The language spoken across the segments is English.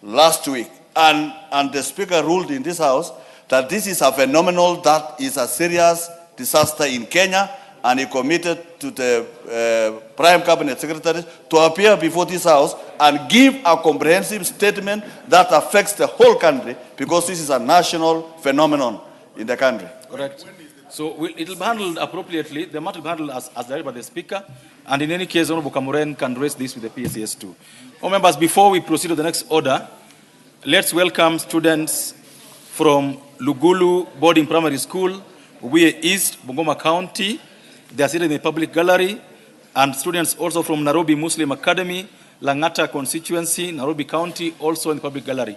last week. And the Speaker ruled in this House that this is a phenomenon that is a serious disaster in Kenya, and he committed to the Prime Cabinet Secretary to appear before this House and give a comprehensive statement that affects the whole country, because this is a national phenomenon in the country. Correct. So it will be handled appropriately. The matter will be handled as directed by the Speaker. And in any case, Honorable Kamuren can raise this with the PSCS too. Members, before we proceed to the next order, let's welcome students from Lugulu Boarding Primary School, Ubuye East, Bungoma County. They are seated in the public gallery. And students also from Nairobi Muslim Academy, Langata constituency, Nairobi County, also in the public gallery.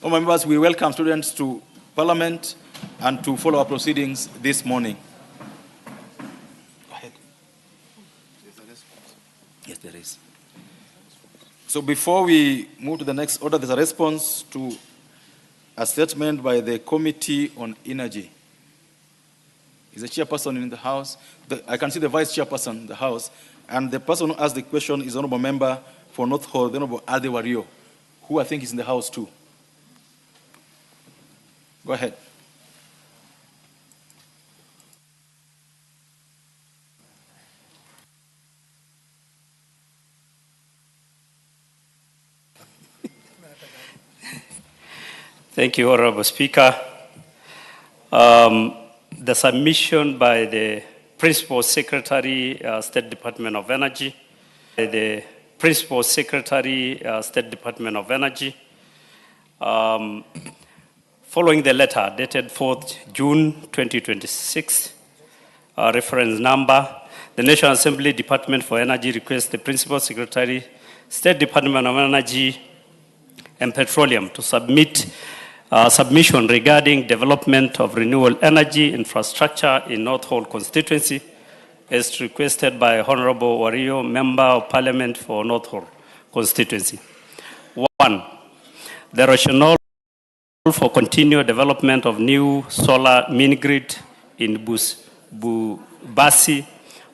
Members, we welcome students to Parliament and to follow our proceedings this morning. Go ahead. Yes, there is. So before we move to the next order, there's a response to a statement by the Committee on Energy. Is the chairperson in the House? I can see the vice chairperson in the House. And the person who asked the question is Honorable Member for North Hall, the Honorable Ade Wario, who I think is in the House too. Go ahead. Thank you, Honorable Speaker. The submission by the Principal Secretary, State Department of Energy, following the letter dated 4th June 2026, reference number, the National Assembly Department for Energy requests the Principal Secretary, State Department of Energy and Petroleum to submit submission regarding development of renewable energy infrastructure in North Hall constituency, as requested by Honorable Wario, Member of Parliament for North Hall constituency. 1. The rationale for continued development of new solar mini-grid in Basi,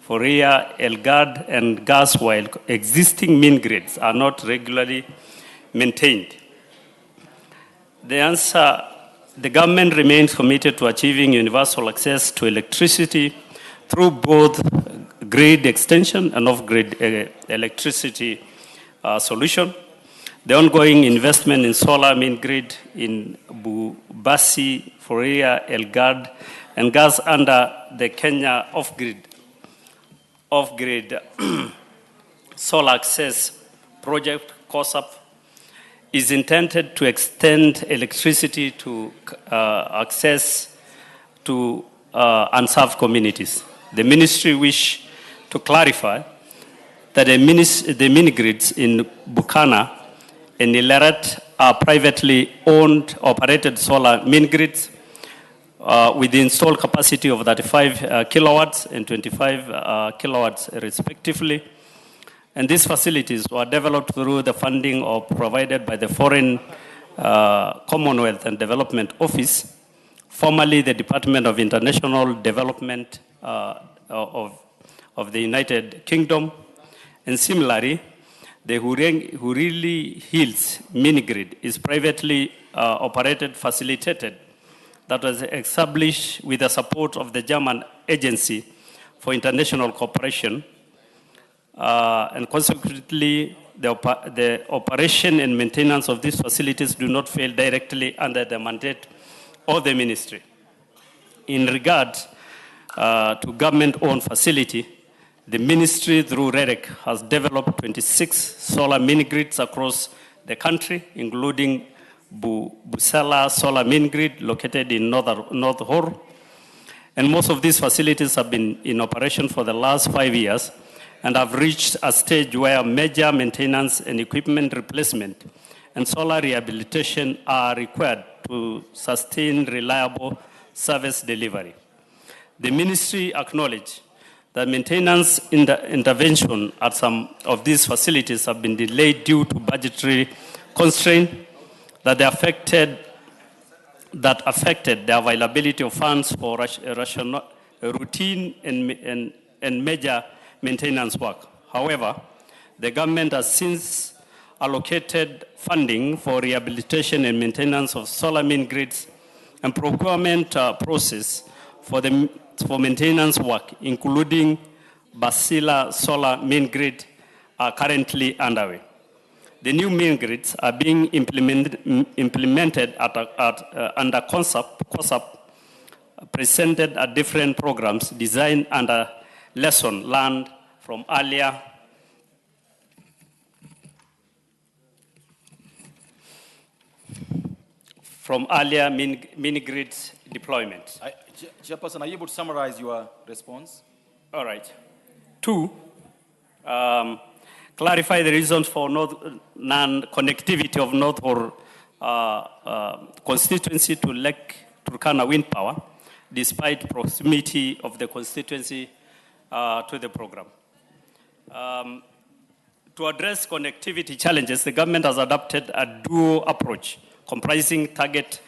Foria, Elgad, and Gas, while existing mini-grids are not regularly maintained. The answer, the government remains committed to achieving universal access to electricity through both grid extension and off-grid electricity solution. The ongoing investment in solar mini-grid in Basi, Foria, Elgad, and Gas under the Kenya off-grid solar access project, COSAP, is intended to extend electricity to access to unserved communities. The ministry wish to clarify that the mini-grids in Bukana and Ileret are privately owned, operated solar mini-grids with the installed capacity of 35 kilowatts and 25 kilowatts respectively. And these facilities were developed through the funding provided by the Foreign Commonwealth and Development Office, formerly the Department of International Development of the United Kingdom. And similarly, the Hurili Hills mini-grid is privately operated, facilitated, that was established with the support of the German Agency for International Cooperation. And consequently, the operation and maintenance of these facilities do not fall directly under the mandate of the ministry. In regard to government-owned facility, the ministry through REREC has developed 26 solar mini-grids across the country, including Busela solar mini-grid located in North Hall. And most of these facilities have been in operation for the last 5 years and have reached a stage where major maintenance and equipment replacement and solar rehabilitation are required to sustain reliable service delivery. The ministry acknowledged that maintenance intervention at some of these facilities have been delayed due to budgetary constraints that affected the availability of funds for routine and major maintenance work. However, the government has since allocated funding for rehabilitation and maintenance of solar main grids and procurement process for maintenance work, including Basila solar main grid, are currently underway. The new main grids are being implemented under COSAP, presented at different programs designed under lesson learned from earlier mini grid deployment. Chairperson, are you able to summarize your response? All right. 2, clarify the reasons for non-connectivity of North Horr constituency to Lake Turkana wind power, despite proximity of the constituency to the program. To address connectivity challenges, the government has adopted a dual approach comprising target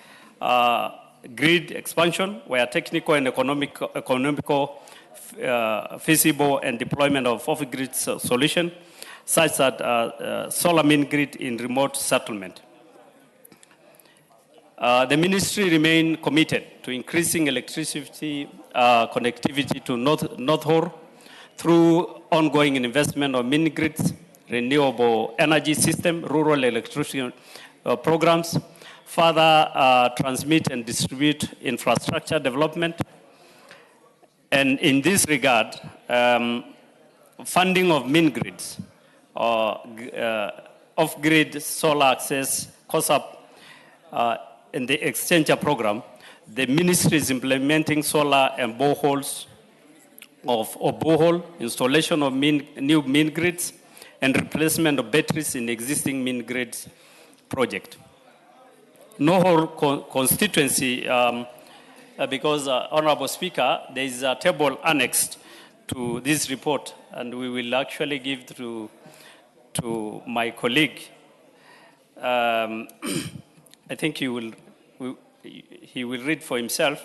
grid expansion, where technical and economical feasible and deployment of off-grid solution, such as solar main grid in remote settlement. The ministry remains committed to increasing electricity connectivity to North Horr through ongoing investment of mini grids, renewable energy system, rural electricity programs, further transmit and distribute infrastructure development. And in this regard, funding of mini grids, off-grid solar access, COSAP, in the exchanger program, the ministry is implementing solar and boreholes borehole installation of new mini grids and replacement of batteries in existing mini grids project. North Horr constituency, because Honorable Speaker, there is a table annexed to this report, and we will actually give to my colleague. I think he will read for himself.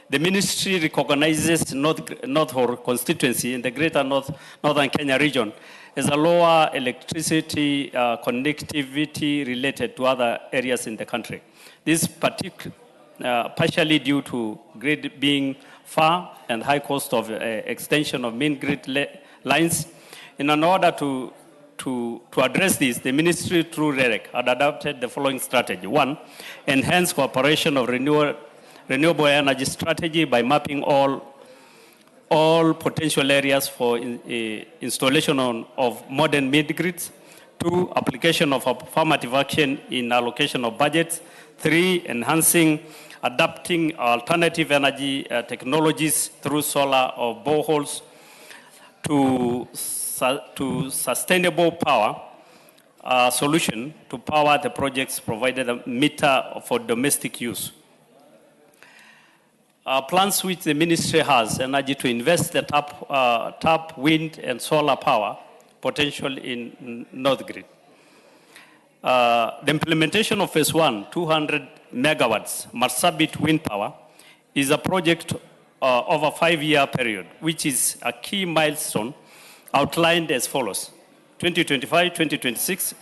The ministry recognizes North Horr constituency in the greater northern Kenya region as a lower electricity connectivity related to other areas in the country. This partially due to grid being far and high cost of extension of main grid lines. In order to address this, the ministry through REREC had adopted the following strategy. 1, enhance cooperation of renewable energy strategy by mapping all potential areas for installation of modern mini-grids. 2, application of affirmative action in allocation of budgets. 3, enhancing, adapting alternative energy technologies through solar or boreholes to sustainable power solution to power the projects provided a meter for domestic use. Plans which the ministry has energy to invest the tap wind and solar power potential in North Grid. The implementation of phase 1, 200 megawatts Marsabit wind power, is a project over a 5-year period, which is a key milestone outlined as follows. 2025-2026,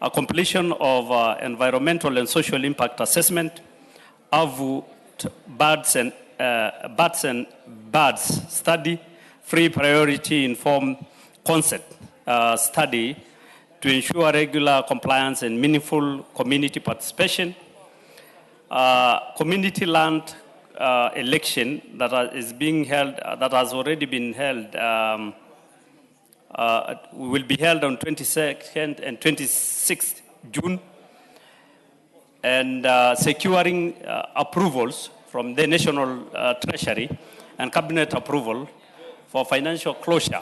a completion of environmental and social impact assessment, birds and birds study, free priority informed consent study to ensure regular compliance and meaningful community participation, community land election that is being held, that has already been held, will be held on 22nd and 26th June, and securing approvals from the National Treasury and Cabinet approval for financial closure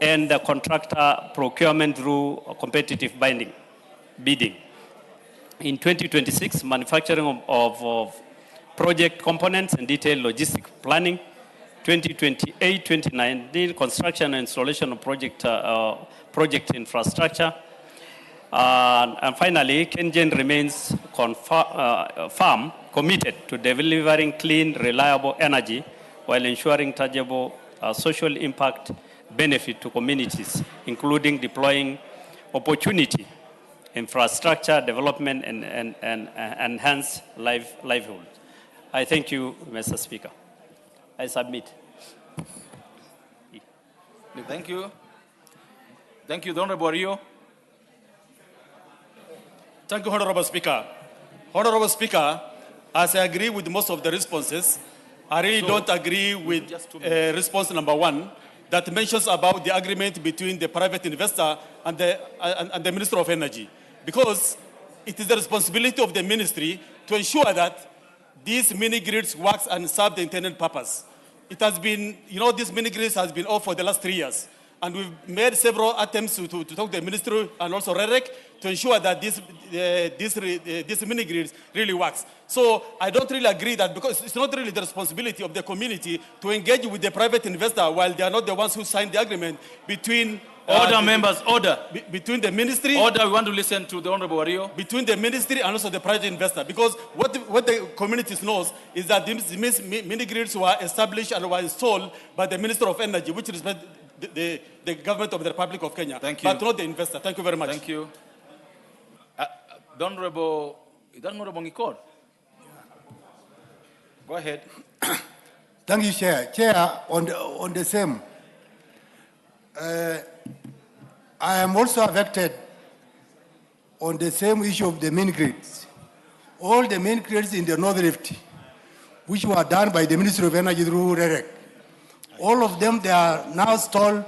and the contractor procurement through competitive bidding. In 2026, manufacturing of project components and detailed logistic planning. 2028-2029, construction and installation of project infrastructure. And finally, KenGen remains firm, committed to delivering clean, reliable energy while ensuring tangible social impact benefit to communities, including deploying opportunity infrastructure development and enhance livelihood. I thank you, Mr. Speaker. I submit. Thank you. Thank you, the Honorable Rio. Thank you, Honorable Speaker. Honorable Speaker, as I agree with most of the responses, I really don't agree with response number 1 that mentions about the agreement between the private investor and the Minister of Energy. Because it is the responsibility of the ministry to ensure that these mini-grids works and serve the intended purpose. It has been, this mini-grids has been off for the last 3 years. And we've made several attempts to talk to the ministry and also REREC to ensure that this mini-grids really works. So I don't really agree that, because it's not really the responsibility of the community to engage with the private investor while they are not the ones who signed the agreement between... Order, members, order. Between the ministry... Order, we want to listen to the Honorable Rio. Between the ministry and also the private investor. Because what the community knows is that these mini-grids were established and were installed by the Minister of Energy, which respects the government of the Republic of Kenya. Thank you. But not the investor. Thank you very much. Thank you. The Honorable Ngikor. Go ahead. Thank you, Chair. Chair, on the same, I am also affected on the same issue of the mini grids. All the mini grids in the North Rift, which were done by the Ministry of Energy through REREC, all of them, they are now stalled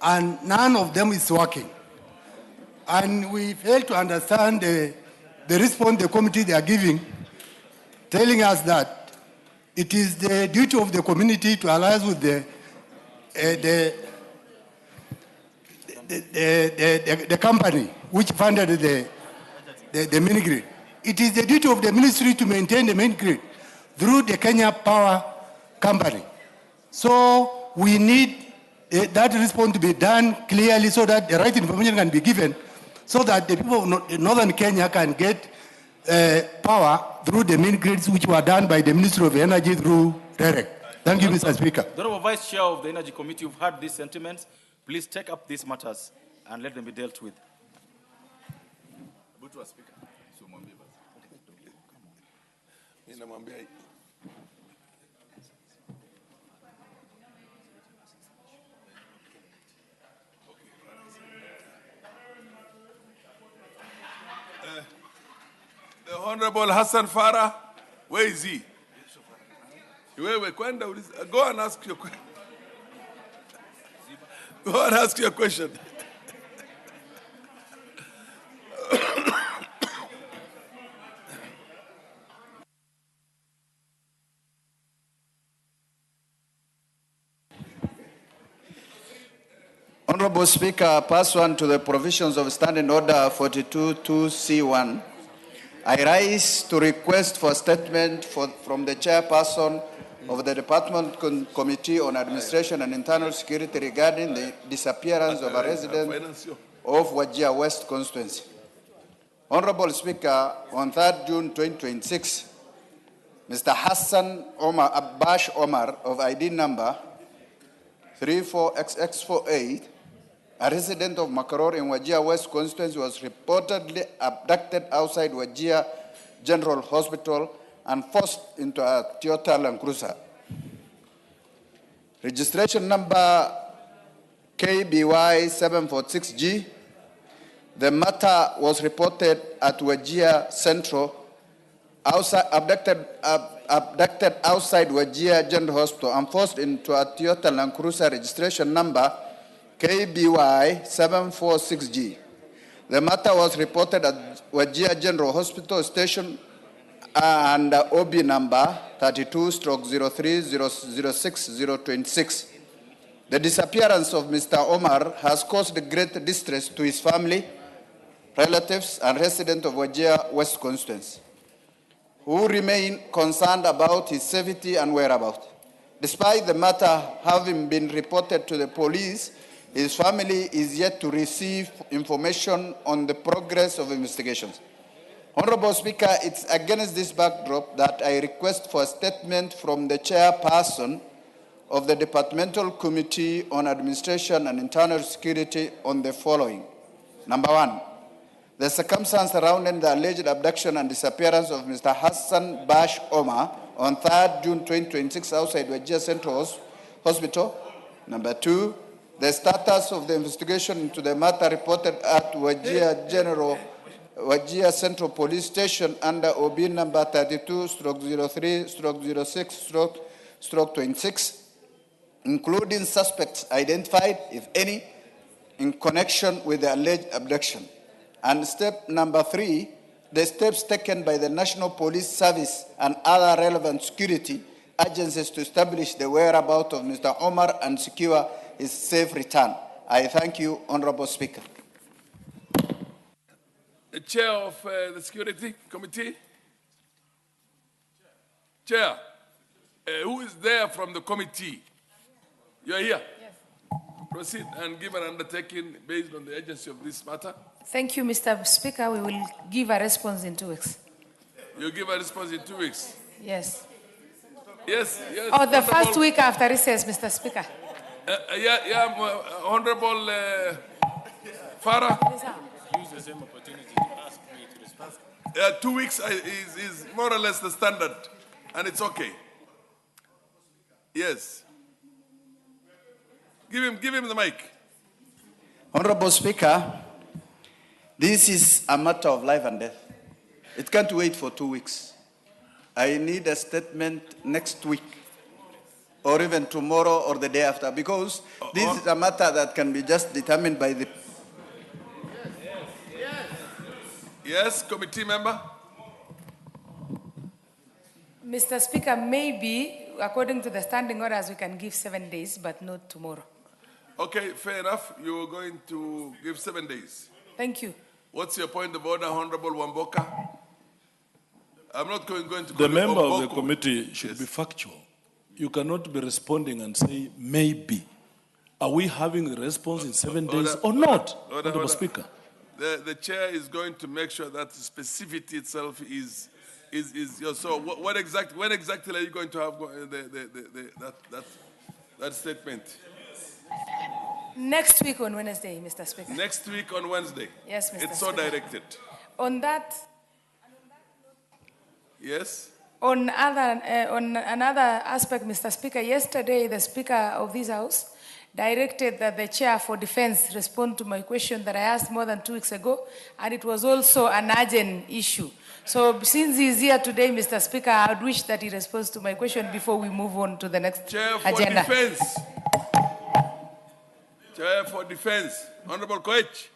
and none of them is working. And we fail to understand the response the committee they are giving, telling us that it is the duty of the community to alliance with the company which funded the mini grid. It is the duty of the ministry to maintain the mini grid through the Kenya Power Company. So we need that response to be done clearly so that the right information can be given so that the people of northern Kenya can get power through the mini grids which were done by the Ministry of Energy through REREC. Thank you, Mr. Speaker. The Honorable Vice Chair of the Energy Committee, you've heard these sentiments. Please take up these matters and let them be dealt with. The Honorable Hassan Farah, where is he? Go and ask your question. Go and ask your question. Honorable Speaker, pursuant to the provisions of Standing Order 42-2C1, I rise to request for a statement from the chairperson of the Department Committee on Administration and Internal Security regarding the disappearance of a resident of Wajir West constituency. Honorable Speaker, on 3rd June 2026, Mr. Hassan Omar Abbash Omar of ID number 34XX48, a resident of Makaror in Wajir West constituency, was reportedly abducted outside Wajir General Hospital and forced into a Toyota Land Cruiser. Registration number KBY 746G. The matter was reported at Wajir Central, abducted outside Wajir General Hospital and forced into a Toyota Land Cruiser registration number KBY 746G. The matter was reported at Wajir General Hospital Station and OB number 32/03-06026. The disappearance of Mr. Omar has caused great distress to his family, relatives, and residents of Wajir West constituency, who remain concerned about his safety and whereabouts. Despite the matter having been reported to the police, his family is yet to receive information on the progress of investigations. Honorable Speaker, it's against this backdrop that I request for a statement from the chairperson of the Departmental Committee on Administration and Internal Security on the following. Number 1, The circumstance surrounding the alleged abduction and disappearance of Mr. Hassan Bash Omar on 3rd June 2026 outside Wajir Central Hospital. Number 2, the status of the investigation into the matter reported at Wajir Central Police Station under OB number 32/03/06/26, including suspects identified, if any, in connection with the alleged abduction. And step number 3, the steps taken by the National Police Service and other relevant security agencies to establish the whereabouts of Mr. Omar and secure his safe return. I thank you, Honorable Speaker. The chair of the Security Committee? Chair, who is there from the committee? You are here? Yes. Proceed and give an undertaking based on the urgency of this matter. Thank you, Mr. Speaker. We will give a response in 2 weeks. You give a response in 2 weeks? Yes. Yes, yes. Or the first week after recess, Mr. Speaker. Honorable Farah. Use the same opportunity to ask me to respond. 2 weeks is more or less the standard, and it's okay. Yes. Give him the mic. Honorable Speaker, this is a matter of life and death. It can't wait for 2 weeks. I need a statement next week, or even tomorrow or the day after, because this is a matter that can be just determined by the... Yes, committee member. Mr. Speaker, maybe, according to the standing orders, we can give 7 days, but not tomorrow. Okay, fair enough. You're going to give 7 days. Thank you. What's your point of order, Honorable Wamboka? I'm not going to... The member of the committee should be factual. You cannot be responding and say, maybe. Are we having a response in 7 days or not, Honorable Speaker? The chair is going to make sure that specificity itself is so when exactly are you going to have that statement? Next week on Wednesday, Mr. Speaker. Next week on Wednesday? Yes, Mr. Speaker. It's so directed. On that... Yes? On another aspect, Mr. Speaker, yesterday the Speaker of this House directed that the Chair for Defense respond to my question that I asked more than 2 weeks ago, and it was also an urgent issue. So since he is here today, Mr. Speaker, I would wish that he responds to my question before we move on to the next Chair for agenda. Defense. Chair for Defense. Honorable Koech.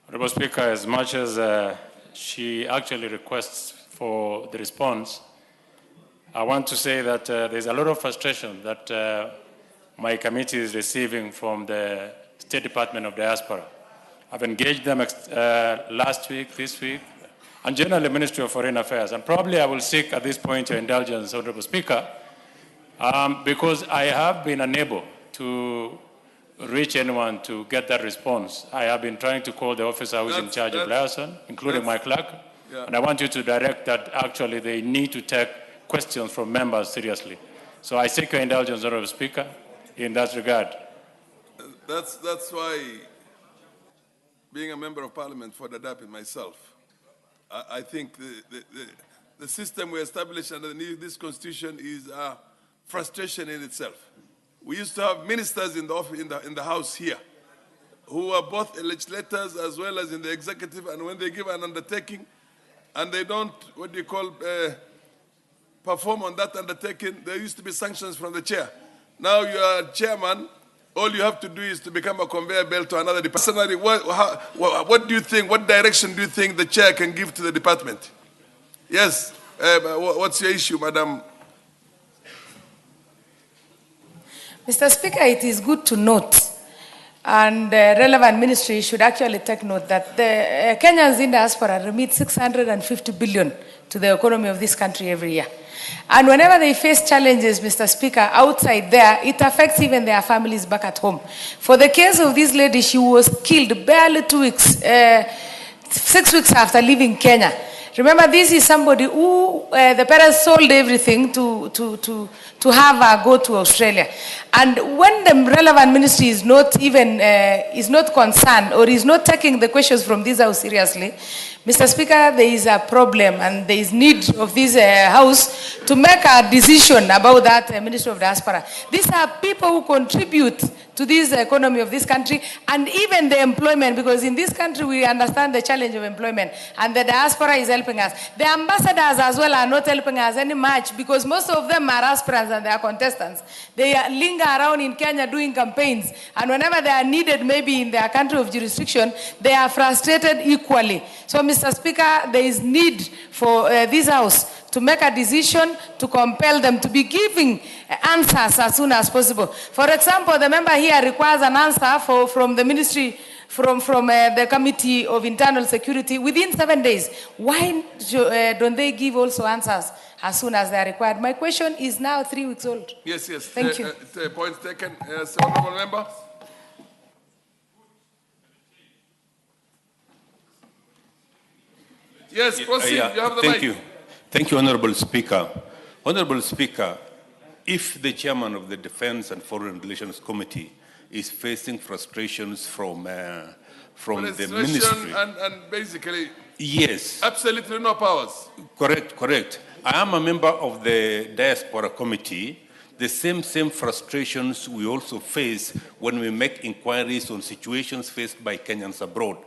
Honorable Speaker, as much as she actually requests for the response, I want to say that there's a lot of frustration that my committee is receiving from the State Department of Diaspora. I've engaged them last week, this week, and generally Ministry of Foreign Affairs. And probably I will seek at this point your indulgence, Honorable Speaker, because I have been unable to reach anyone to get that response. I have been trying to call the officer who's in charge of liaison, including my clerk, and I want you to direct that actually they need to take questions from members seriously. So I seek your indulgence, Honorable Speaker, in that regard. That's why, being a member of Parliament for Dadaab and myself, I think the system we established under this Constitution is a frustration in itself. We used to have ministers in the House here who are both legislators as well as in the executive, and when they give an undertaking and they don't, perform on that undertaking, there used to be sanctions from the chair. Now you are chairman, all you have to do is to become a conveyor belt to another department. Personally, what do you think, what direction do you think the chair can give to the department? Yes, what's your issue, Madam? Mr. Speaker, it is good to note, and the relevant ministry should actually take note that the Kenyans in diaspora remit 650 billion to the economy of this country every year. And whenever they face challenges, Mr. Speaker, outside there, it affects even their families back at home. For the case of this lady, she was killed barely 2 weeks, 6 weeks after leaving Kenya. Remember, this is somebody who the parents sold everything to have a go to Australia. And when the relevant ministry is not even is not concerned or is not taking the questions from this house seriously, Mr. Speaker, there is a problem and there is need of this house to make a decision about that Ministry of Diaspora. These are people who contribute to this economy of this country and even the employment, because in this country we understand the challenge of employment and the diaspora is helping us. The ambassadors as well are not helping us any much because most of them are aspirants and they are contestants. They linger around in Kenya doing campaigns, and whenever they are needed maybe in their country of jurisdiction, they are frustrated equally. So Mr. Speaker, there is need for this house to make a decision to compel them to be giving answers as soon as possible. For example, the member here requires an answer from the ministry, from the Committee of Internal Security within 7 days. Why don't they give also answers as soon as they are required? My question is now 3 weeks old. Yes, yes. Thank you. Point taken. Honorable member. Yes, proceed. You have the mic. Thank you, Honorable Speaker. Honorable Speaker, if the chairman of the Defense and Foreign Relations Committee is facing frustrations from the ministry. And basically, yes, absolutely no powers. Correct. I am a member of the Diaspora Committee. The same frustrations we also face when we make inquiries on situations faced by Kenyans abroad.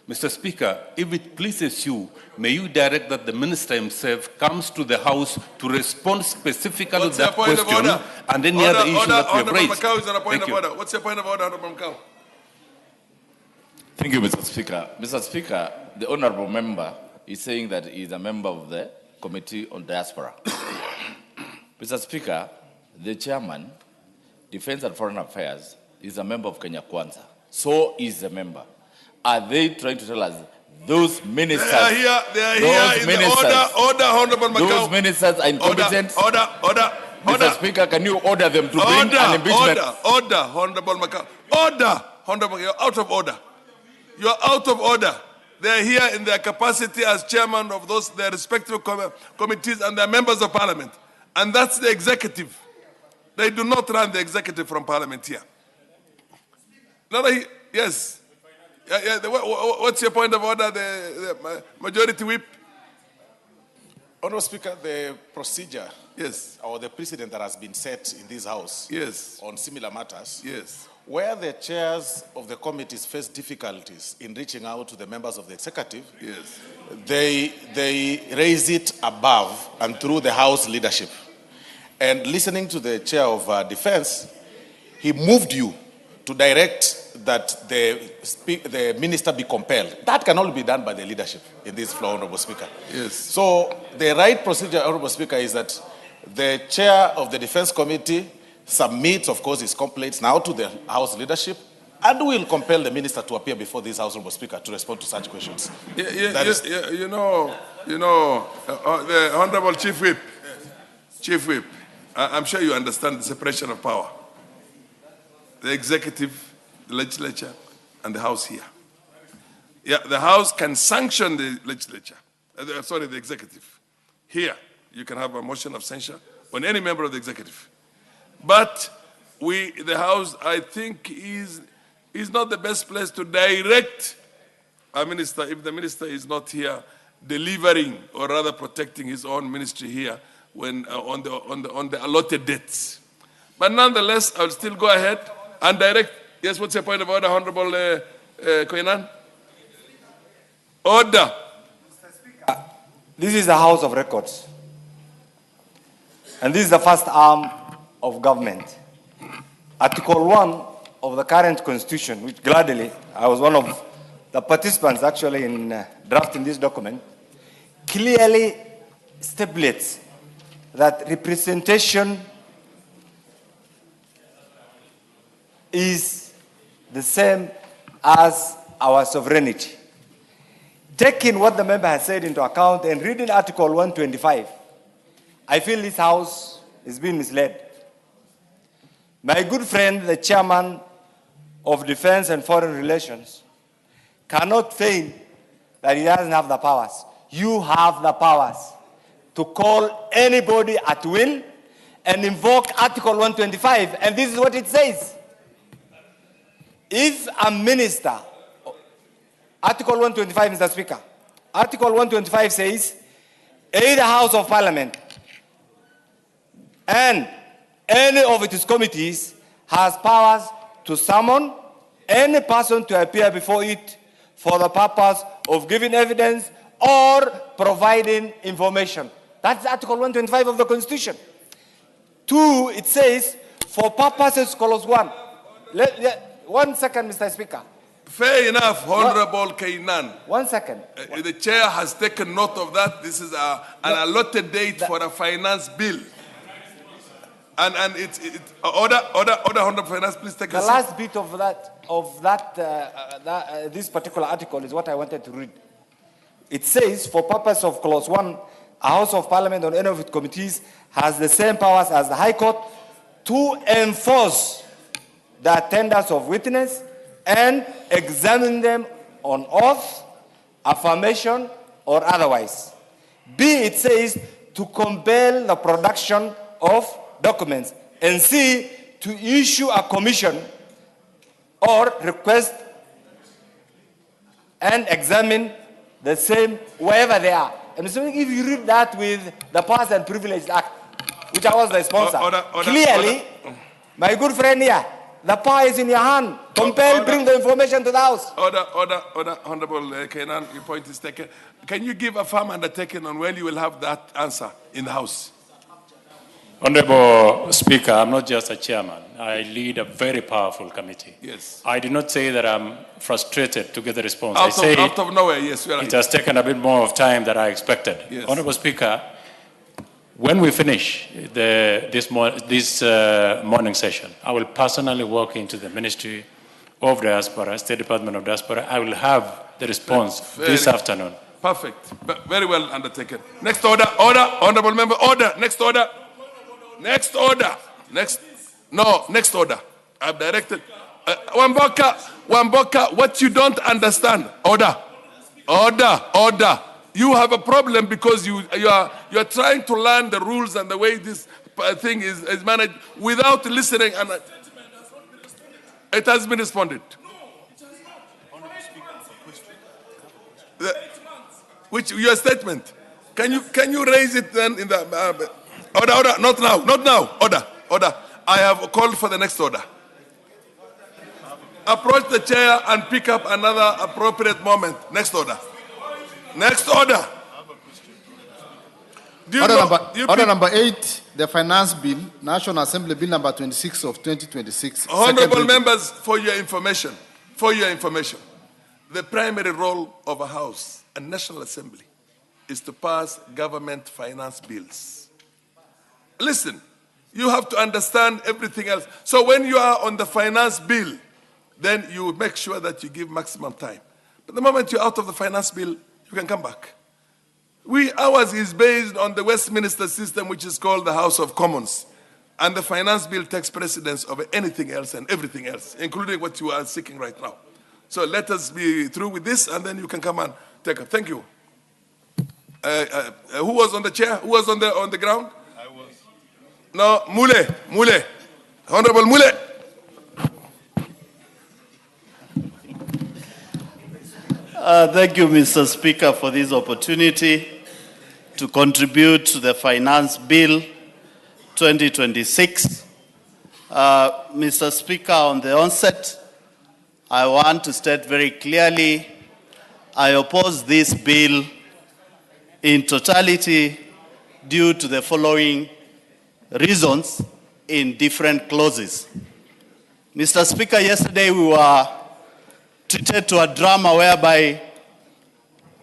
Mr. Speaker, if it pleases you, may you direct that the minister himself comes to the House to respond specifically to that question and any other issue that we have raised. Macau is on a point of order. What's your point of order, Honorable Macau? Thank you, Mr. Speaker. Mr. Speaker, the honorable member is saying that he is a member of the Committee on Diaspora. Mr. Speaker, the chairman, Defense and Foreign Affairs, is a member of Kenya Kwanza. So is the member. Are they trying to tell us those ministers? They are here in the order, Honorable Macau. Those ministers are incompetent. Order. Mr. Speaker, can you order them to bring an impeachment? Order, Honorable Macau. Order, Honorable, you're out of order. You're out of order. They are here in their capacity as chairman of their respective committees and they're members of parliament. And that's the executive. They do not run the executive from parliament here. Yes. What's your point of order, the majority whip? Honourable Speaker, the procedure, yes, or the precedent that has been set in this House, yes, on similar matters, yes, where the chairs of the committees face difficulties in reaching out to the members of the executive, yes, they raise it above and through the House leadership. And listening to the chair of defense, he moved you to direct that the minister be compelled. That can only be done by the leadership in this floor, Honorable Speaker. Yes. So the right procedure, Honorable Speaker, is that the chair of the Defense Committee submits, of course, his complaints now to the House leadership, and will compel the minister to appear before this House, Honorable Speaker, to respond to such questions. You know, the Honorable Chief Whip, I'm sure you understand the separation of power. The executive, the legislature, and the House here. Yeah, the House can sanction the legislature, the executive. Here, you can have a motion of censure on any member of the executive. But the House, I think, is not the best place to direct a minister if the minister is not here delivering or rather protecting his own ministry here when on the allotted dates. But nonetheless, I'll still go ahead and direct. Yes, what's your point of order, Honorable Koinan? Order. Mr. Speaker, this is the House of Records. And this is the first arm of government. Article 1 of the current constitution, which gladly, I was one of the participants actually in drafting this document, clearly stipulates that representation is the same as our sovereignty. Taking what the member has said into account and reading Article 125, I feel this House is being misled. My good friend, the chairman of Defense and Foreign Relations, cannot feign that he doesn't have the powers. you have the powers to call anybody at will and invoke Article 125, and this is what it says. If a minister, Article 125, Mr. Speaker, Article 125 says, either House of Parliament and any of its committees has powers to summon any person to appear before it for the purpose of giving evidence or providing information. That's Article 125 of the Constitution. 2, it says, for purposes, clause 1. 1 second, Mr. Speaker. Fair enough, Honorable Kainan. 1 second. The chair has taken note of that. This is an allotted date for a finance bill. And it's order, Honorable Finance, please take a seat. The last bit of this particular article is what I wanted to read. It says, for purpose of clause 1, a House of Parliament or any of its committees has the same powers as the High Court to enforce the attendance of witness and examine them on oath, affirmation, or otherwise. B, it says, to compel the production of documents. And C, to issue a commission or request and examine the same wherever they are. And so if you read that with the Powers and Privileges Act, which I was the sponsor, clearly, my good friend here, the power is in your hand. Compel, bring the information to the House. Order, Honorable Kenan, your point is taken. Can you give a firm undertaking on when you will have that answer in the House? Honorable Speaker, I'm not just a chairman. I lead a very powerful committee. Yes. I did not say that I'm frustrated to get the response. Out of nowhere, yes, you are right. It has taken a bit more of time than I expected. Yes. Honorable Speaker, when we finish this morning session, I will personally walk into the Ministry of Diaspora, State Department of Diaspora. I will have the response this afternoon. Perfect. Very well undertaken. Next order, Honorable Member, order. Next order. Next order. Next order. I've directed. Wamboka, what you don't understand. Order. You have a problem because you are trying to learn the rules and the way this thing is managed without listening. And it has been responded. Which your statement? Can you raise it then in the order? Not now. Order. I have called for the next order. Approach the chair and pick up another appropriate moment. Next order. Order number 8, the Finance Bill, National Assembly Bill number 26 of 2026. Honorable members, for your information, the primary role of a House and National Assembly is to pass government finance bills. Listen, you have to understand everything else. So when you are on the finance bill, then you make sure that you give maximum time. But the moment you're out of the finance bill, you can come back. Ours is based on the Westminster system, which is called the House of Commons. And the finance bill takes precedence over anything else and everything else, including what you are seeking right now. So let us be through with this, and then you can come and take it. Thank you. Who was on the chair? Who was on the ground? I was. No, Mule. Honorable Mule. Thank you, Mr. Speaker, for this opportunity to contribute to the Finance Bill 2026. Mr. Speaker, on the onset, I want to state very clearly, I oppose this bill in totality due to the following reasons in different clauses. Mr. Speaker, yesterday we were treated to a drama whereby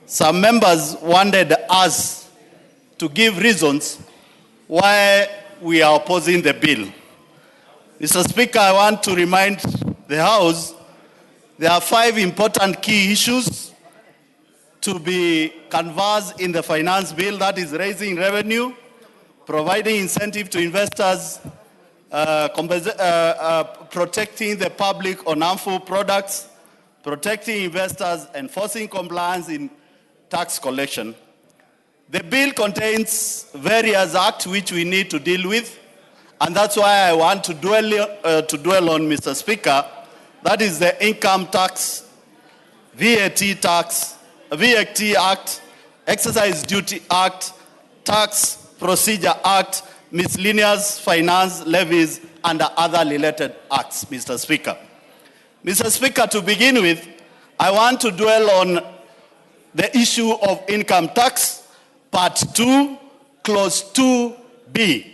some members wanted us to give reasons why we are opposing the bill. Mr. Speaker, I want to remind the House there are 5 important key issues to be canvassed in the finance bill. That is raising revenue, providing incentive to investors, protecting the public on harmful products, protecting investors, enforcing compliance in tax collection, The bill contains various acts which we need to deal with, and that's why I want to dwell on, Mr. Speaker. That is the Income Tax, VAT Act, Excise Duty Act, Tax Procedure Act, Miscellaneous Finance Levies, and other related acts, Mr. Speaker. Mr. Speaker, to begin with, I want to dwell on the issue of income tax, Part 2, Clause 2B,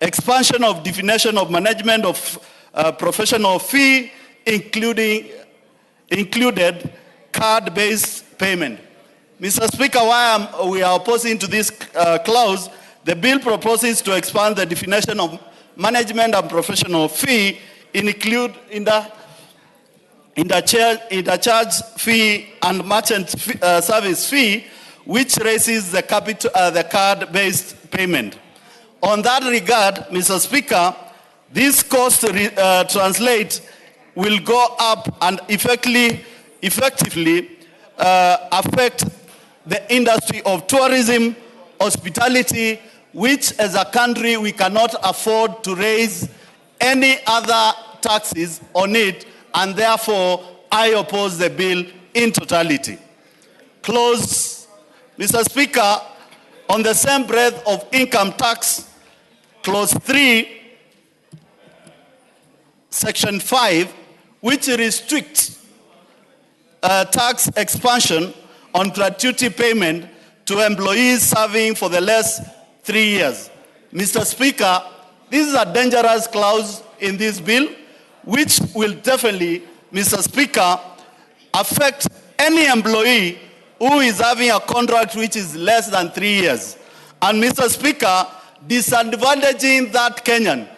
expansion of definition of management of professional fee, included card-based payment. Mr. Speaker, why we are opposing to this clause, the bill proposes to expand the definition of management and professional fee in the charge fee and merchant service fee, which raises the card-based payment. On that regard, Mr. Speaker, this cost translate will go up and effectively affect the industry of tourism, hospitality, which as a country we cannot afford to raise any other taxes on it, and therefore I oppose the bill in totality. Clause, Mr. Speaker, on the same breath of income tax, Clause 3, Section 5, which restricts tax expansion on gratuity payment to employees serving for the last 3 years. Mr. Speaker, this is a dangerous clause in this bill, which will definitely, Mr. Speaker, affect any employee who is having a contract which is less than 3 years. And Mr. Speaker, disadvantaging that Kenyan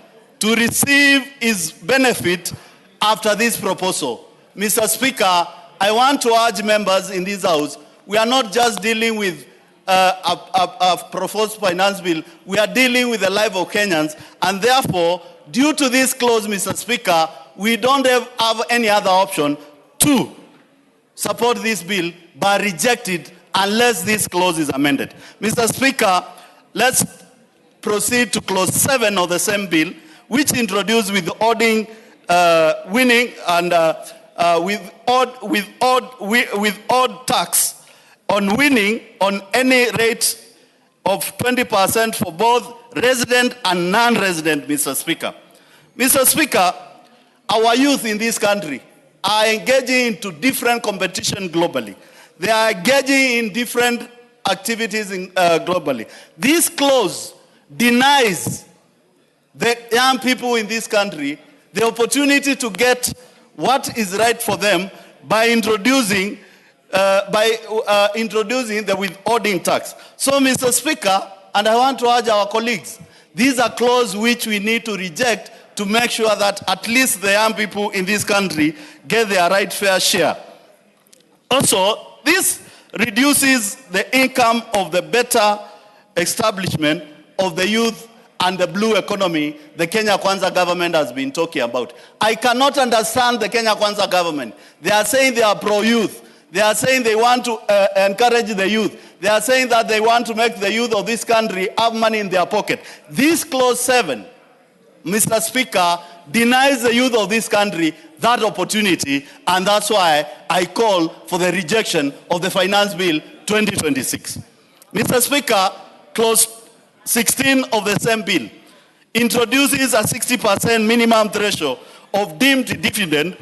to receive his benefit after this proposal. Mr. Speaker, I want to urge members in this House, we are not just dealing with a proposed finance bill, we are dealing with the life of Kenyans, and therefore, due to this clause, Mr. Speaker, we don't have any other option to support this bill but reject it unless this clause is amended. Mr. Speaker, let's proceed to clause 7 of the same bill, which introduced withholding winning and with odd tax on winning on any rate of 20% for both resident and non-resident, Mr. Speaker. Mr. Speaker, our youth in this country are engaging into different competition globally. They are engaging in different activities globally. This clause denies the young people in this country the opportunity to get what is right for them by introducing the withholding tax. So, Mr. Speaker, and I want to urge our colleagues, these are clauses which we need to reject to make sure that at least the young people in this country get their right fair share. Also, this reduces the income of the better establishment of the youth and the blue economy the Kenya Kwanza government has been talking about. I cannot understand the Kenya Kwanza government. They are saying they are pro-youth. They are saying they want to encourage the youth. They are saying that they want to make the youth of this country have money in their pocket. This clause 7, Mr. Speaker, denies the youth of this country that opportunity, and that's why I call for the rejection of the Finance Bill 2026. Mr. Speaker, clause 16 of the same bill introduces a 60% minimum threshold of deemed dividend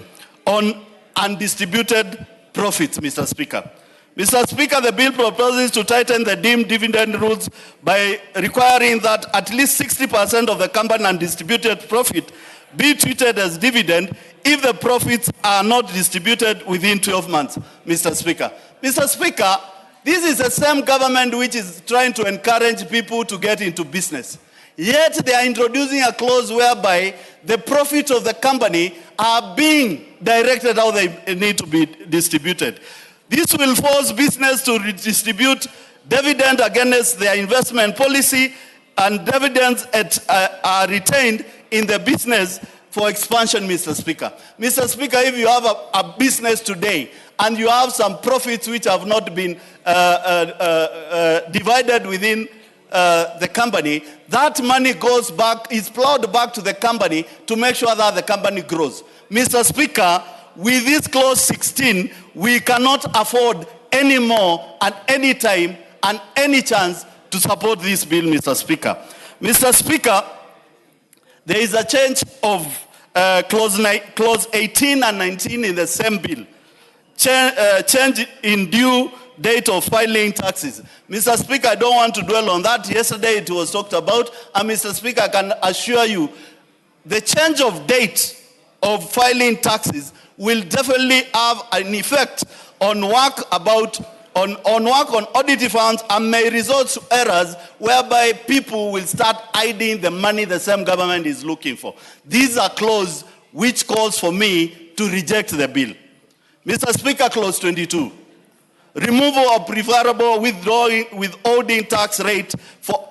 on undistributed profits, Mr. Speaker. Mr. Speaker, the bill proposes to tighten the deemed dividend rules by requiring that at least 60% of the company undistributed profit be treated as dividend if the profits are not distributed within 12 months, Mr. Speaker. Mr. Speaker, this is the same government which is trying to encourage people to get into business. Yet they are introducing a clause whereby the profit of the company are being directed how they need to be distributed. This will force business to redistribute dividend against their investment policy, and dividends are retained in the business for expansion, Mr. Speaker. Mr. Speaker, if you have a business today and you have some profits which have not been divided within the company, that money goes back, is plowed back to the company to make sure that the company grows. Mr. Speaker, with this clause 16, we cannot afford any more at any time and any chance to support this bill, Mr. Speaker. Mr. Speaker, there is a change of clause 18 and 19 in the same bill. Change in due date of filing taxes. Mr. Speaker, I don't want to dwell on that. Yesterday it was talked about, and Mr. Speaker, I can assure you, the change of date of filing taxes will definitely have an effect on work on audit funds, and may result to errors whereby people will start hiding the money the same government is looking for. These are clauses which calls for me to reject the bill. Mr. Speaker, clause 22. Removal of preferable withholding tax rate for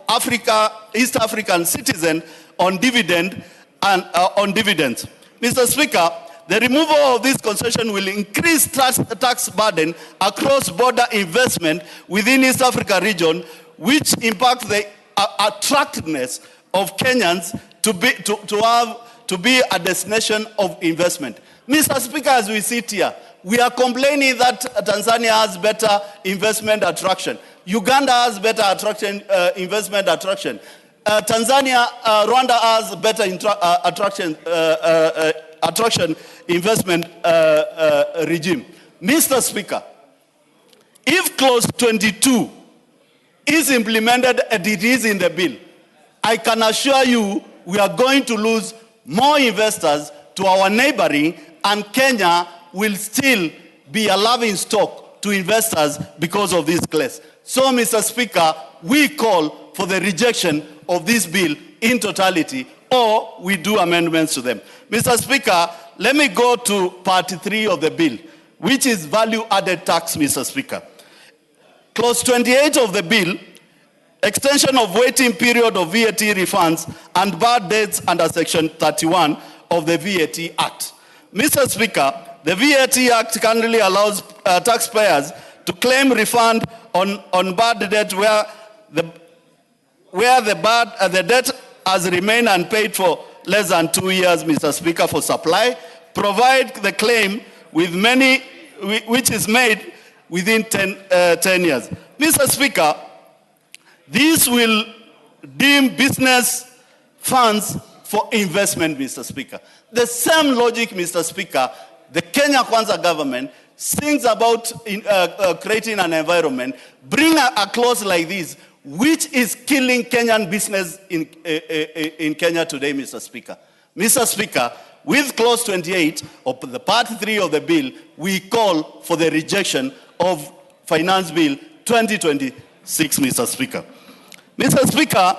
East African citizens on dividend and on dividends. Mr. Speaker, the removal of this concession will increase tax burden across border investment within East Africa region, which impacts the attractiveness of Kenyans to be a destination of investment. Mr. Speaker, as we sit here, we are complaining that Tanzania has better investment attraction. Uganda has better investment attraction. Rwanda has better attraction investment regime. Mr. Speaker, if clause 22 is implemented and it is in the bill, I can assure you we are going to lose more investors to our neighboring, and Kenya will still be a laughing stock to investors because of this clause. So, Mr. Speaker, we call for the rejection of this bill in totality, or we do amendments to them. Mr. Speaker, let me go to part 3 of the bill, which is value-added tax, Mr. Speaker. Clause 28 of the bill, extension of waiting period of VAT refunds and bad debts under Section 31 of the VAT Act. Mr. Speaker, the VAT Act currently allows taxpayers to claim refund on bad debt where the debt has remained unpaid for less than 2 years, Mr. Speaker, for supply, provide the claim with which is made within 10 years. Mr. Speaker, this will deem business funds for investment, Mr. Speaker. The same logic, Mr. Speaker, the Kenya Kwanza government thinks about creating an environment, bring a clause like this, which is killing Kenyan business in Kenya today, Mr. Speaker. Mr. Speaker, with clause 28 of the part 3 of the bill, we call for the rejection of Finance Bill 2026, Mr. Speaker. Mr. Speaker,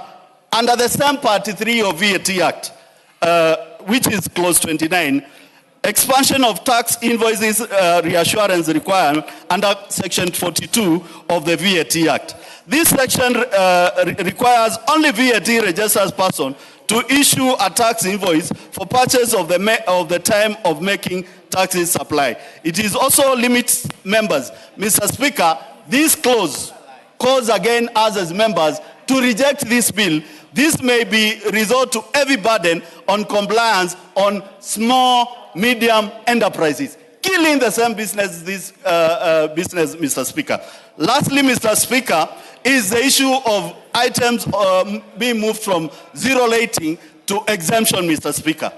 under the same part 3 of VAT Act, which is clause 29, expansion of tax invoices reassurance requirement under Section 42 of the VAT Act. This section requires only VAT registered person to issue a tax invoice for purchase of the time of making taxes supply. It is also limits members. Mr. Speaker, this clause calls again us as members to reject this bill. This may be result to heavy burden on compliance on small, medium enterprises, killing the same business, Mr. Speaker. Lastly, Mr. Speaker, is the issue of items being moved from zero rating to exemption, Mr. Speaker.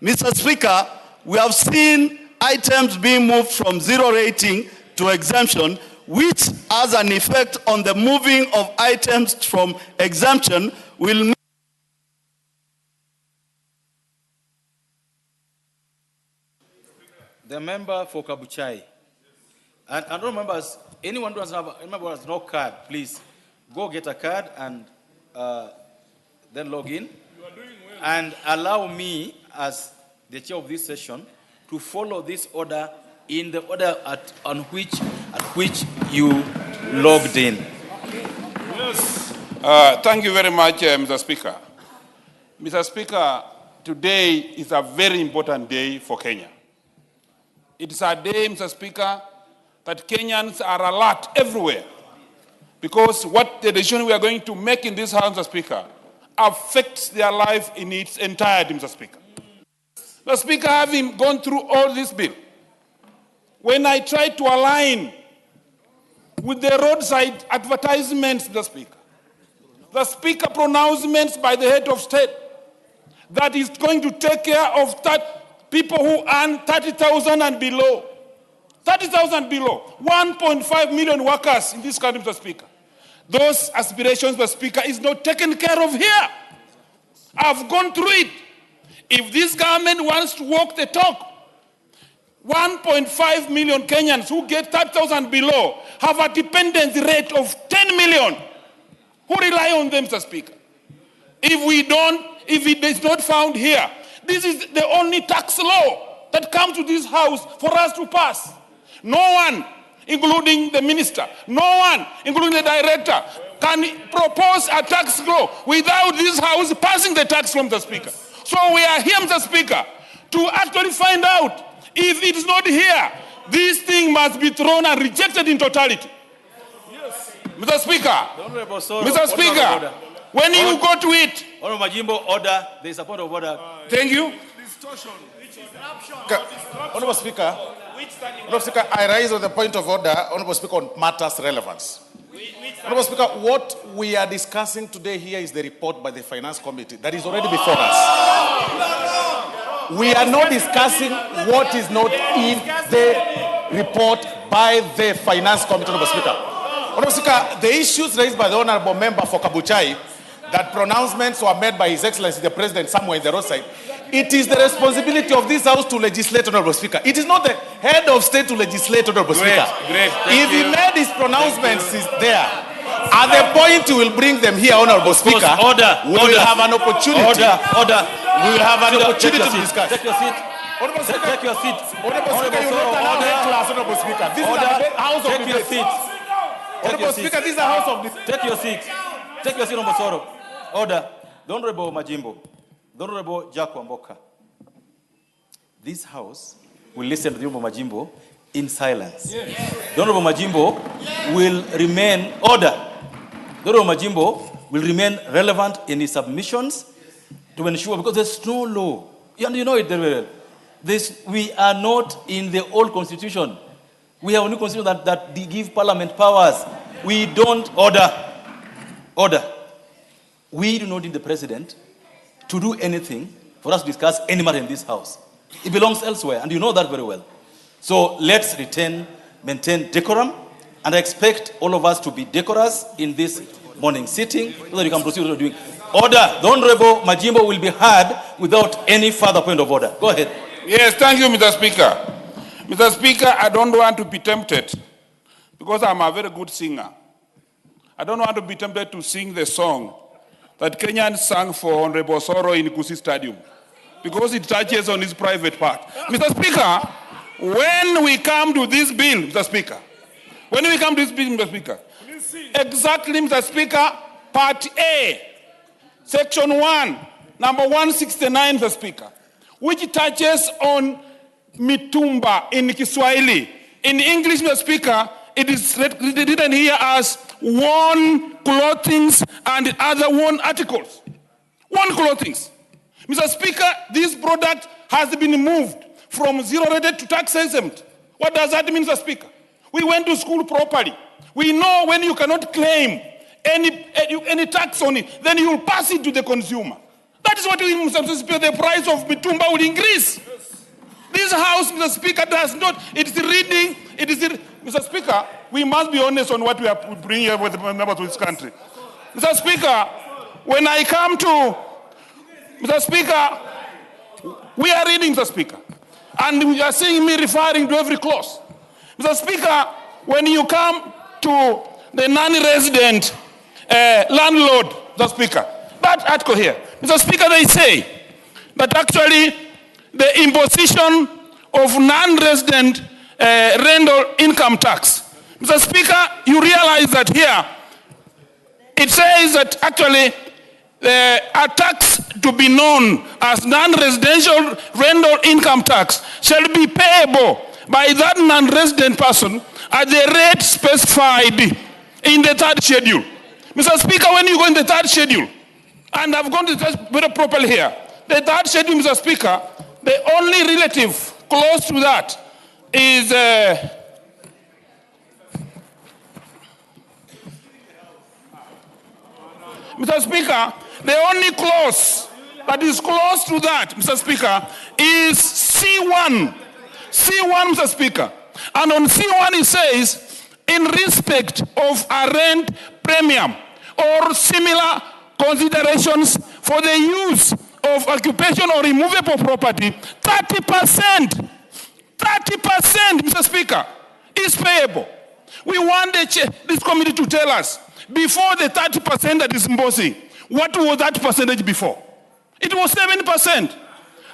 Mr. Speaker, we have seen items being moved from zero rating to exemption, which has an effect on the moving of items from exemption will the member for Kabuchai. And other members, anyone who doesn't have a member who has no card, please go get a card and then log in. And allow me, as the chair of this session, to follow this order in the order at which you logged in. Yes. Thank you very much, Mr. Speaker. Mr. Speaker, today is a very important day for Kenya. It is a day, Mr. Speaker, that Kenyans are alert everywhere, because what the decision we are going to make in this House, Mr. Speaker, affects their life in its entirety, Mr. Speaker. Mr. Speaker, having gone through all this bill, when I tried to align with the roadside advertisements, the Speaker pronouncements by the head of state that is going to take care of people who earn 30,000 and below. 30,000 below. 1.5 million workers in this country, Mr. Speaker. Those aspirations, Mr. Speaker, is not taken care of here. I've gone through it. If this government wants to walk the talk, 1.5 million Kenyans who get 30,000 below have a dependency rate of 10 million who rely on them, Mr. Speaker. If it is not found here, this is the only tax law that comes to this House for us to pass. No one, including the minister, no one, including the director, can propose a tax law without this House passing the tax law, Mr. Speaker. So we are here, Mr. Speaker, to actually find out if it is not here, this thing must be thrown and rejected in totality. Yes. Mr. Speaker, Mr. Speaker, when you go to it... Honorable Majimbo, order. There is a point of order. Thank you. Honorable Speaker, I rise on the point of order, Honorable Speaker, on matters relevance. Honorable Speaker, what we are discussing today here is the report by the Finance Committee that is already before us. We are not discussing what is not in the report by the Finance Committee, Honorable Speaker. Honorable Speaker, the issues raised by the Honorable Member for Kabuchai, that pronouncements were made by His Excellency the President somewhere in the roadside, it is the responsibility of this House to legislate, Honorable Speaker. It is not the head of state to legislate, Honorable Speaker. If he made his pronouncements there, at the point we will bring them here, Honorable Speaker, we will have an opportunity. We will have an opportunity to discuss. Take your seat. Honorable Speaker, Take your seat. Honorable Speaker, you will not allow head class, Honorable Speaker. This is a House of Take your seat. Honorable Speaker, this is a House of Take your seat. Take your seat, Honorable Soro. Order. The Honorable Majimbo. The Honorable Jack Wamboka. This House will listen to the Honorable Majimbo in silence. The Honorable Majimbo will remain order. The Honorable Majimbo will remain relevant in his submissions to ensure, because there's no law. And you know it very well. We are not in the old constitution. We have a new constitution that give parliament powers. We don't order. We do not need the president to do anything for us to discuss any matter in this House. It belongs elsewhere, and you know that very well. So let's maintain decorum, and I expect all of us to be decorous in this morning sitting so that we can proceed with doing. Order. The Honorable Majimbo will be heard without any further point of order. Go ahead. Yes, thank you, Mr. Speaker. Mr. Speaker, I don't want to be tempted, because I'm a very good singer. I don't want to be tempted to sing the song that Kenyans sang for Honorable Soro in Kusi Stadium, because it touches on his private part. Mr. Speaker, when we come to this bill, Mr. Speaker, exactly, Mr. Speaker, Part A, Section 1, number 169, Mr. Speaker, which touches on mitumba in Kiswahili. In English, Mr. Speaker, it is written here as worn clothings and other worn articles. Worn clothings. Mr. Speaker, this product has been moved from zero rated to tax exempt. What does that mean, Mr. Speaker? We went to school properly. We know when you cannot claim any tax on it, then you will pass it to the consumer. That is what we mean, Mr. Speaker. The price of mitumba will increase. This House, Mr. Speaker, does not. Mr. Speaker, we must be honest on what we are bringing here with the members of this country. Mr. Speaker, when I come to, Mr. Speaker, we are reading, Mr. Speaker, and you are seeing me referring to every clause. Mr. Speaker, when you come to the non-resident landlord, Mr. Speaker, that article here, Mr. Speaker, they say that actually the imposition of non-resident rental income tax. Mr. Speaker, you realize that here it says that actually a tax to be known as non-residential rental income tax shall be payable by that non-resident person at the rate specified in the third schedule. Mr. Speaker, when you go in the third schedule, and I've gone to this very properly here, the third schedule, Mr. Speaker, the only relative close to that is Mr. Speaker, the only clause that is close to that, Mr. Speaker, is C1. C1, Mr. Speaker. And on C1 it says, in respect of a rent premium or similar considerations for the use of occupation or immovable property, 30%, Mr. Speaker, is payable. We want this committee to tell us, before the 30% that is imposing, what was that percentage before? It was 7%.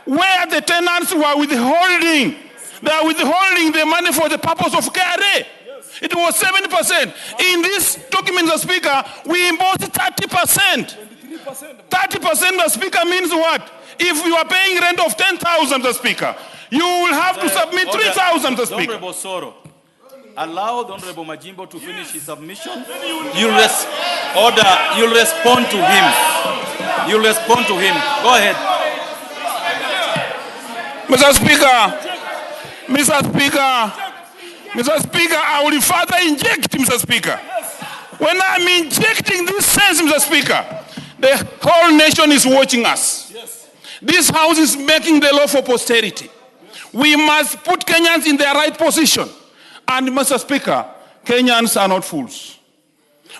Where the tenants were withholding, they are withholding the money for the purpose of KRA. It was 7%. In this document, Mr. Speaker, we imposed 30%. 30%, Mr. Speaker, means what? If you are paying rent of 10,000, Mr. Speaker, you will have to submit 3,000, Mr. Speaker. Honorable Soro, allow the Honorable Majimbo to finish his submission. You'll respond to him. You'll respond to him. Go ahead. Mr. Speaker, I will further inject, Mr. Speaker. When I'm injecting this sense, Mr. Speaker, the whole nation is watching us. This house is making the law for posterity. We must put Kenyans in their right position. And Mr. Speaker, Kenyans are not fools.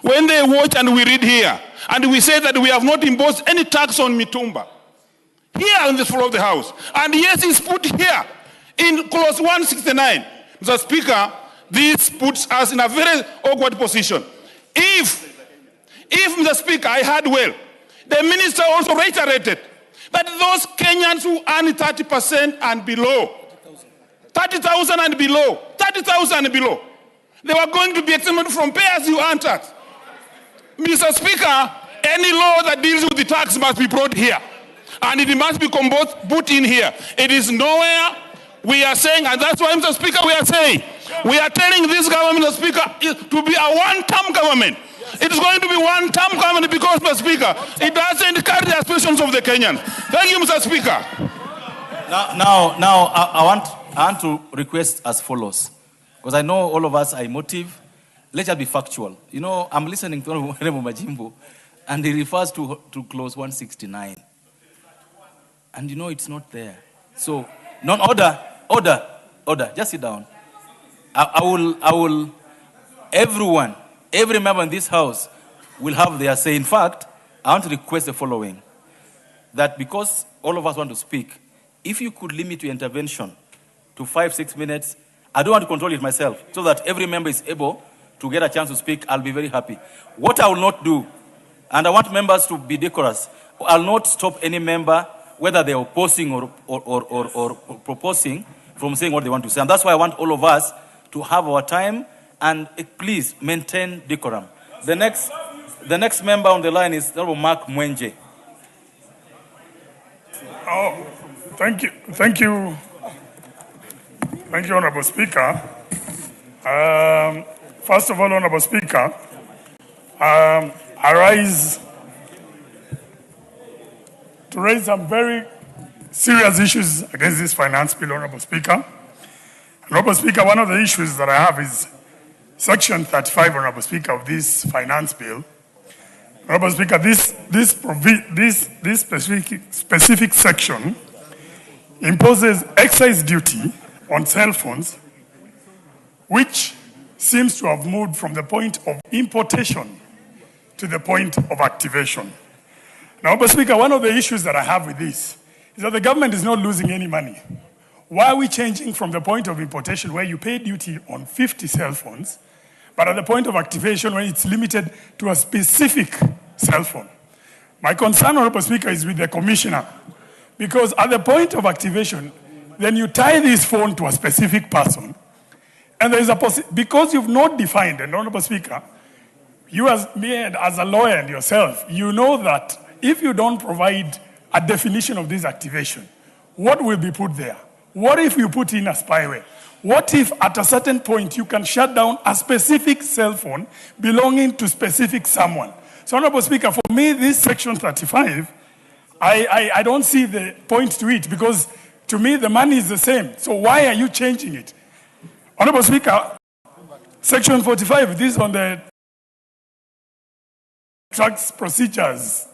When they watch and we read here, and we say that we have not imposed any tax on Mitumba, here on the floor of the House, and yes, it's put here in clause 169. Mr. Speaker, this puts us in a very awkward position. If, Mr. Speaker, I heard well, the minister also reiterated that those Kenyans who earn 30% and below, 30,000 and below, 30,000 and below, they were going to be exempted from pay-as-you-earn tax. Mr. Speaker, any law that deals with the tax must be brought here. And it must be put in here. It is nowhere. We are saying, and that's why, Mr. Speaker, we are saying, we are telling this government, Mr. Speaker, to be a one-term government. It is going to be one-term government because, Mr. Speaker, it doesn't carry the aspirations of the Kenyans. Thank you, Mr. Speaker. Now, I want to request as follows, because I know all of us are emotive. Let us be factual. You know, I'm listening to Honorable Majimbo, and he refers to clause 169. And you know it's not there. So, order. Just sit down. I will. Every member in this house will have their say. In fact, I want to request the following: that because all of us want to speak, if you could limit your intervention to 5-6 minutes, I don't want to control it myself, so that every member is able to get a chance to speak. I'll be very happy. What I will not do, and I want members to be decorous, I'll not stop any member, whether they're opposing or proposing, from saying what they want to say. And that's why I want all of us to have our time and please maintain decorum. The next member on the line is Honorable Mark Mwenje. Oh, thank you, Honorable Speaker. First of all, Honorable Speaker, I rise to raise some very serious issues against this finance bill, Honorable Speaker. Honorable Speaker, one of the issues that I have is Section 35, Honorable Speaker, of this finance bill. Honorable Speaker, this specific section imposes excise duty on cell phones, which seems to have moved from the point of importation to the point of activation. Now, Mr. Speaker, one of the issues that I have with this is that the government is not losing any money. Why are we changing from the point of importation where you pay duty on 50 cell phones, but at the point of activation when it's limited to a specific cell phone? My concern, Honorable Speaker, is with the Commissioner, because at the point of activation, then you tie this phone to a specific person, and there is because you've not defined, and Honorable Speaker, you as a lawyer and yourself, you know that if you don't provide a definition of this activation, what will be put there? What if you put in a spyware? What if at a certain point you can shut down a specific cell phone belonging to specific someone? So, Honorable Speaker, for me, this Section 35, I don't see the point to it because to me the money is the same. So why are you changing it? Honorable Speaker, Section 45, this is on the Tax Procedures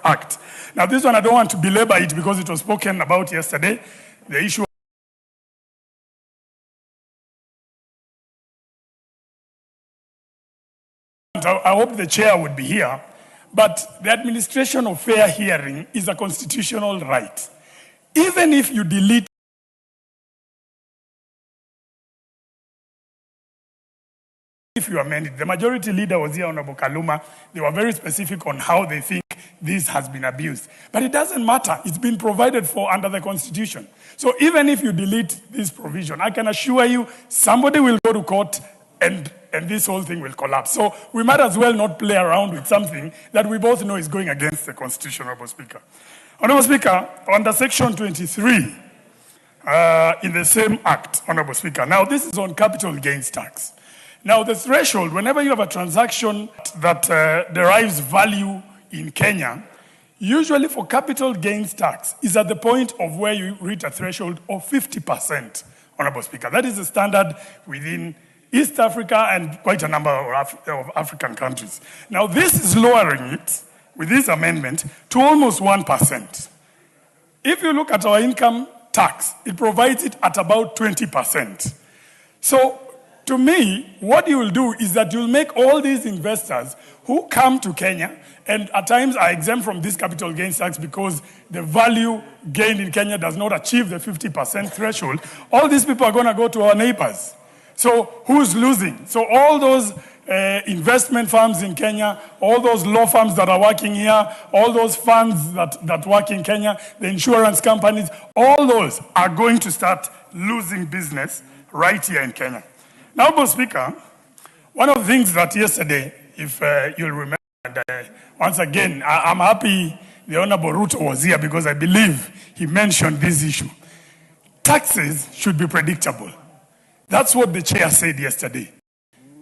Act. Now this one I don't want to belabor it because it was spoken about yesterday. The issue I hope the chair would be here, but the administration of fair hearing is a constitutional right. Even if you delete if you amend it, the majority leader was here, Honorable Kaluma. They were very specific on how they think this has been abused. But it doesn't matter. It's been provided for under the Constitution. So even if you delete this provision, I can assure you somebody will go to court and this whole thing will collapse. So we might as well not play around with something that we both know is going against the Constitution, Honorable Speaker. Honorable Speaker, under Section 23 in the same Act, Honorable Speaker. Now this is on capital gains tax. Now the threshold, whenever you have a transaction that derives value in Kenya, usually for capital gains tax is at the point of where you reach a threshold of 50%, Honorable Speaker. That is the standard within East Africa and quite a number of African countries. Now this is lowering it with this amendment to almost 1%. If you look at our income tax, it provides it at about 20%. So to me, what you will do is that you'll make all these investors who come to Kenya and at times are exempt from this capital gains tax because the value gained in Kenya does not achieve the 50% threshold. All these people are going to go to our neighbors. So who's losing? So all those investment firms in Kenya, all those law firms that are working here, all those funds that work in Kenya, the insurance companies, all those are going to start losing business right here in Kenya. Now, Honorable Speaker, one of the things that yesterday, if you'll remember, and once again, I'm happy the Honorable Ruto was here because I believe he mentioned this issue. Taxes should be predictable. That's what the chair said yesterday.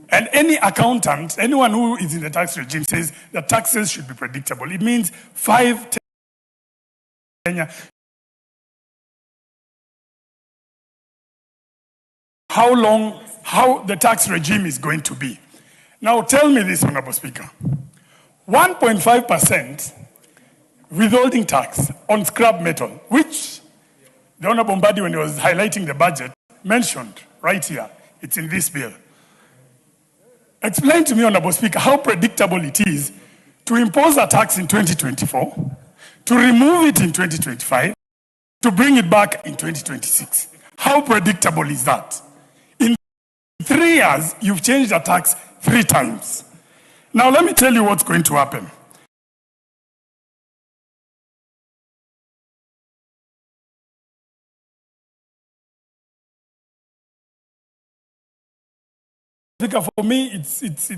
And any accountant, anyone who is in the tax regime says that taxes should be predictable. It means 5, 10 Kenya. How the tax regime is going to be. Now tell me this, Honorable Speaker. 1.5% withholding tax on scrap metal, which the Honorable Mbadi, when he was highlighting the budget, mentioned right here. It's in this bill. Explain to me, Honorable Speaker, how predictable it is to impose a tax in 2024, to remove it in 2025, to bring it back in 2026. How predictable is that? In 3 years, you've changed the tax 3 times. Now, let me tell you what's going to happen. For me,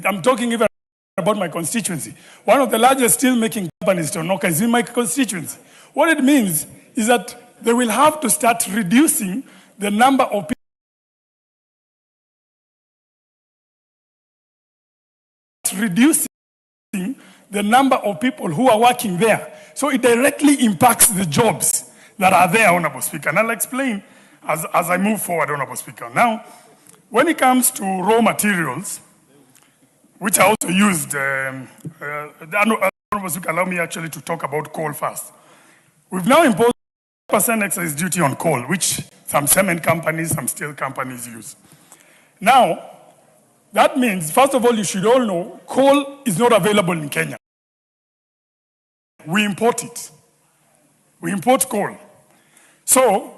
I'm talking even about my constituency. One of the largest steel-making companies, Tonoka, is in my constituency. What it means is that they will have to start reducing the number of people who are working there. So it directly impacts the jobs that are there, Honorable Speaker. And I'll explain as I move forward, Honorable Speaker. Now, when it comes to raw materials, which I also used, Honorable Speaker, allow me actually to talk about coal first. We've now imposed 5% excise duty on coal, which some cement companies, some steel companies use. Now, that means, first of all, you should all know, coal is not available in Kenya. We import it. We import coal. So,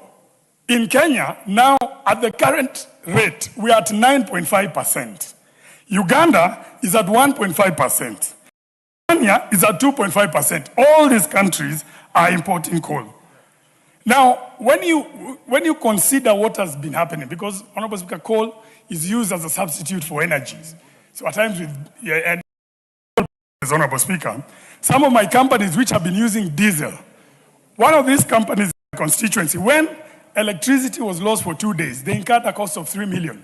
in Kenya, now, at the current rate, we are at 9.5%. Uganda is at 1.5%. Kenya is at 2.5%. All these countries are importing coal. Now, when you consider what has been happening, because, Honorable Speaker, coal is used as a substitute for energies. So at times with, Honorable Speaker, some of my companies which have been using diesel, one of these companies in my constituency, when electricity was lost for 2 days. They incurred a cost of 3 million.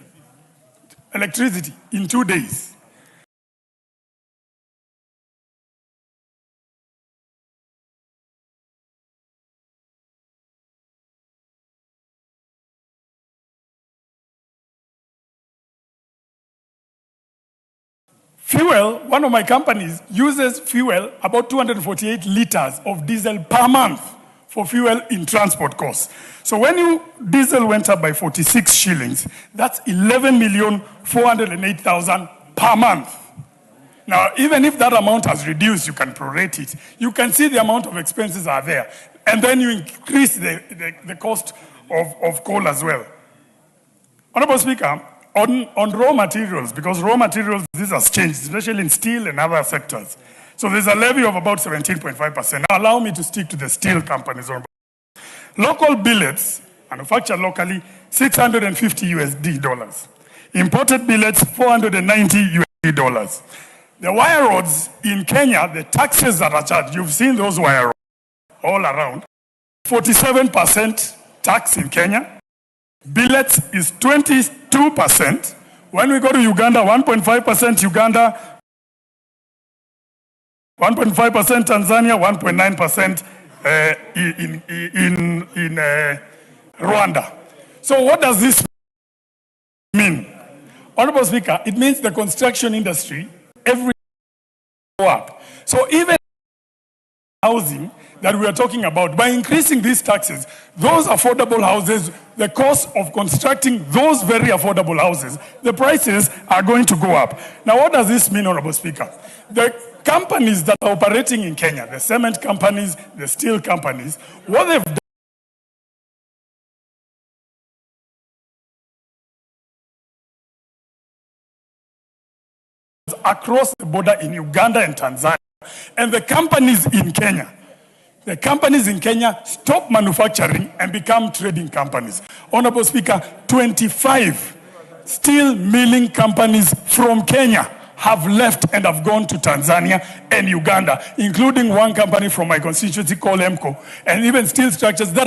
Electricity in 2 days. Fuel, one of my companies uses fuel, about 248 liters of diesel per month for fuel in transport costs. So when diesel went up by 46 shillings, that's 11,408,000 per month. Now, even if that amount has reduced, you can prorate it. You can see the amount of expenses are there. And then you increase the cost of coal as well. Honorable Speaker, on raw materials, because raw materials, this has changed, especially in steel and other sectors. So there's a levy of about 17.5%. Now allow me to stick to the steel companies. Local billets, manufactured locally, $650 USD. Imported billets, $490 USD. The wire rods in Kenya, the taxes that are charged, you've seen those wire rods all around. 47% tax in Kenya. Billets is 22%. When we go to Uganda, 1.5% Uganda, 1.5% Tanzania, 1.9% in Rwanda. So what does this mean? Honorable Speaker, it means the construction industry, every go up. So even housing that we are talking about, by increasing these taxes, those affordable houses, the cost of constructing those very affordable houses, the prices are going to go up. Now, what does this mean, Honorable Speaker? The companies that are operating in Kenya, the cement companies, the steel companies, what they've done across the border in Uganda and Tanzania, and the companies in Kenya, stop manufacturing and become trading companies. Honorable Speaker, 25 steel milling companies from Kenya have left and have gone to Tanzania and Uganda, including one company from my constituency called EMCO, and even steel structures that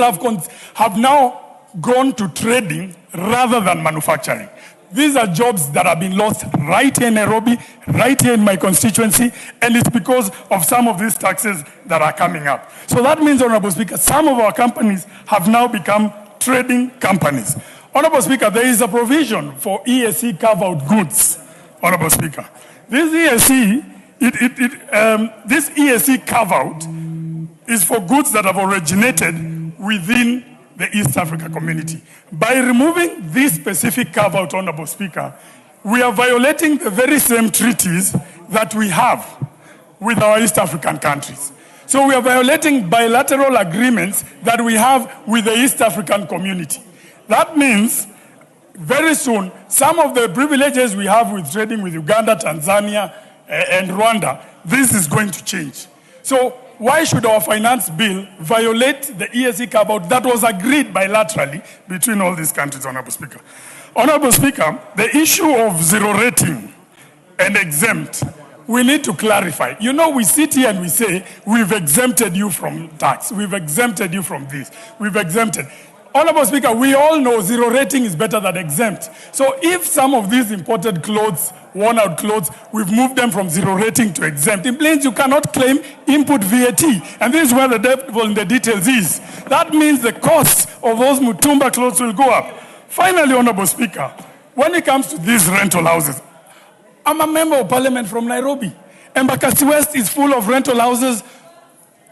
have now gone to trading rather than manufacturing. These are jobs that have been lost right here in Nairobi, right here in my constituency, and it's because of some of these taxes that are coming up. So that means, Honorable Speaker, some of our companies have now become trading companies. Honorable Speaker, there is a provision for ESC carve-out goods. Honorable Speaker, this ESC carve-out is for goods that have originated within the East Africa community. By removing this specific carve-out, Honorable Speaker, we are violating the very same treaties that we have with our East African countries. So we are violating bilateral agreements that we have with the East African community. That means very soon, some of the privileges we have with trading with Uganda, Tanzania, and Rwanda, this is going to change. So why should our finance bill violate the ESC carve-out that was agreed bilaterally between all these countries, Honorable Speaker? Honorable Speaker, the issue of zero rating and exempt, we need to clarify. You know, we sit here and we say, we've exempted you from tax, we've exempted you from this, we've exempted. Honorable Speaker, we all know zero rating is better than exempt. So if some of these imported clothes, worn out clothes, we've moved them from zero rating to exempt, it means you cannot claim input VAT. And this is where the devil in the details is. That means the cost of those Mutumba clothes will go up. Finally, Honorable Speaker, when it comes to these rental houses, I'm a member of parliament from Nairobi. Embakasi West is full of rental houses,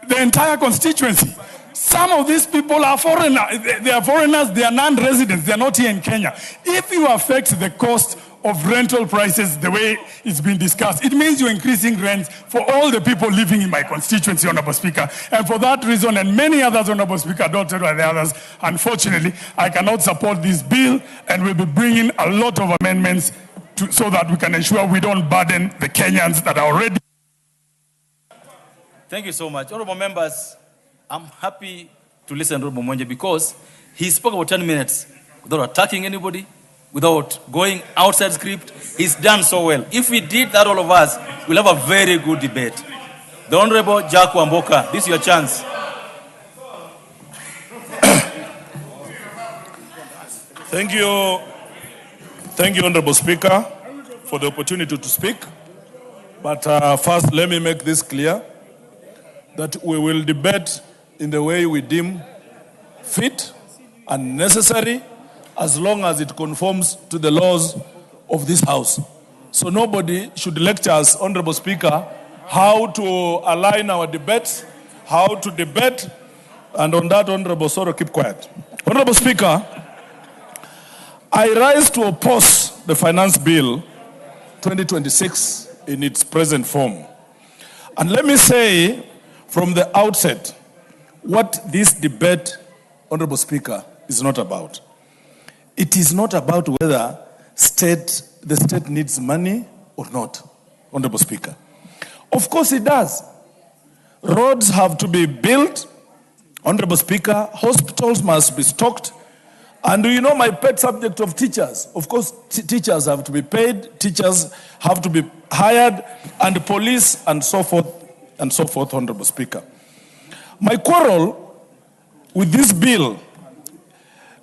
the entire constituency. Some of these people are foreigners. They are foreigners, they are non-residents, they are not here in Kenya. If you affect the cost of rental prices the way it's been discussed, it means you're increasing rents for all the people living in my constituency, Honorable Speaker. And for that reason, and many others, Honorable Speaker, don't tell the others, unfortunately, I cannot support this bill, and we'll be bringing a lot of amendments so that we can ensure we don't burden the Kenyans that are already. Thank you so much. Honorable members, I'm happy to listen to Honorable Monje because he spoke about 10 minutes without attacking anybody, without going outside script. He's done so well. If we did that, all of us, we'll have a very good debate. The Honorable Gachagua, this is your chance. Thank you, Honorable Speaker, for the opportunity to speak. But first, let me make this clear, that we will debate in the way we deem fit and necessary, as long as it conforms to the laws of this House. So nobody should lecture us, Honorable Speaker, how to align our debates, how to debate, and on that, Honorable Soro, keep quiet. Honorable Speaker, I rise to oppose the Finance Bill 2026 in its present form. And let me say from the outset what this debate, Honorable Speaker, is not about. It is not about whether the state needs money or not, Honorable Speaker. Of course it does. Roads have to be built, Honorable Speaker. Hospitals must be stocked. And you know my pet subject of teachers. Of course, teachers have to be paid, teachers have to be hired, and police, and so forth, Honorable Speaker. My quarrel with this bill,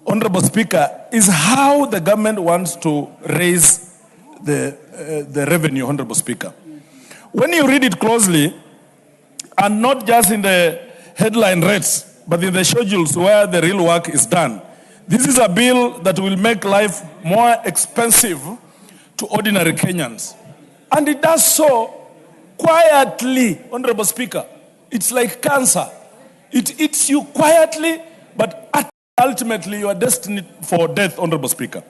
Honorable Speaker, is how the government wants to raise the revenue, Honorable Speaker. When you read it closely, and not just in the headline rates, but in the schedules where the real work is done, this is a bill that will make life more expensive to ordinary Kenyans. And it does so quietly, Honorable Speaker. It's like cancer. It eats you quietly, but ultimately you are destined for death, Honorable Speaker.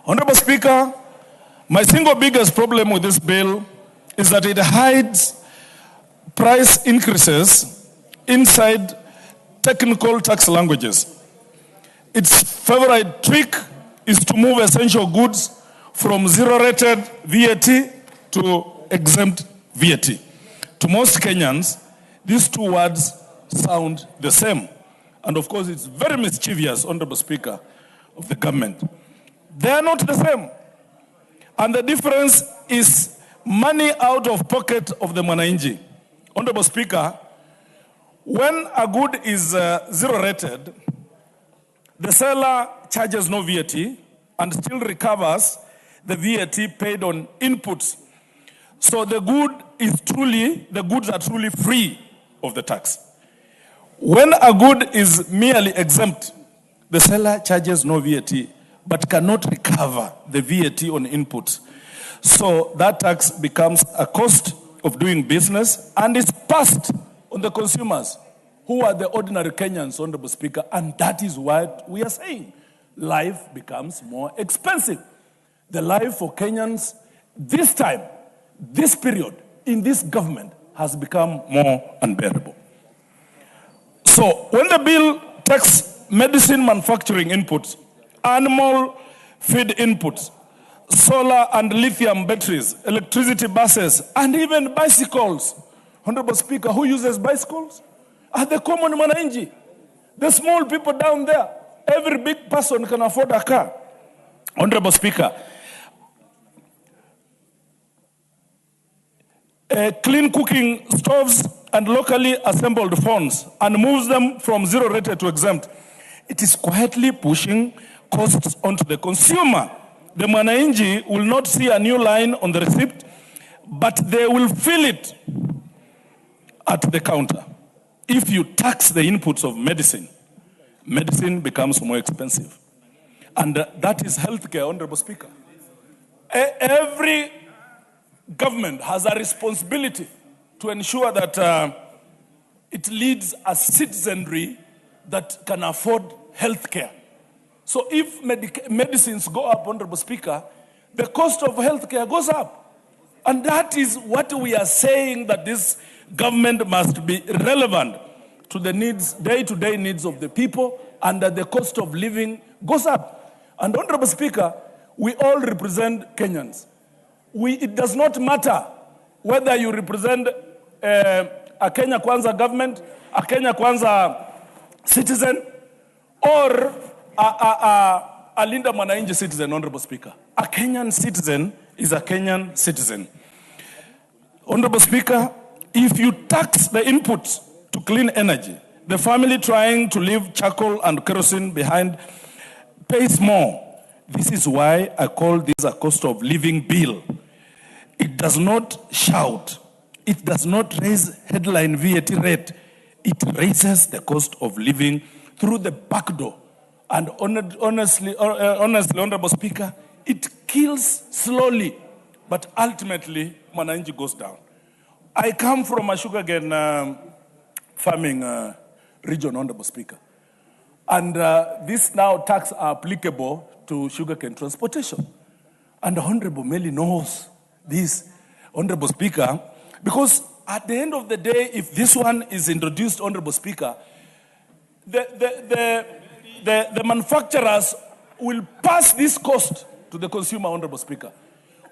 Honorable Speaker, my single biggest problem with this bill is that it hides price increases inside technical tax languages. Its favorite trick is to move essential goods from zero-rated VAT to exempt VAT. To most Kenyans, these two words sound the same. And of course, it's very mischievous, Honorable Speaker, of the government. They are not the same. And the difference is money out of pocket of the Mwananchi. Honorable Speaker, when a good is zero-rated, the seller charges no VAT and still recovers the VAT paid on inputs. So the goods are truly free of the tax. When a good is merely exempt, the seller charges no VAT but cannot recover the VAT on inputs. So that tax becomes a cost of doing business and is passed on the consumers, who are the ordinary Kenyans, Honorable Speaker, and that is what we are saying. Life becomes more expensive. The life for Kenyans this time, this period, in this government has become more unbearable. So when the bill takes medicine manufacturing inputs, animal feed inputs, solar and lithium batteries, electricity buses, and even bicycles, Honorable Speaker, who uses bicycles? Are the common Mwananchi, the small people down there. Every big person can afford a car. Honorable Speaker, clean cooking stoves and locally assembled phones and moves them from zero-rated to exempt. It is quietly pushing costs onto the consumer. The Mwananchi will not see a new line on the receipt, but they will feel it at the counter. If you tax the inputs of medicine, medicine becomes more expensive. And that is healthcare, Honorable Speaker. Every government has a responsibility to ensure that it leads a citizenry that can afford healthcare. So if medicines go up, Honorable Speaker, the cost of healthcare goes up. And that is what we are saying, that this government must be relevant to the needs, day-to-day needs of the people, and that the cost of living goes up. And Honorable Speaker, we all represent Kenyans. It does not matter whether you represent a Kenya Kwanza government, a Kenya Kwanza citizen, or a Linda Mwananchi citizen, Honorable Speaker. A Kenyan citizen is a Kenyan citizen. Honorable Speaker, if you tax the inputs to clean energy, the family trying to leave charcoal and kerosene behind pays more. This is why I call this a cost of living bill. It does not shout. It does not raise headline VAT rate. It raises the cost of living through the back door. And honestly, Honorable Speaker, it kills slowly, but ultimately, mwananchi goes down. I come from a sugarcane farming region, Honorable Speaker. And this now tax are applicable to sugarcane transportation. And Honorable Meli knows this, Honorable Speaker, because at the end of the day, if this one is introduced, Honorable Speaker, the manufacturers will pass this cost to the consumer, Honorable Speaker.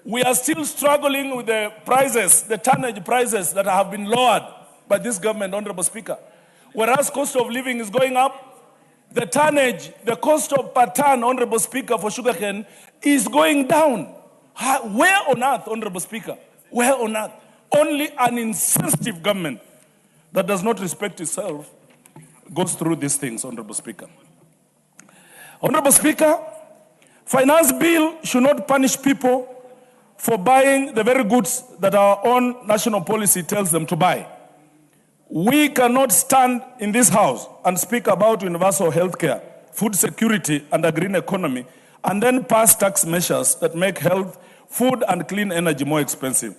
We are still struggling with the prices, the tonnage prices that have been lowered by this government, Honorable Speaker. Whereas cost of living is going up, the tonnage, the cost of per ton, Honorable Speaker, for sugarcane is going down. Where on earth, Honorable Speaker? Where on earth? Only an insensitive government that does not respect itself goes through these things, Honorable Speaker. Honorable Speaker, finance bill should not punish people for buying the very goods that our own national policy tells them to buy. We cannot stand in this house and speak about universal health care, food security, and a green economy, and then pass tax measures that make health, food, and clean energy more expensive.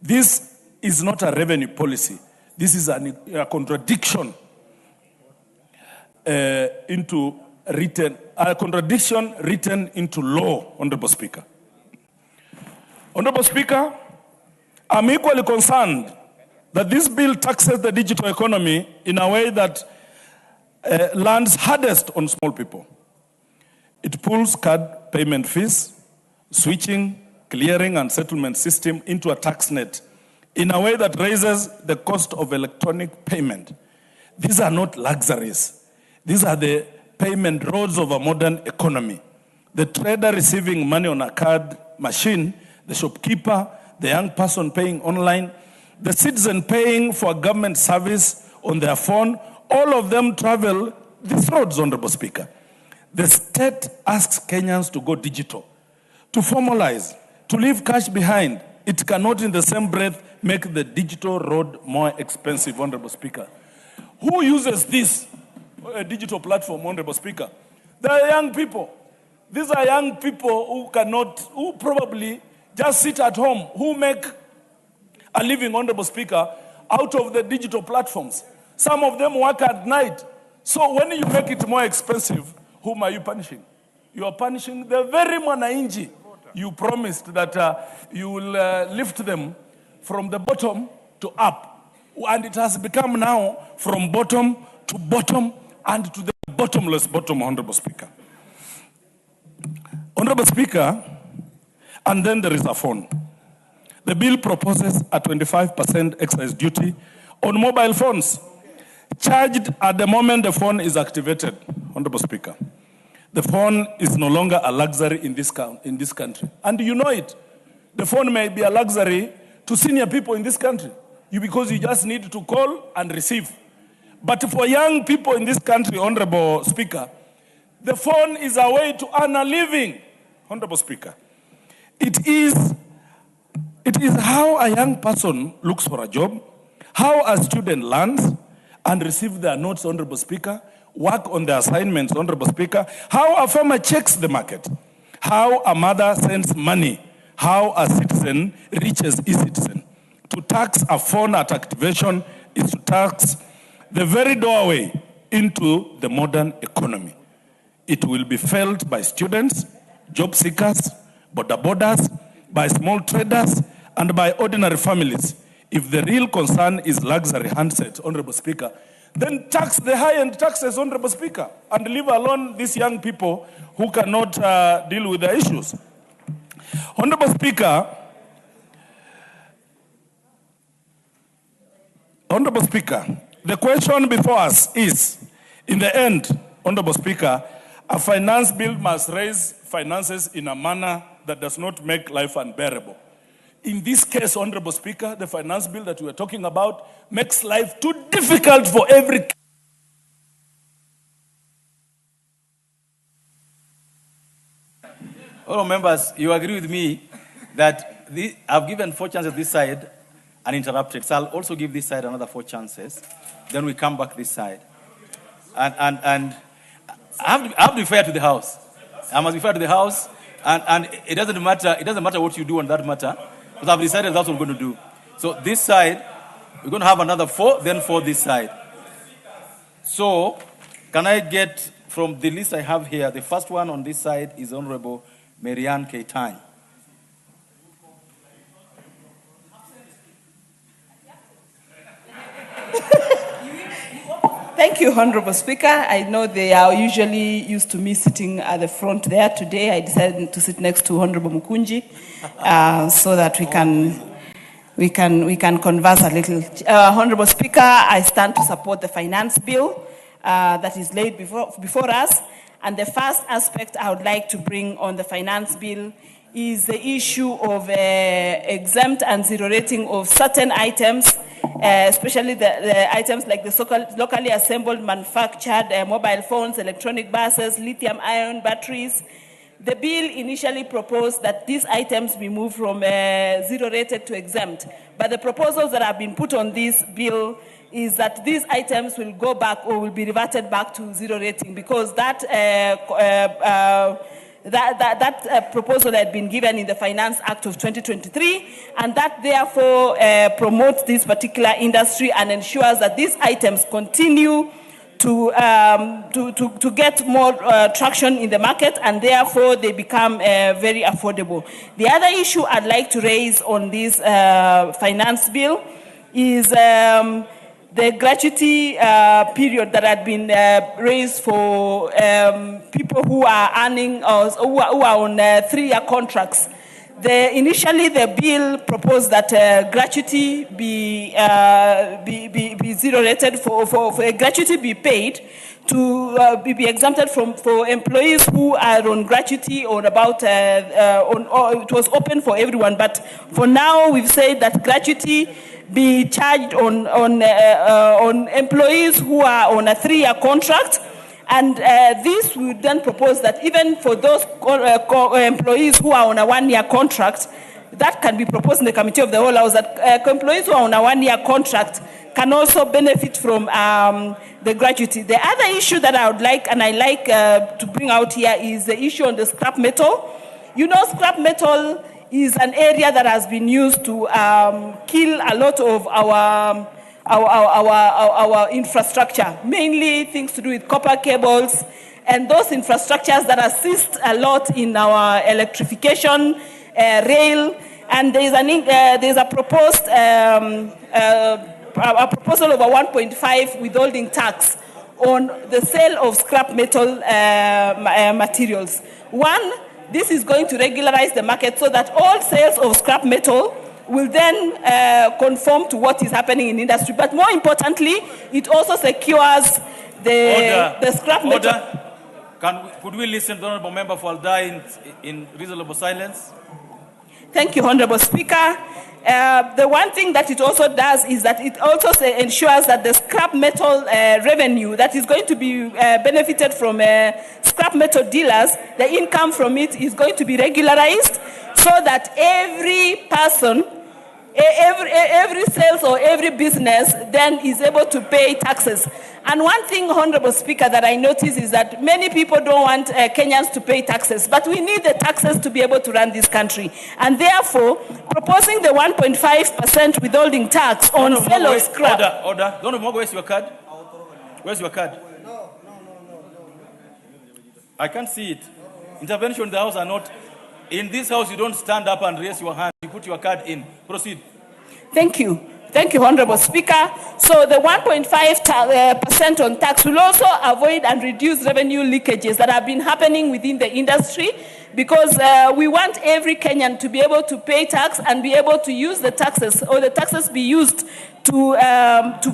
This is not a revenue policy. This is a contradiction written into law, Honorable Speaker. Honorable Speaker, I'm equally concerned that this bill taxes the digital economy in a way that lands hardest on small people. It pulls card payment fees, switching, clearing, and settlement system into a tax net in a way that raises the cost of electronic payment. These are not luxuries. These are the payment roads of a modern economy. The trader receiving money on a card machine, the shopkeeper, the young person paying online, the citizen paying for a government service on their phone, all of them travel these roads, Honorable Speaker. The state asks Kenyans to go digital, to formalize, to leave cash behind. It cannot in the same breath make the digital road more expensive, Honorable Speaker. Who uses this digital platform, Honorable Speaker? They are young people. These are young people who probably just sit at home, who make a living, Honorable Speaker, out of the digital platforms. Some of them work at night. So when you make it more expensive, whom are you punishing? You are punishing the very mwananchi you promised that you will lift them from the bottom to up. And it has become now from bottom to bottom and to the bottomless bottom, Honorable Speaker. Honorable Speaker, and then there is a phone. The bill proposes a 25% excise duty on mobile phones, charged at the moment the phone is activated, Honorable Speaker. The phone is no longer a luxury in this country. And you know it. The phone may be a luxury to senior people in this country because you just need to call and receive. But for young people in this country, Honorable Speaker, the phone is a way to earn a living, Honorable Speaker. It is how a young person looks for a job, how a student learns and receives their notes, Honorable Speaker, work on their assignments, Honorable Speaker, how a farmer checks the market, how a mother sends money, how a citizen reaches e-citizen. To tax a phone at activation is to tax the very doorway into the modern economy. It will be felt by students, job seekers, border borders, by small traders, and by ordinary families. If the real concern is luxury handsets, Honorable Speaker, then tax the high-end taxes, Honorable Speaker, and leave alone these young people who cannot deal with the issues. Honorable Speaker, the question before us is, in the end, Honorable Speaker, a finance bill must raise finances in a manner that does not make life unbearable. In this case, Honorable Speaker, the finance bill that we are talking about makes life too difficult for every All members, you agree with me that I've given 4 chances this side and interrupted. So I'll also give this side another 4 chances. Then we come back this side. And I have to be fair to the House. I must be fair to the House. And it doesn't matter what you do on that matter, because I've decided that's what we're going to do. So this side, we're going to have another 4, then 4 this side. So can I get from the list I have here, the first one on this side is Honorable Marianne Keitany. Thank you, Honorable Speaker. I know they are usually used to me sitting at the front there. Today, I decided to sit next to Honorable Mukunji so that we can converse a little. Honorable Speaker, I stand to support the finance bill that is laid before us. And the first aspect I would like to bring on the finance bill is the issue of exempt and zero rating of certain items, especially the items like the locally assembled, manufactured mobile phones, electronic buses, lithium-ion batteries. The bill initially proposed that these items be moved from zero-rated to exempt, but the proposals that have been put on this bill is that these items will go back or will be reverted back to zero rating, because that proposal had been given in the Finance Act of 2023, and that therefore promotes this particular industry and ensures that these items continue to get more traction in the market, and therefore they become very affordable. The other issue I'd like to raise on this finance bill is the gratuity period that had been raised for people who are earning or who are on 3-year contracts. Initially, the bill proposed that gratuity be zero rated for gratuity be paid to be exempted for employees who are on gratuity or about it was open for everyone. But for now, we've said that gratuity be charged on employees who are on a 3-year contract. And this would then propose that even for those employees who are on a 1-year contract, that can be proposed in the Committee of the Whole House, that employees who are on a 1-year contract can also benefit from the gratuity. The other issue that I would like, and I like to bring out here, is the issue on the scrap metal. You know, scrap metal is an area that has been used to kill a lot of our infrastructure, mainly things to do with copper cables and those infrastructures that assist a lot in our electrification, rail. And there's a proposed a proposal of a 1.5 withholding tax on the sale of scrap metal materials. One, this is going to regularize the market so that all sales of scrap metal will then conform to what is happening in industry. But more importantly, it also secures the scrap metal. Could we listen to the Honourable Member for Alda in reasonable silence? Thank you, Honourable Speaker. The one thing that it also does is that it also ensures that the scrap metal revenue that is going to be benefited from scrap metal dealers, the income from it is going to be regularized so that every person, every sales or every business then is able to pay taxes. And one thing, Honourable Speaker, that I notice is that many people don't want Kenyans to pay taxes, but we need the taxes to be able to run this country. And therefore, proposing the 1.5% withholding tax on sale of scrap. Order. Honourable, where's your card? Where's your card? No. I can't see it. Intervention in the House are not. In this House, you don't stand up and raise your hand. You put your card in. Proceed. Thank you. Thank you, Honourable Speaker. So the 1.5% on tax will also avoid and reduce revenue leakages that have been happening within the industry, because we want every Kenyan to be able to pay tax and be able to use the taxes, or the taxes be used to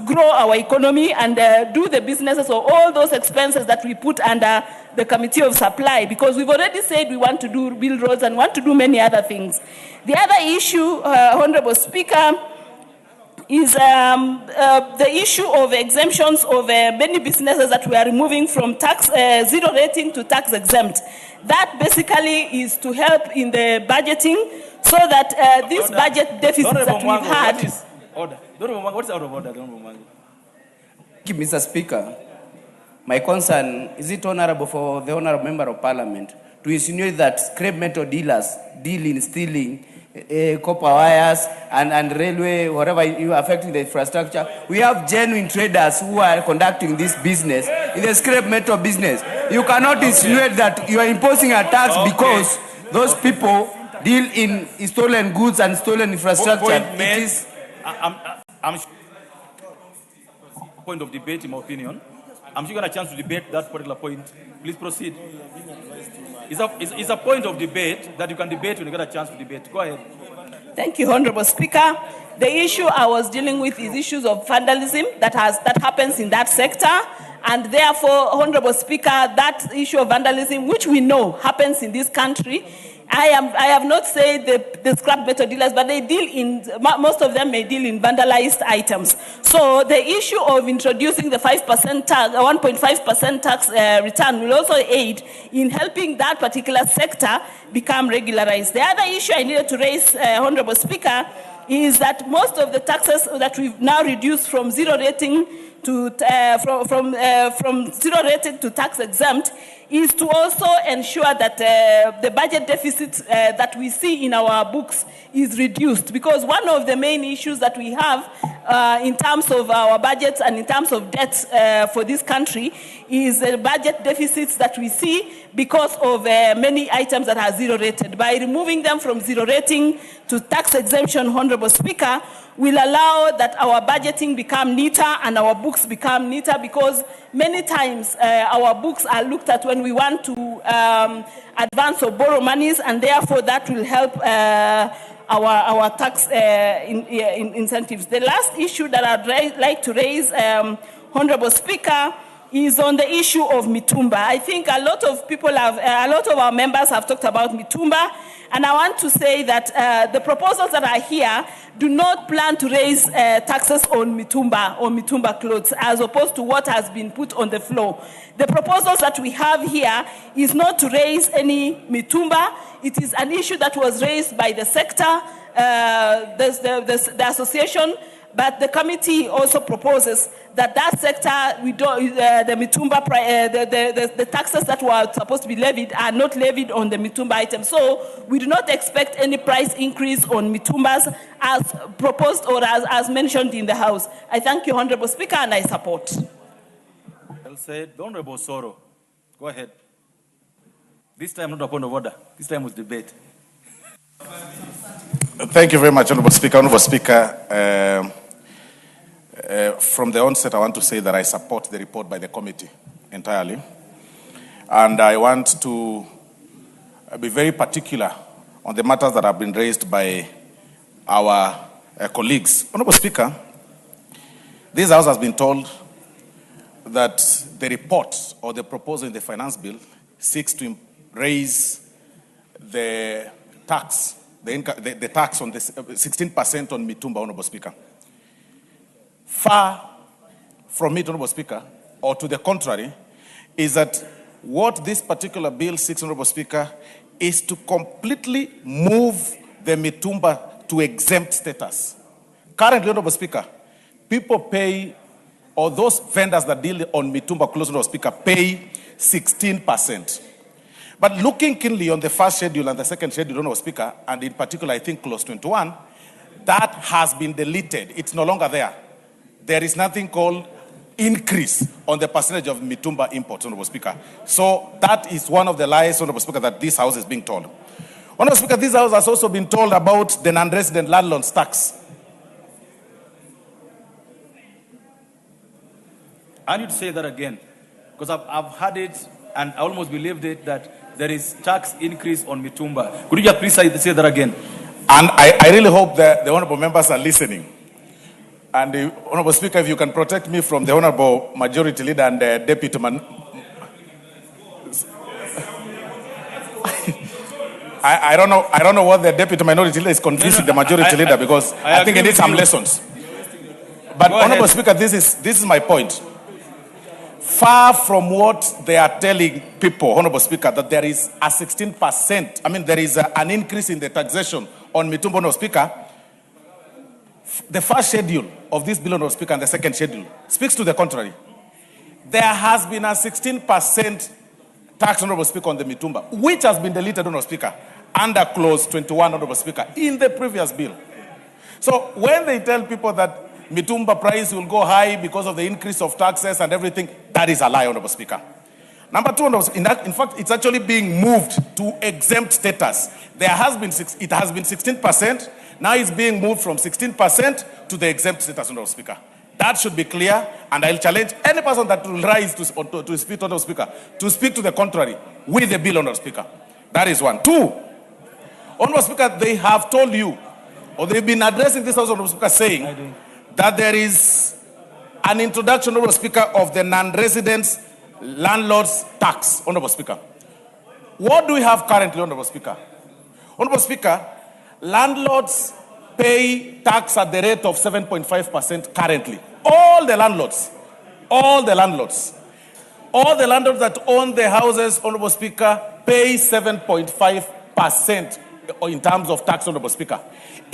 grow our economy and do the businesses or all those expenses that we put under the Committee of Supply, because we've already said we want to build roads and want to do many other things. The other issue, Honourable Speaker, is the issue of exemptions of many businesses that we are removing from tax zero rating to tax exempt. That basically is to help in the budgeting so that this budget deficit that we've had. What is order? What's out of order? Thank you, Mr. Speaker. My concern, is it honorable for the honorable member of parliament to insinuate that scrap metal dealers deal in stealing copper wires and railway, whatever you affecting the infrastructure? We have genuine traders who are conducting this business in the scrap metal business. You cannot insinuate that you are imposing a tax because those people deal in stolen goods and stolen infrastructure. It is I'm point of debate, in my opinion. I'm sure you got a chance to debate that particular point. Please proceed. It's a point of debate that you can debate when you get a chance to debate. Go ahead. Thank you, Honorable Speaker. The issue I was dealing with is issues of vandalism that happens in that sector. And therefore, Honorable Speaker, that issue of vandalism, which we know happens in this country, I have not said the scrap metal dealers, but they deal in, most of them may deal in vandalized items. So the issue of introducing the 5% tax, 1.5% tax return will also aid in helping that particular sector become regularized. The other issue I needed to raise, Honorable Speaker, is that most of the taxes that we've now reduced from zero rating to from zero rated to tax exempt is to also ensure that the budget deficit that we see in our books is reduced, because one of the main issues that we have in terms of our budgets and in terms of debt for this country is the budget deficits that we see because of many items that are zero rated. By removing them from zero rating to tax exemption, Honorable Speaker, will allow that our budgeting become neater and our books become neater, because many times our books are looked at when we want to advance or borrow monies, and therefore that will help our tax incentives. The last issue that I'd like to raise, Honorable Speaker, is on the issue of Mitumba. I think a lot of our members have talked about Mitumba, and I want to say that the proposals that are here do not plan to raise taxes on Mitumba or Mitumba clothes, as opposed to what has been put on the floor. The proposals that we have here is not to raise any Mitumba. It is an issue that was raised by the sector, the association, but the committee also proposes that sector, we don't, the Mitumba, the taxes that were supposed to be levied are not levied on the Mitumba items. So we do not expect any price increase on Mitumbas as proposed or as mentioned in the House. I thank you, Honorable Speaker, and I support. Well said. Honorable Soro, go ahead. This time not a point of order. This time was debate. Thank you very much, Honorable Speaker. Honorable Speaker, from the onset, I want to say that I support the report by the committee entirely. And I want to be very particular on the matters that have been raised by our colleagues. Honorable Speaker, this House has been told that the report or the proposal in the finance bill seeks to raise the tax, the tax on the 16% on Mitumba, Honorable Speaker. Far from it, Honorable Speaker, or to the contrary, is that what this particular bill seeks, Honorable Speaker, is to completely move the Mitumba to exempt status. Currently, Honorable Speaker, people pay, or those vendors that deal on Mitumba clothes, Honorable Speaker, pay 16%. But looking keenly on the first schedule and the second schedule, Honorable Speaker, and in particular, I think clause 21, that has been deleted. It's no longer there. There is nothing called increase on the percentage of Mitumba imports, Honorable Speaker. So that is one of the lies, Honorable Speaker, that this House is being told. Honorable Speaker, this House has also been told about the non-resident landlord's tax. I need to say that again, because I've heard it and I almost believed it that there is tax increase on Mitumba. Could you just please say that again? And I really hope that the honorable members are listening. And the Honorable Speaker, if you can protect me from the Honorable Majority Leader and Deputy Man. I don't know what the Deputy Minority Leader is confusing the Majority Leader, because I think he needs some lessons. But Honorable Speaker, this is my point. Far from what they are telling people, Honorable Speaker, that there is a 16%, there is an increase in the taxation on Mitumba, Honorable Speaker. The first schedule of this bill, Honorable Speaker, and the second schedule speaks to the contrary. There has been a 16% tax, Honorable Speaker, on the Mitumba, which has been deleted, Honorable Speaker, under clause 21, Honorable Speaker, in the previous bill. So when they tell people that Mitumba price will go high because of the increase of taxes and everything, that is a lie, Honorable Speaker. Number two, in fact, it's actually being moved to exempt status. It has been 16%. Now it's being moved from 16% to the exempt status, Honorable Speaker. That should be clear, and I'll challenge any person that will rise to speak, Honorable Speaker, to speak to the contrary with the bill, Honorable Speaker. That is one. Two, Honorable Speaker, they have told you, or they've been addressing this House, Honorable Speaker, saying that there is an introduction, Honorable Speaker, of the non-residents landlords tax, Honorable Speaker. What do we have currently, Honorable Speaker? Honorable Speaker, landlords pay tax at the rate of 7.5% currently. All the landlords that own the houses, Honorable Speaker, pay 7.5% in terms of tax, Honorable Speaker.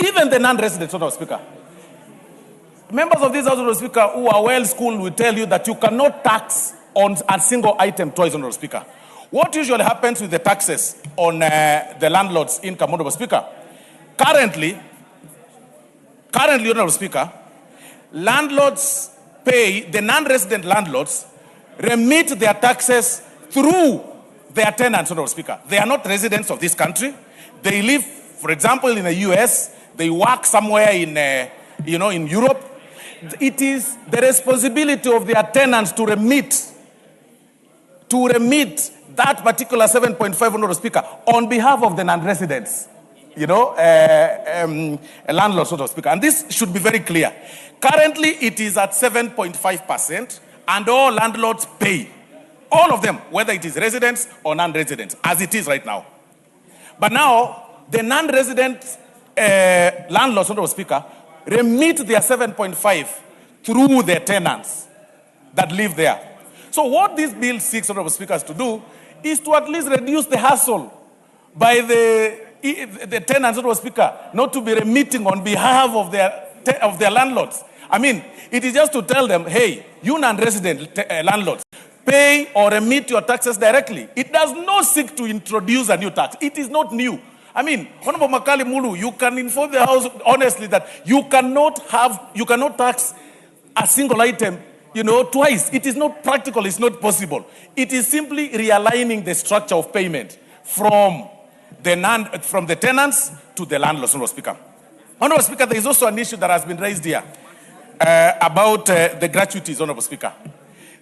Even the non-residents, Honorable Speaker. Members of this House, Honorable Speaker, who are well-schooled will tell you that you cannot tax on a single item twice, Honorable Speaker. What usually happens with the taxes on the landlord's income, Honorable Speaker? Currently, Honorable Speaker, landlords pay, the non-resident landlords remit their taxes through their tenants, Honorable Speaker. They are not residents of this country. They live, for example, in the US. They work somewhere in Europe. It is the responsibility of their tenants to remit that particular 7.5, Honorable Speaker, on behalf of the non-residents, landlords, Honorable Speaker. And this should be very clear. Currently, it is at 7.5%, and all landlords pay. All of them, whether it is residents or non-residents, as it is right now. But now, the non-resident landlords, Honorable Speaker, remit their 7.5 through their tenants that live there. So what this bill seeks, Honorable Speakers, to do is to at least reduce the hassle by the tenants, Honorable Speaker, not to be remitting on behalf of their landlords. It is just to tell them, hey, you non-resident landlords, pay or remit your taxes directly. It does not seek to introduce a new tax. It is not new. Honorable Makali Mulu, you can inform the House honestly that you cannot tax a single item, twice. It is not practical, it's not possible. It is simply realigning the structure of payment from the tenants to the landlords, Honorable Speaker. Honorable Speaker, there is also an issue that has been raised here about the gratuities, Honorable Speaker.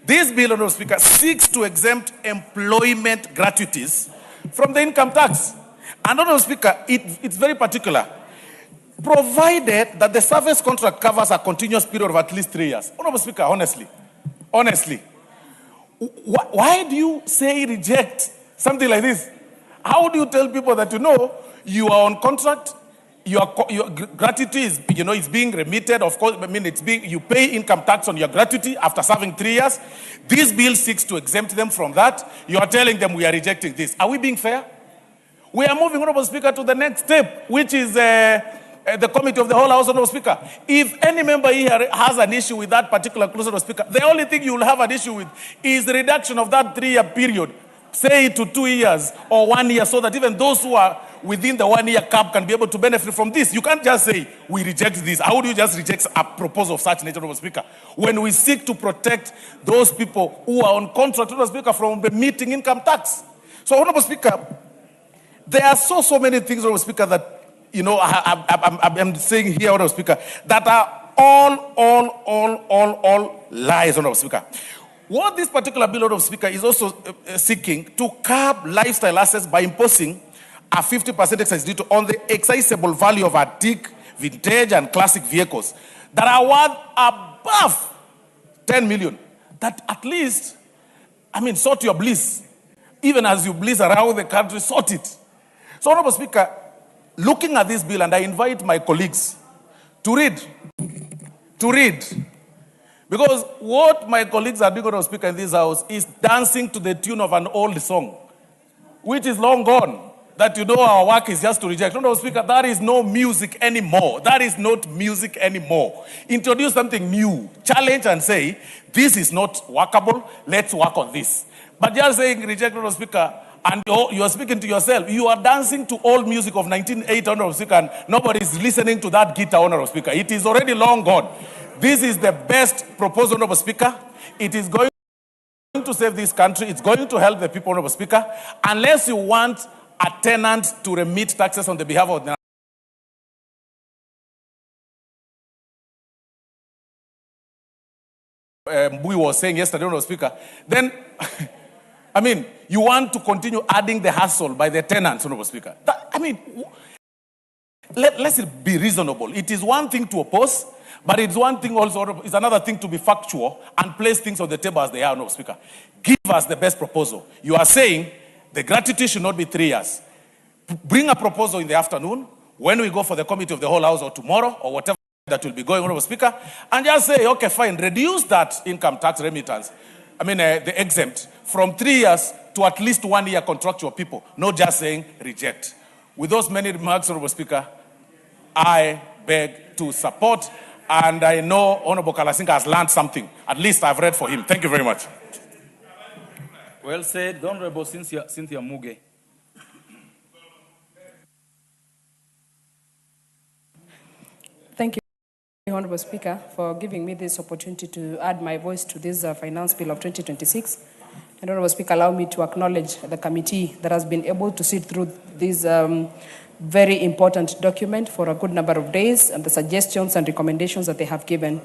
This bill, Honorable Speaker, seeks to exempt employment gratuities from the income tax. And Honorable Speaker, it's very particular. Provided that the service contract covers a continuous period of at least 3 years. Honorable Speaker, honestly, why do you say reject something like this? How do you tell people that you are on contract, your gratuity is is being remitted? Of course, you pay income tax on your gratuity after serving 3 years. This bill seeks to exempt them from that. You are telling them we are rejecting this. Are we being fair? We are moving, Honorable Speaker, to the next step, which is the committee of the whole House, Honorable Speaker. If any member here has an issue with that particular clause, Honorable Speaker, the only thing you will have an issue with is the reduction of that 3-year period, say to 2 years or 1 year, so that even those who are within the 1-year cap can be able to benefit from this. You can't just say, we reject this. How do you just reject a proposal of such nature, Honorable Speaker, when we seek to protect those people who are on contract, Honorable Speaker, from remitting income tax? So, Honorable Speaker, there are so many things, Honorable Speaker, that I'm saying here, Honorable Speaker, that are all lies, Honorable Speaker. What this particular bill, Honorable Speaker, is also seeking to curb lifestyle assets by imposing a 50% excise duty on the excisable value of antique, vintage, and classic vehicles that are worth above 10 million. That at least, sort your bliss. Even as you bliss around the country, sort it. So, Honorable Speaker, looking at this bill, and I invite my colleagues to read Because what my colleagues are doing, Honorable Speaker, in this House is dancing to the tune of an old song, which is long gone. That our work is just to reject. Honorable Speaker, that is no music anymore. That is not music anymore. Introduce something new. Challenge and say, this is not workable. Let's work on this. But just saying reject, Honorable Speaker, and you are speaking to yourself. You are dancing to old music of 1980, Honorable Speaker, and nobody is listening to that guitar, Honorable Speaker. It is already long gone. This is the best proposal, Honorable Speaker. It is going to save this country. It's going to help the people, Honorable Speaker. Unless you want a tenant to remit taxes on the behalf of the we were saying yesterday, Honorable Speaker, then, I mean, you want to continue adding the hassle by the tenants, Honorable Speaker. Let's be reasonable. It is one thing to oppose, but it's one thing also, it's another thing to be factual and place things on the table as they are, Honorable Speaker. Give us the best proposal. You are saying the gratuity should not be 3 years. Bring a proposal in the afternoon when we go for the committee of the whole House or tomorrow or whatever that will be going, Honorable Speaker, and just say, okay, fine, reduce that income tax remittance, the exempt, from 3 years to at least 1 year contractual people, not just saying reject. With those many remarks, Honorable Speaker, I beg to support, and I know Honorable Kalasinga has learned something. At least I've read for him. Thank you very much. Well said, Honorable Cynthia Muge. Thank you, Honorable Speaker, for giving me this opportunity to add my voice to this Finance Bill of 2026. And Honorable Speaker, allow me to acknowledge the committee that has been able to sit through this very important document for a good number of days and the suggestions and recommendations that they have given.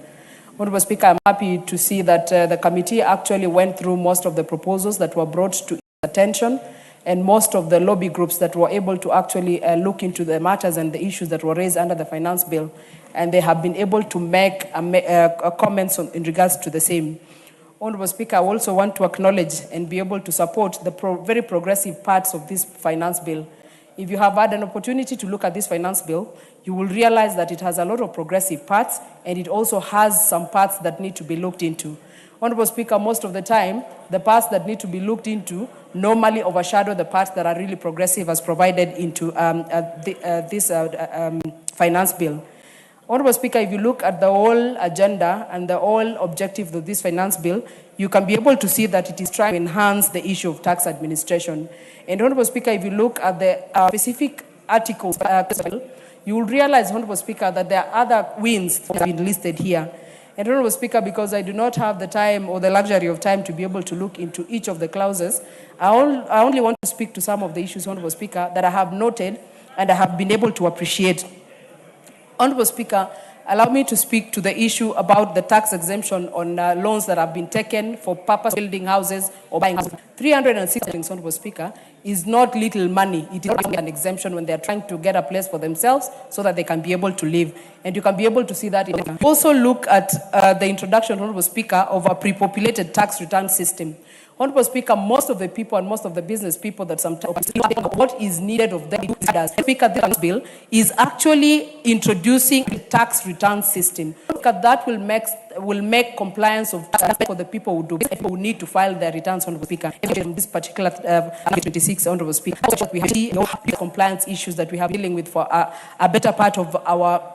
Honorable Speaker, I'm happy to see that the committee actually went through most of the proposals that were brought to its attention and most of the lobby groups that were able to actually look into the matters and the issues that were raised under the finance bill, and they have been able to make comments in regards to the same. Honorable Speaker, I also want to acknowledge and be able to support the very progressive parts of this finance bill. If you have had an opportunity to look at this finance bill, you will realize that it has a lot of progressive parts, and it also has some parts that need to be looked into. Honorable Speaker, most of the time, the parts that need to be looked into normally overshadow the parts that are really progressive as provided into this finance bill. Honorable Speaker, if you look at the whole agenda and the whole objective of this finance bill, you can be able to see that it is trying to enhance the issue of tax administration. And Honorable Speaker, if you look at the specific articles, you will realize, Honorable Speaker, that there are other wins that have been listed here. And Honorable Speaker, because I do not have the time or the luxury of time to be able to look into each of the clauses, I only want to speak to some of the issues, Honorable Speaker, that I have noted and I have been able to appreciate. Honorable Speaker, allow me to speak to the issue about the tax exemption on loans that have been taken for purpose building houses or buying houses. 360, Honorable Speaker, is not little money. It is an exemption when they are trying to get a place for themselves so that they can be able to live. And you can be able to see that. Also look at the introduction, Honorable Speaker, of a pre-populated tax return system. Honorable Speaker, most of the people and most of the business people that sometimes what is needed of them, Speaker, this bill is actually introducing a tax return system. That will make compliance of tax for the people who need to file their returns, Honorable Speaker. In this particular 26, Honorable Speaker, we have compliance issues that we have dealing with for a better part of our.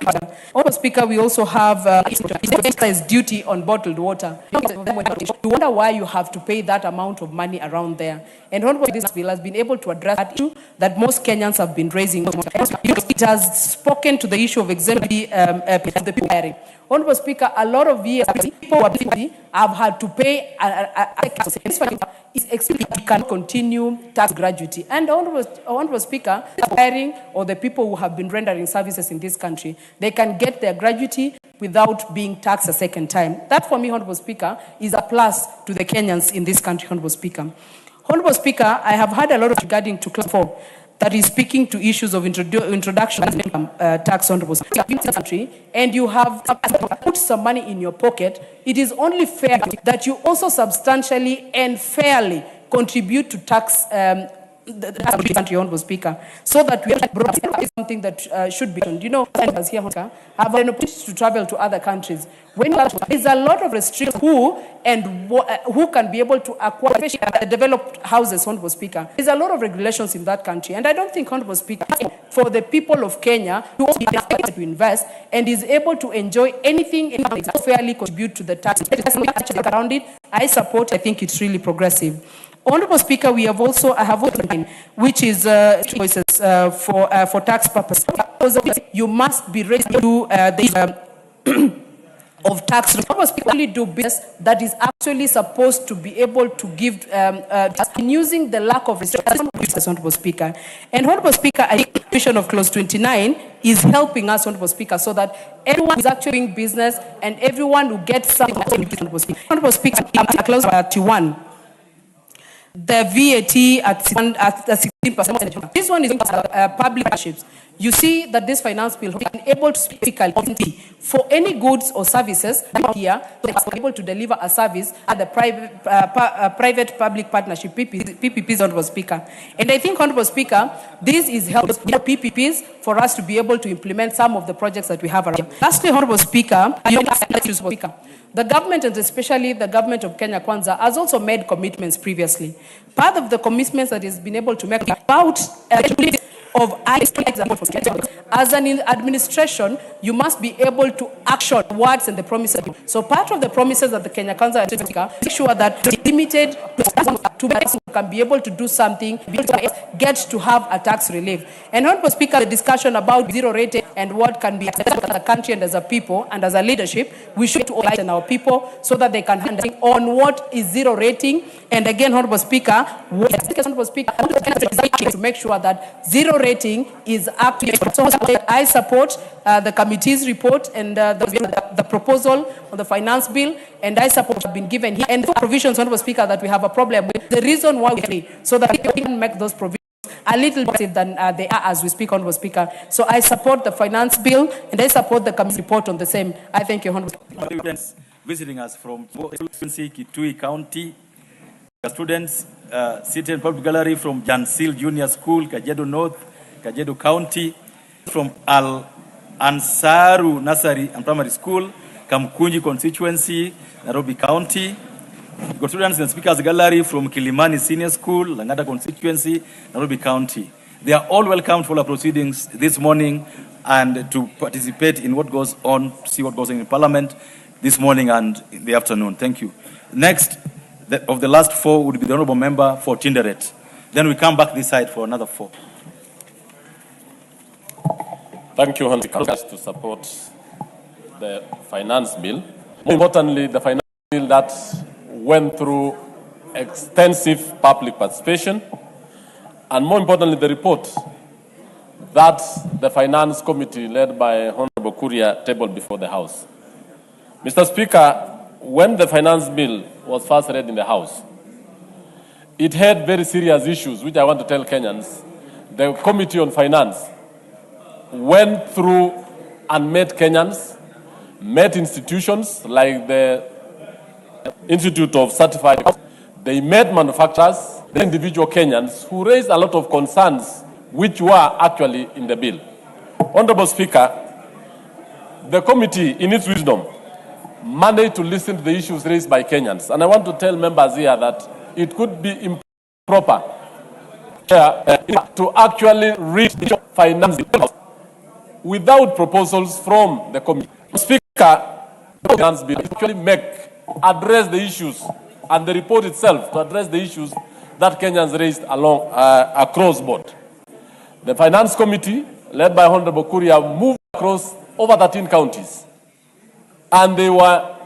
Honorable Speaker, we also have excise duty on bottled water. You wonder why you have to pay that amount of money around there. And Honorable, this bill has been able to address that issue that most Kenyans have been raising. It has spoken to the issue of exemplary the people. Honorable Speaker, a lot of years people have had to pay it can continue tax gratuity. And Honorable Speaker, hiring or the people who have been rendering services in this country, they can get their gratuity without being taxed a second time. That, for me, Honorable Speaker, is a plus to the Kenyans in this country, Honorable Speaker. Honorable Speaker, I have had a lot of regarding to Clause 4 that is speaking to issues of introduction of income tax, Honorable Speaker, in this country, and you have put some money in your pocket. It is only fair that you also substantially and fairly contribute to tax the country, Honorable Speaker, so that we are something that should be done. You know, as here, have an opportunity to travel to other countries. When there's a lot of restrictions who can be able to acquire developed houses, Honorable Speaker. There's a lot of regulations in that country, and I don't think, Honorable Speaker, for the people of Kenya who also to invest and is able to enjoy anything fairly contribute to the tax around it. I support. I think it's really progressive. Honorable Speaker, we have also which is choices for tax purposes. You must be ready to do of tax only do business that is actually supposed to be able to give in using the lack of restrictions, Honorable Speaker. And Honorable Speaker, I think the provision of clause 29 is helping us, Honorable Speaker, so that everyone is actually doing business and everyone who gets something. Honorable Speaker, clause 31. The VAT at 16%. This one is public partnerships. You see that this finance bill is able to specifically for any goods or services here, they are able to deliver a service at the private-public partnership, PPPs, Honorable Speaker. And I think, Honorable Speaker, this is helping PPPs for us to be able to implement some of the projects that we have around. Lastly, Honorable Speaker, the government, and especially the government of Kenya Kwanza, has also made commitments previously. Part of the commitments that has been able to make about of as an administration, you must be able to action words and the promises. So part of the promises that the Kenya Kwanza make sure that limited to can be able to do something, get to have a tax relief. And Honorable Speaker, the discussion about zero rating and what can be accepted as a country and as a people and as a leadership, we should enlighten our people so that they can handle on what is zero rating. And again, Honorable Speaker, to make sure that zero rating is actually. So I support the committee's report and the proposal on the finance bill, and I support what has been given here. And the provisions, Honorable Speaker, that we have a problem with. The reason why we so that we can make those provisions a little better than they are as we speak, Honorable Speaker. So I support the finance bill and I support the committee report on the same. I thank you, Honorable Speaker. Visiting us from Kitui County, students seated in public gallery from Jansil Junior School, Kajedo North, Kajedo County, from Al Ansaru Nursery and Primary School, Kamkunji constituency, Nairobi County. Got students in the Speaker's Gallery from Kilimani Senior School, Langata constituency, Nairobi County. They are all welcome to all our proceedings this morning and to participate in what goes on, see what goes on in Parliament this morning and in the afternoon. Thank you. Next, of the last four would be the Honourable Member for Tinderet. Then we come back this side for another four. Thank you, Honourable to support the finance bill. More importantly, the finance bill that went through extensive public participation, and more importantly, the report that the Finance Committee, led by Honourable Kuria, tabled before the House. Mr. Speaker, when the finance bill was first read in the House, it had very serious issues, which I want to tell Kenyans. The Committee on Finance went through and met Kenyans, met institutions like the Institute of Certified. They met manufacturers, the individual Kenyans who raised a lot of concerns which were actually in the bill. Honorable Speaker, the committee, in its wisdom, managed to listen to the issues raised by Kenyans. And I want to tell members here that it could be improper to actually reach the finance bill without proposals from the committee. Speaker, the finance bill actually address the issues, and the report itself to address the issues that Kenyans raised across board. The Finance Committee, led by Honorable Kuria, moved across over 13 counties, and they were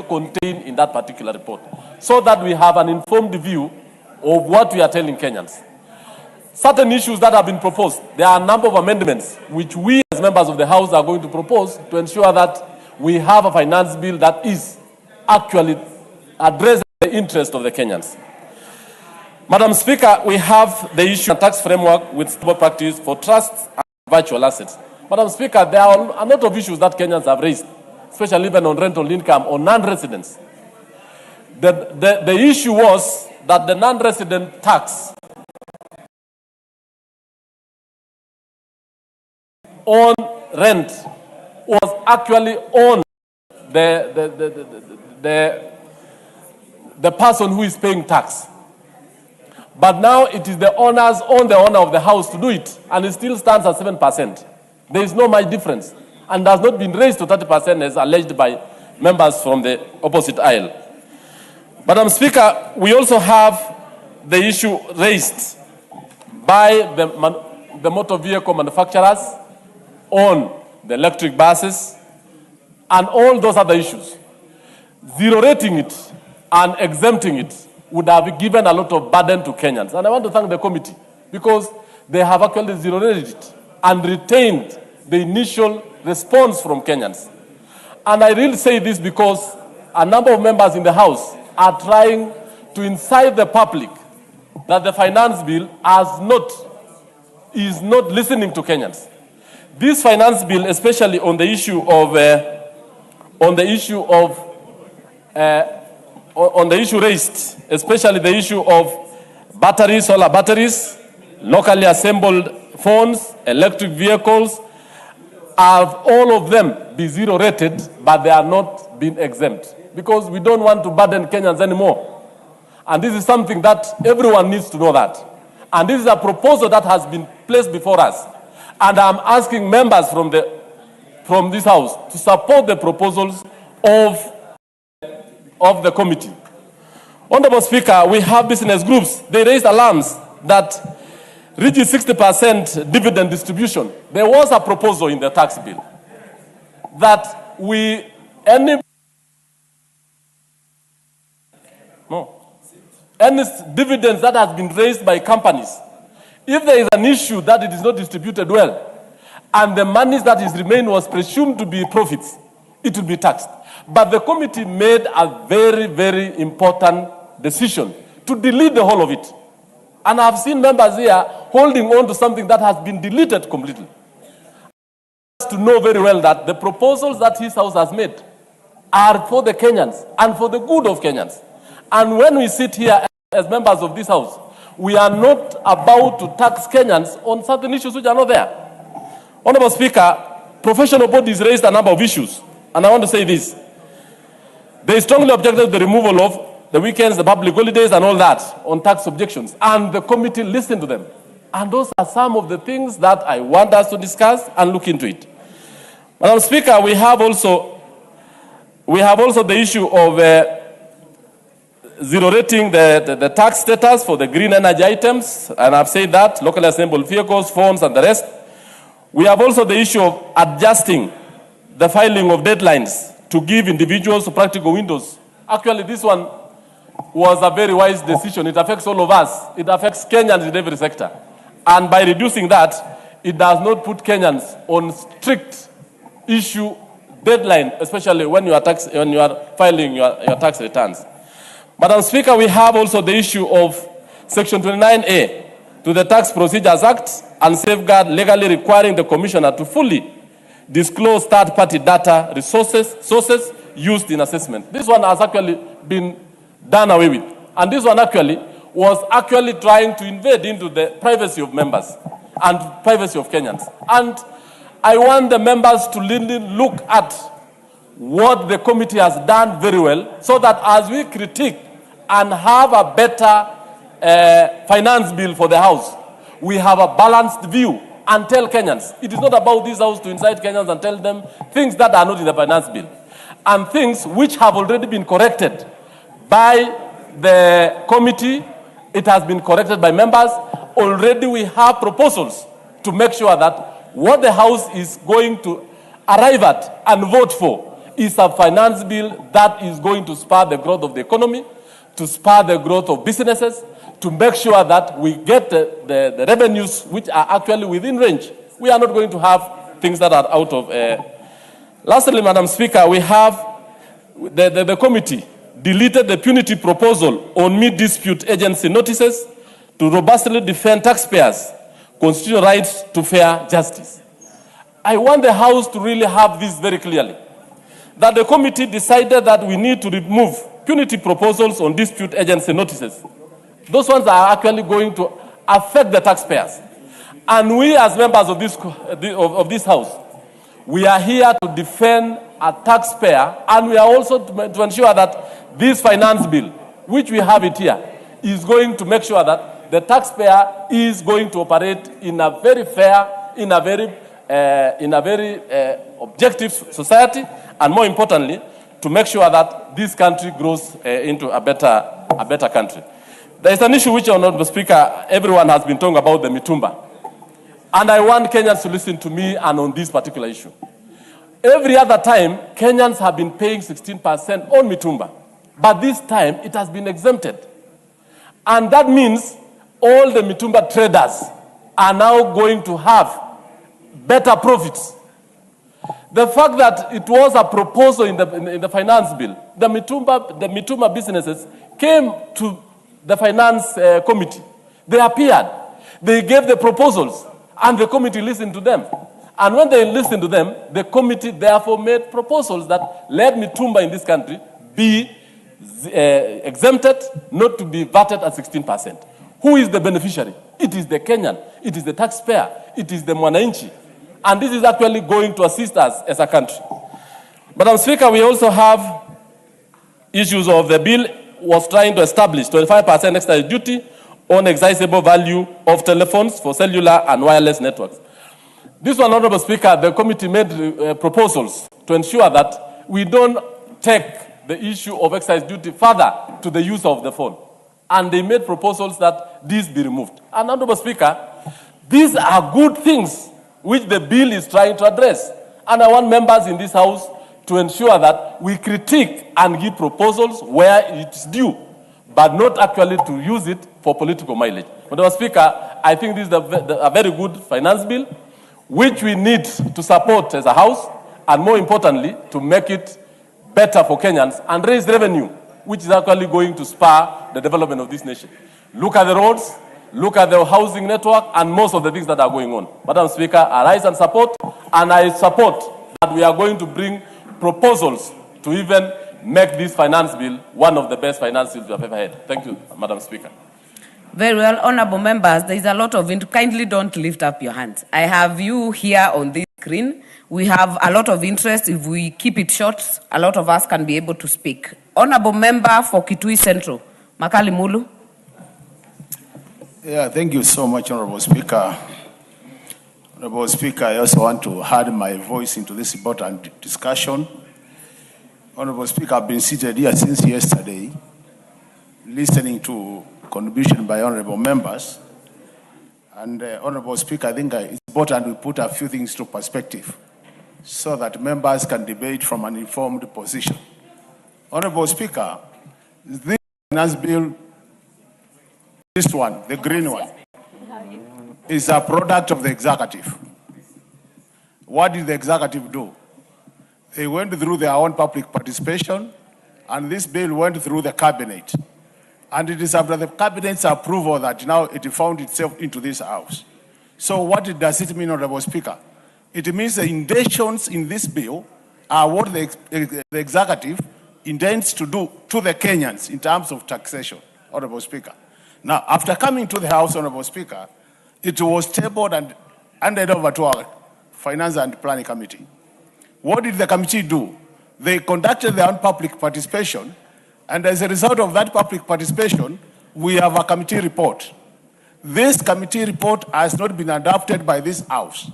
contained in that particular report, so that we have an informed view of what we are telling Kenyans. Certain issues that have been proposed, there are a number of amendments which we as members of the House are going to propose to ensure that we have a finance bill that is actually addressing the interest of the Kenyans. Madam Speaker, we have the issue of tax framework with stable practice for trusts and virtual assets. Madam Speaker, there are a lot of issues that Kenyans have raised, especially even on rental income or non-residents. The issue was that the non-resident tax on rent was actually on the person who is paying tax. But now it is the owners on the owner of the house to do it, and it still stands at 7%. There is no much difference, and has not been raised to 30% as alleged by members from the opposite aisle. Madam Speaker, we also have the issue raised by the motor vehicle manufacturers on the electric buses and all those other issues. Zero rating it and exempting it would have given a lot of burden to Kenyans. And I want to thank the committee because they have actually zero rated it and retained the initial response from Kenyans. And I really say this because a number of members in the House are trying to incite the public that the finance bill is not listening to Kenyans. This finance bill, especially on the issue raised, especially the issue of batteries, solar batteries, locally assembled phones, electric vehicles, have all of them be zero rated, but they are not being exempt because we don't want to burden Kenyans anymore. And this is something that everyone needs to know that. And this is a proposal that has been placed before us. And I'm asking members from this House to support the proposals of the committee. Honorable Speaker, we have business groups. They raised alarms that reaches 60% dividend distribution. There was a proposal in the tax bill that any dividends that has been raised by companies, if there is an issue that it is not distributed well, and the money that is remained was presumed to be profits, it will be taxed. But the committee made a very, very important decision to delete the whole of it. And I've seen members here holding on to something that has been deleted completely. To know very well that the proposals that his House has made are for the Kenyans and for the good of Kenyans. And when we sit here as members of this House, we are not about to tax Kenyans on certain issues which are not there. Honorable Speaker, professional bodies raised a number of issues. And I want to say this. They strongly objected to the removal of the weekends, the public holidays, and all that on tax objections. And the committee listened to them. And those are some of the things that I want us to discuss and look into it. Madam Speaker, we have also the issue of zero rating the tax status for the green energy items. And I've said that, locally assembled vehicles, phones, and the rest. We have also the issue of adjusting the filing of deadlines to give individuals practical windows. Actually, this one was a very wise decision. It affects all of us. It affects Kenyans in every sector. And by reducing that, it does not put Kenyans on strict issue deadline, especially when you are filing your tax returns. Madam Speaker, we have also the issue of Section 29A to the Tax Procedures Act and safeguard legally requiring the Commissioner to fully disclose third-party data sources used in assessment. This one has actually been done away with. And this one was trying to invade into the privacy of members and privacy of Kenyans. And I want the members to really look at what the committee has done very well, so that as we critique and have a better finance bill for the House, we have a balanced view and tell Kenyans. It is not about this House to incite Kenyans and tell them things that are not in the finance bill and things which have already been corrected by the committee. It has been corrected by members. Already we have proposals to make sure that what the House is going to arrive at and vote for is a finance bill that is going to spur the growth of the economy, to spur the growth of businesses, to make sure that we get the revenues which are actually within range. We are not going to have things that are out of... Lastly, Madam Speaker, we have the committee deleted the punitive proposal on mid-dispute agency notices to robustly defend taxpayers' constitutional rights to fair justice. I want the House to really have this very clearly, that the committee decided that we need to remove punitive proposals on dispute agency notices. Those ones are actually going to affect the taxpayers. And we as members of this House, we are here to defend a taxpayer, and we are also to ensure that this finance bill, which we have it here, is going to make sure that the taxpayer is going to operate in a very fair, in a very objective society, and more importantly, to make sure that this country grows into a better country. There is an issue which, Honorable Speaker, everyone has been talking about, the Mitumba. And I want Kenyans to listen to me and on this particular issue. Every other time, Kenyans have been paying 16% on Mitumba. But this time, it has been exempted. And that means all the Mitumba traders are now going to have better profits. The fact that it was a proposal in the finance bill, the Mitumba businesses came to the finance committee. They appeared. They gave the proposals, and the committee listened to them. And when they listened to them, the committee therefore made proposals that let Mitumba in this country be exempted, not to be VAT at 16%. Who is the beneficiary? It is the Kenyan. It is the taxpayer. It is the Mwananchi. And this is actually going to assist us as a country. Madam Speaker, we also have issues of the bill was trying to establish 25% extra duty on excisable value of telephones for cellular and wireless networks. This one, Honorable Speaker, the committee made proposals to ensure that we don't take the issue of excise duty further to the use of the phone. And they made proposals that this be removed. And Honorable Speaker, these are good things which the bill is trying to address. And I want members in this House to ensure that we critique and give proposals where it's due, but not actually to use it for political mileage. Madam Speaker, I think this is a very good finance bill, which we need to support as a House, and more importantly, to make it better for Kenyans and raise revenue, which is actually going to spur the development of this nation. Look at the roads, look at the housing network, and most of the things that are going on. Madam Speaker, I rise and support, and I support that we are going to bring proposals to even make this finance bill one of the best finance bills we have ever had. Thank you, Madam Speaker. Very well, honorable members, there is a lot of kindly don't lift up your hands. I have you here on this screen. We have a lot of interest. If we keep it short, a lot of us can be able to speak. Honorable member for Kitui Central, Makali Mulu. Yeah, thank you so much, Honorable Speaker. Honorable Speaker, I also want to add my voice into this important discussion. Honorable Speaker, I've been seated here since yesterday, listening to contribution by honorable members. And Honorable Speaker, I think it's important we put a few things to perspective so that members can debate from an informed position. Honorable Speaker, this finance bill, this one, the green one, is a product of the executive. What did the executive do? They went through their own public participation, and this bill went through the cabinet. And it is after the cabinet's approval that now it found itself into this House. So what does it mean, Honorable Speaker? It means the intentions in this bill are what the executive intends to do to the Kenyans in terms of taxation, Honorable Speaker. Now, after coming to the House, Honorable Speaker, it was tabled and handed over to our Finance and Planning Committee. What did the committee do? They conducted their own public participation, and as a result of that public participation, we have a committee report. This committee report has not been adopted by this House.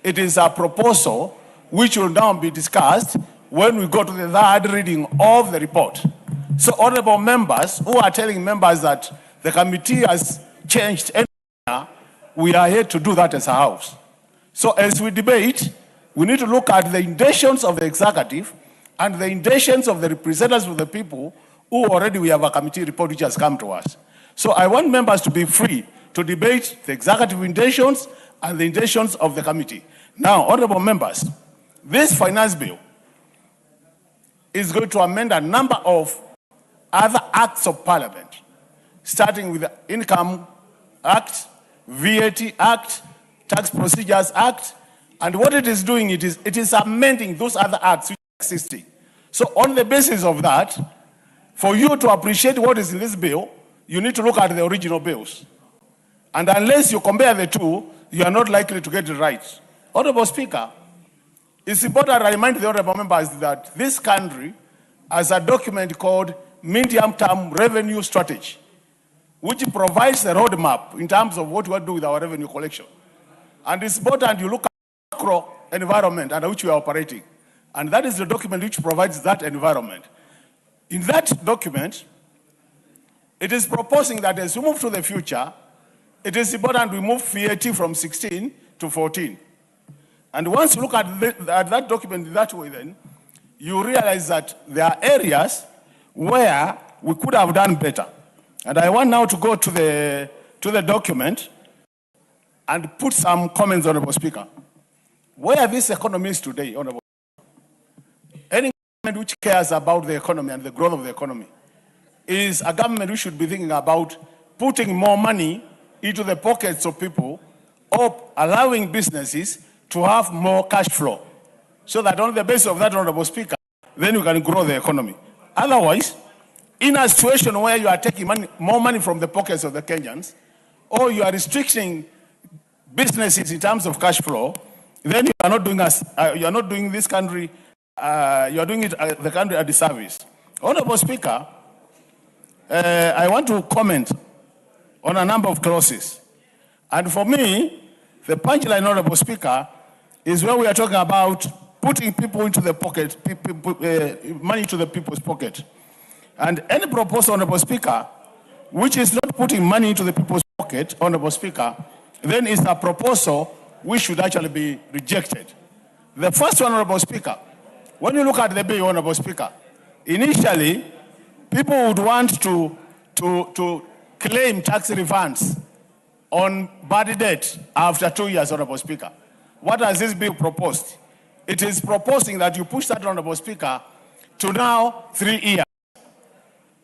It is a proposal which will now be discussed when we go to the third reading of the report. So, honorable members who are telling members that the committee has changed, we are here to do that as a House. So as we debate, we need to look at the intentions of the executive and the intentions of the representatives of the people who already we have a committee report which has come to us. So I want members to be free to debate the executive intentions and the intentions of the committee. Now, honorable members, this finance bill is going to amend a number of other acts of parliament, starting with the Income Act, VAT Act, Tax Procedures Act, and what it is doing, it is amending those other acts which are existing. So on the basis of that, for you to appreciate what is in this bill, you need to look at the original bills. And unless you compare the two, you are not likely to get it right. Honorable Speaker, it's important to remind the honorable members that this country has a document called Medium-Term Revenue Strategy, which provides a roadmap in terms of what we do with our revenue collection. And it's important you look at the macro environment under which we are operating. And that is the document which provides that environment. In that document, it is proposing that as we move to the future, it is important we move VAT from 16 to 14. And once you look at that document that way, then you realize that there are areas where we could have done better. And I want now to go to the document and put some comments, Honorable Speaker. Where this economy is today, Honorable Speaker, any government which cares about the economy and the growth of the economy is a government which should be thinking about putting more money into the pockets of people or allowing businesses to have more cash flow, so that on the basis of that, Honorable Speaker, then you can grow the economy. Otherwise, in a situation where you are taking more money from the pockets of the Kenyans, or you are restricting businesses in terms of cash flow, then you are not doing this country, you are doing it the country a disservice. Honorable Speaker, I want to comment on a number of clauses. And for me, the punchline, Honorable Speaker, is where we are talking about putting people into the pocket, money to the people's pocket. And any proposal, Honorable Speaker, which is not putting money into the people's pocket, Honorable Speaker, then is a proposal which should actually be rejected. The first one, Honorable Speaker, when you look at the bill, Honorable Speaker, initially, people would want to claim tax refunds on bad debt after 2 years, Honorable Speaker. What has this bill proposed? It is proposing that you push that, Honorable Speaker, to now 3 years.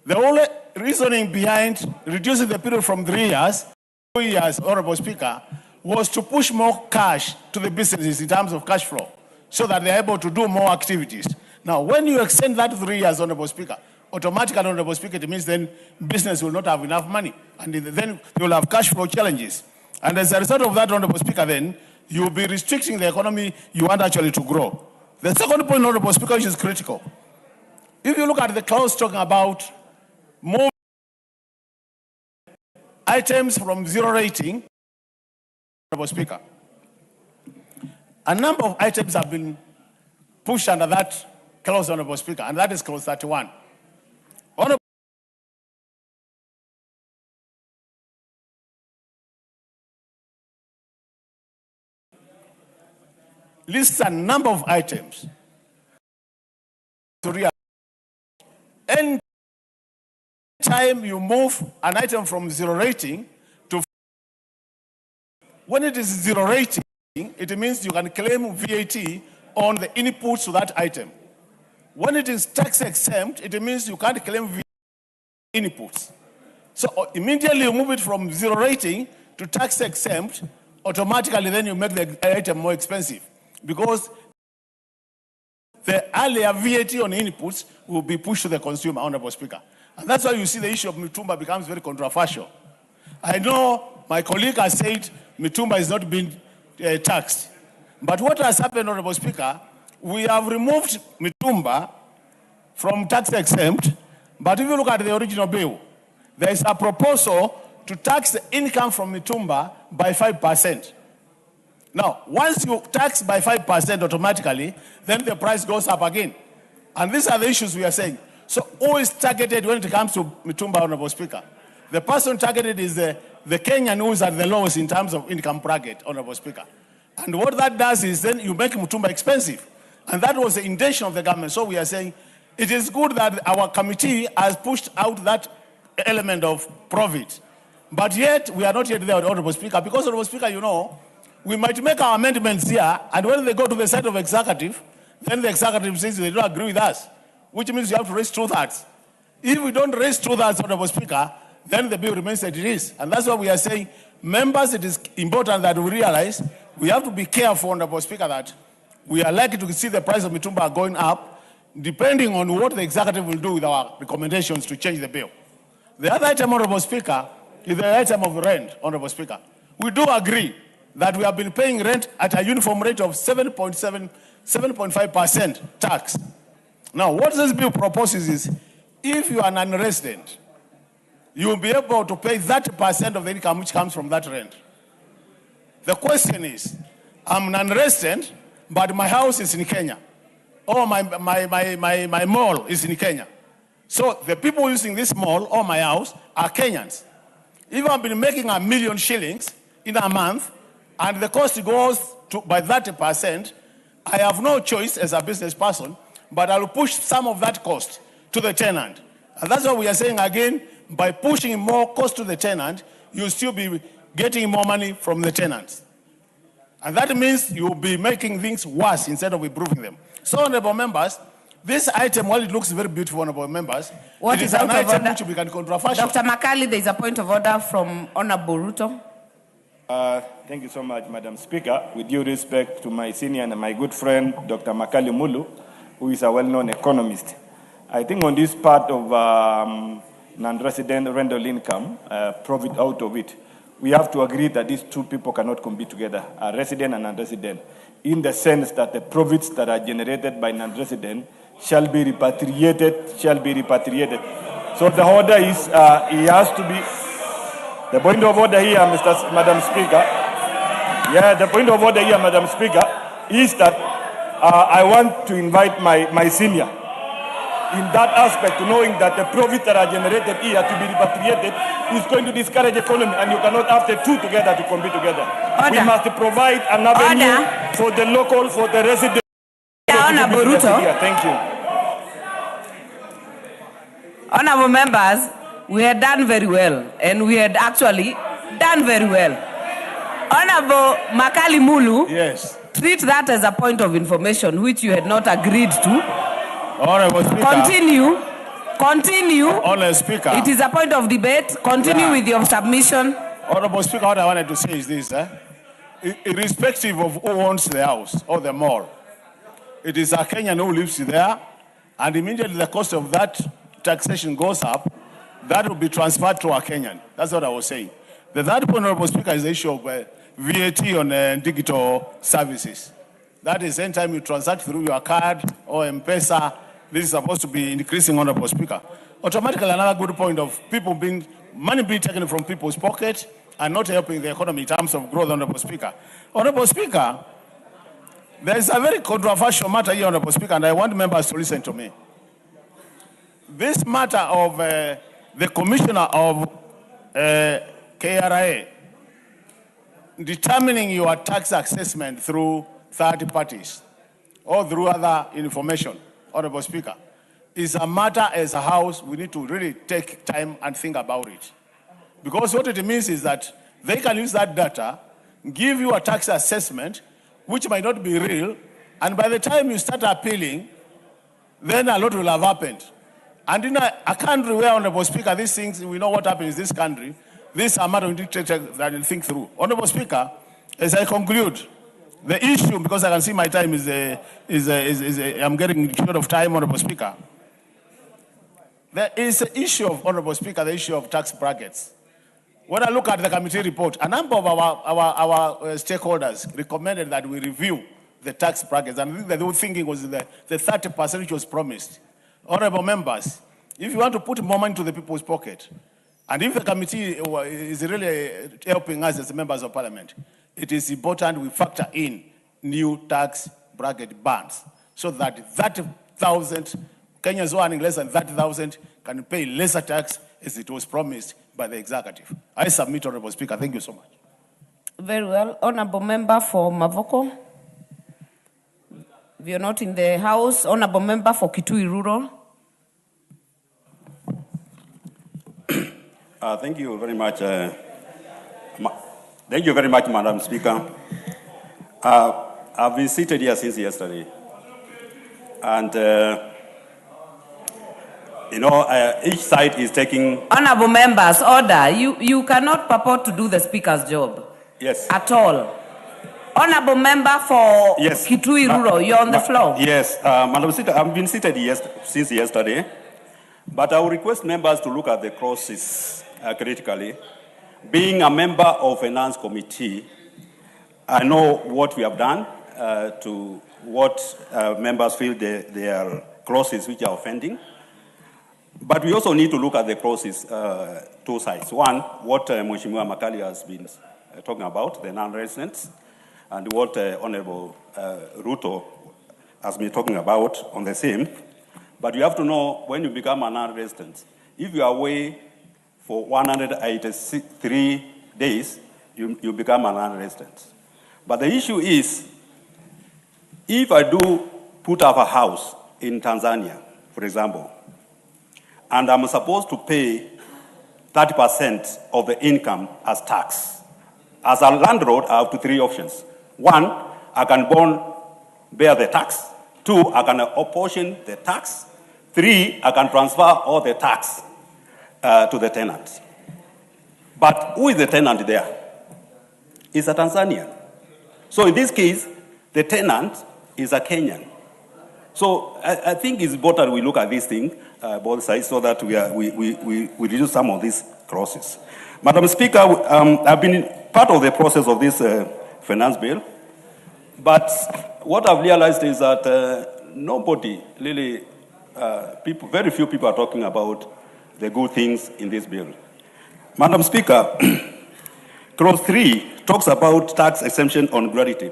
The only reasoning behind reducing the period from 3 years to 2 years, Honorable Speaker, was to push more cash to the businesses in terms of cash flow, so that they're able to do more activities. Now, when you extend that to 3 years, Honorable Speaker, automatically, Honorable Speaker, it means then business will not have enough money, and then they will have cash flow challenges. And as a result of that, Honorable Speaker, then you will be restricting the economy you want actually to grow. The second point, Honorable Speaker, which is critical. If you look at the clause talking about more items from zero rating, Honorable Speaker, a number of items have been pushed under that clause, Honorable Speaker, and that is clause 31. Honorable lists a number of items to realize. Any time you move an item from zero rating to, when it is zero rating, it means you can claim VAT on the inputs to that item. When it is tax exempt, it means you can't claim VAT inputs. So immediately you move it from zero rating to tax exempt, automatically then you make the item more expensive, because the earlier VAT on inputs will be pushed to the consumer, Honorable Speaker. And that's why you see the issue of Mitumba becomes very controversial. I know my colleague has said Mitumba is not being taxed. But what has happened, Honorable Speaker, we have removed Mitumba from tax exempt, but if you look at the original bill, there is a proposal to tax the income from Mitumba by 5%. Now, once you tax by 5% automatically, then the price goes up again. And these are the issues we are saying. So who is targeted when it comes to Mitumba, Honorable Speaker? The person targeted is the Kenyan who is at the lowest in terms of income bracket, Honorable Speaker. And what that does is then you make Mitumba expensive. And that was the intention of the government. So we are saying it is good that our committee has pushed out that element of profit. But yet, we are not yet there, Honorable Speaker, because, Honorable Speaker, you know, we might make our amendments here, and when they go to the side of executive, then the executive says they don't agree with us, which means you have to raise 2/3. If we don't raise 2/3, Honorable Speaker, then the bill remains as it is. And that's why we are saying, members, it is important that we realize we have to be careful, Honorable Speaker, that we are likely to see the price of Mitumba going up, depending on what the executive will do with our recommendations to change the bill. The other item, Honorable Speaker, is the item of rent, Honorable Speaker. We do agree that we have been paying rent at a uniform rate of 7.5% tax. Now, what this bill proposes is, if you are an non-resident, you will be able to pay 30% of the income which comes from that rent. The question is, I'm non-resident, but my house is in Kenya, or my mall is in Kenya. So the people using this mall or my house are Kenyans. If I've been making $1 million shillings in a month, and the cost goes by 30%, I have no choice as a business person, but I'll push some of that cost to the tenant. And that's what we are saying again, by pushing more cost to the tenant, you'll still be getting more money from the tenants. And that means you'll be making things worse instead of improving them. So, honorable members, this item, while it looks very beautiful, honorable members, What it is is out an of item order? which will be controversial. Dr. Makali, there is a point of order from Honorable Ruto. Thank you so much, Madam Speaker. With due respect to my senior and my good friend, Dr. Makali Mulu, who is a well-known economist, I think on this part of non-resident rental income, profit out of it, we have to agree that these two people cannot compete together, a resident and non-resident, in the sense that the profits that are generated by non-resident shall be repatriated. So the order is, he has to be, the point of order here, Madam Speaker, the point of order here, Madam Speaker, is that I want to invite my senior in that aspect, knowing that the profits that are generated here to be repatriated is going to discourage economy, and you cannot have the two together to compete together. Order. We must provide an avenue for the local, for the residents. Honorable Ruto. Thank you. Honorable members, we had done very well, and we had actually done very well. Honorable Makali Mulu, yes, treat that as a point of information which you had not agreed to. Honorable Speaker. Continue. Honorable Speaker. It is a point of debate. Continue with your submission. Honorable Speaker, what I wanted to say is this, irrespective of who owns the house or the mall, it is a Kenyan who lives there, and immediately the cost of that taxation goes up, that will be transferred to a Kenyan. That's what I was saying. The third point, Honorable Speaker, is the issue of VAT on digital services. That is, anytime you transact through your card or M-Pesa, this is supposed to be increasing, Honorable Speaker. Automatically, another good point of money being taken from people's pockets and not helping the economy in terms of growth, Honorable Speaker. Honorable Speaker, there is a very controversial matter here, Honorable Speaker, and I want members to listen to me. This matter of the commissioner of KRA determining your tax assessment through third parties or through other information, Honorable Speaker, is a matter as a house we need to really take time and think about it. Because what it means is that they can use that data, give you a tax assessment, which might not be real, and by the time you start appealing, then a lot will have happened. And in a country where, Honorable Speaker, these things, we know what happens in this country, this is a matter we need to take that and think through. Honorable Speaker, as I conclude, the issue, because I can see my time I'm getting short of time, Honorable Speaker. There is an issue of, Honorable Speaker, the issue of tax brackets. When I look at the committee report, a number of our stakeholders recommended that we review the tax brackets, and I think the whole thinking was the 30% which was promised. Honorable members, if you want to put more money to the people's pocket, and if the committee is really helping us as members of parliament, it is important we factor in new tax bracket bands so that 30,000 Kenyans who are earning less than 30,000 can pay lesser tax as it was promised by the executive. I submit, Honorable Speaker. Thank you so much. Very well. Honorable member for Mavoko. If you're not in the house, honorable member for Kitui Rural. Thank you very much. Thank you very much, Madam Speaker. I've been seated here since yesterday. And, each side is taking... Honorable members, order. You cannot purport to do the speaker's job. Yes. At all. Honorable member for Kitui Rural, you're on the floor. Yes, Madam Speaker, I've been seated since yesterday. But I will request members to look at the clauses critically. Being a member of Finance Committee, I know what we have done to what members feel they are clauses which are offending. But we also need to look at the clauses, two sides. One, what Mheshimiwa Makali has been talking about, the non-residents, and what Honorable Ruto has been talking about on the same. But you have to know when you become a non-resident, if you are away for 183 days, you become a non-resident. But the issue is, if I do put up a house in Tanzania, for example, and I'm supposed to pay 30% of the income as tax, as a landlord, I have three options. One, I can bear the tax. Two, I can apportion the tax. Three, I can transfer all the tax to the tenant. But who is the tenant there? It's a Tanzanian. So in this case, the tenant is a Kenyan. So I think it's important we look at this thing, both sides, so that we reduce some of these clauses. Madam Speaker, I've been part of the process of this finance bill, but what I've realized is that nobody really, very few people are talking about the good things in this bill. Madam Speaker, clause 3 talks about tax exemption on gratuity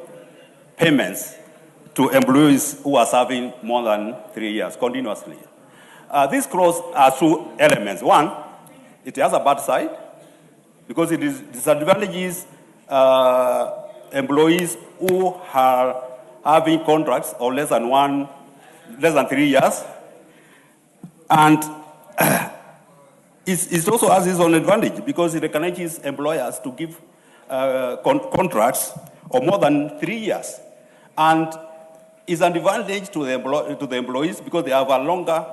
payments to employees who are serving more than 3 years continuously. This clause has two elements. One, it has a bad side because it disadvantages employees who are having contracts of less than 3 years, and it also has its own advantage because it encourages employers to give contracts of more than 3 years, and is an advantage to the employees because they have a longer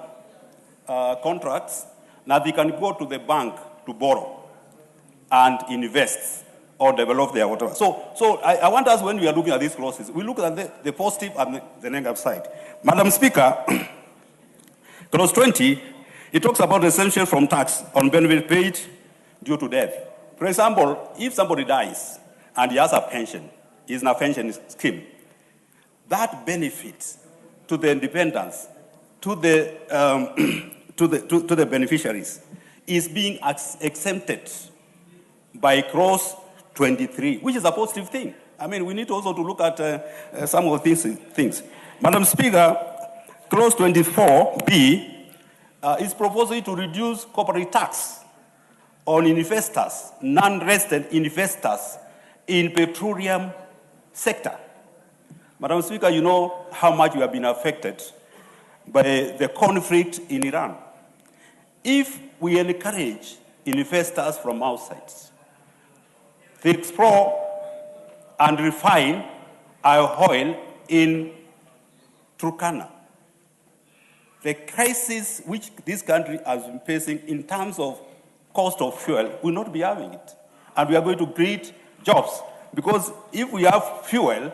contracts. Now they can go to the bank to borrow and invest or develop their whatever. So I want us, when we are looking at these clauses, we look at the positive and the negative side. Madam Speaker, clause 20, it talks about exemption from tax on benefit paid due to death. For example, if somebody dies and he has a pension, he's in a pension scheme, that benefit to the dependents, to the beneficiaries, is being exempted by clause 23, which is a positive thing. I mean, we need also to look at some of these things. Madam Speaker, clause 24B is proposing to reduce corporate tax on investors, non-resident investors in petroleum sector. Madam Speaker, you know how much we have been affected by the conflict in Iran. If we encourage investors from outside to explore and refine our oil in Turkana, the crisis which this country has been facing in terms of cost of fuel will not be having it. And we are going to create jobs. Because if we have fuel,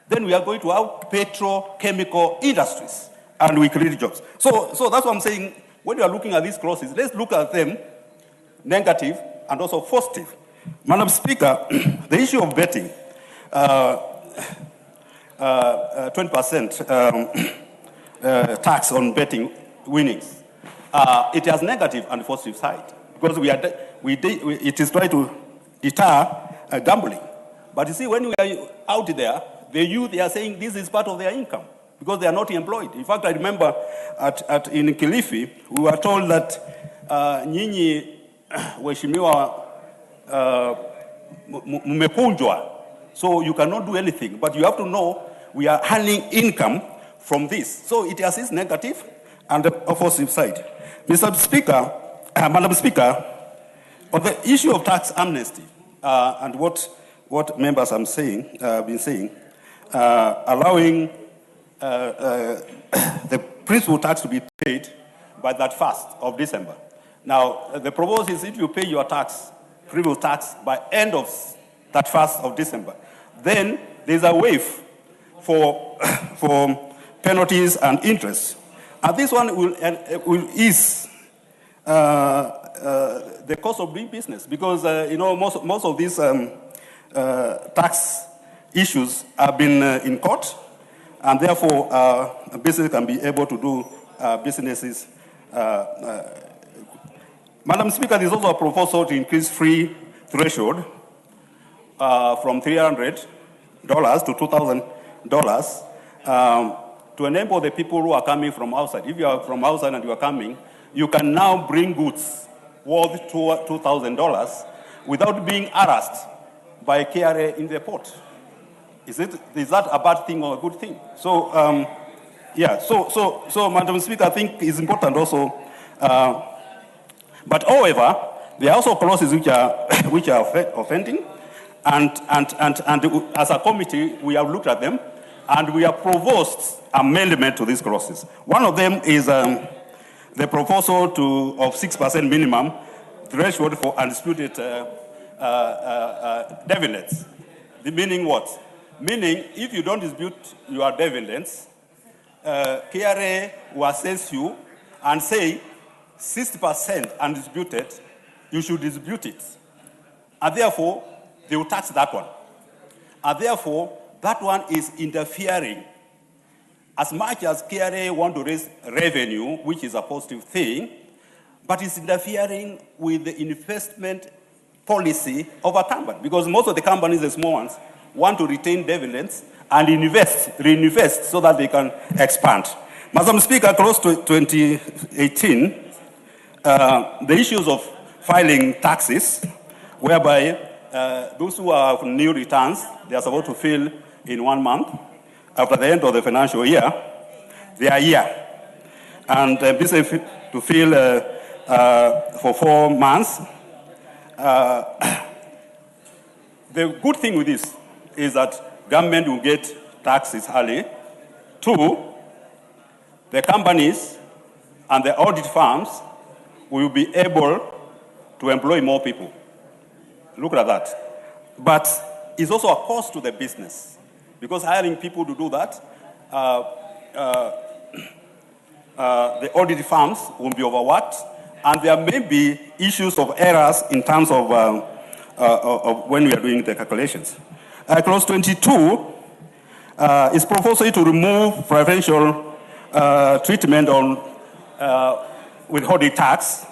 then we are going to have petrochemical industries, and we create jobs. So that's what I'm saying. When we are looking at these clauses, let's look at them negative and also positive. Madam Speaker, the issue of betting, 20% tax on betting winnings, it has negative and positive side because it is trying to deter gambling. But you see, when we are out there, the youth, they are saying this is part of their income because they are not employed. In fact, I remember in Kilifi, we were told that nyinyi waheshimiwa mmekunjwa, so you cannot do anything. But you have to know we are earning income from this. So it has its negative and the opposite side. Mr. Speaker, Madam Speaker, on the issue of tax amnesty and what members have been saying, allowing the principal tax to be paid by that 1st of December. Now, the proposal is if you pay your tax, principal tax, by end of that 1st of December, then there's a waive for penalties and interest. And this one will ease the cost of doing business because, most of these tax issues have been in court, and therefore a business can be able to do businesses. Madam Speaker, there is also a proposal to increase free threshold from $300 to $2,000 to enable the people who are coming from outside. If you are from outside and you are coming, you can now bring goods worth $2,000 without being harassed by KRA in the port. Is that a bad thing or a good thing? So, so Madam Speaker, I think it's important also. But however, there are also clauses which are offending, and as a committee, we have looked at them, and we have proposed amendment to these clauses. One of them is the proposal of 6% minimum threshold for undisputed dividends. The meaning what? Meaning, if you don't dispute your dividends, KRA will assess you and say 60% undisputed, you should dispute it. And therefore, they will tax that one. And therefore, that one is interfering. As much as KRA want to raise revenue, which is a positive thing, but it's interfering with the investment policy of a company. Because most of the companies, the small ones, want to retain dividends and reinvest so that they can expand. Madam Speaker, close to 2018, the issues of filing taxes, whereby those who have new returns, they are supposed to fill in 1 month. After the end of the financial year, they are here. And this is to fill for 4 months. The good thing with this is that government will get taxes early. 2, the companies and the audit firms will be able to employ more people. Look at that. But it's also a cost to the business, because hiring people to do that, the audit firms will be overworked, and there may be issues of errors in terms of when we are doing the calculations. Clause 22 is proposing to remove preferential treatment on withholding tax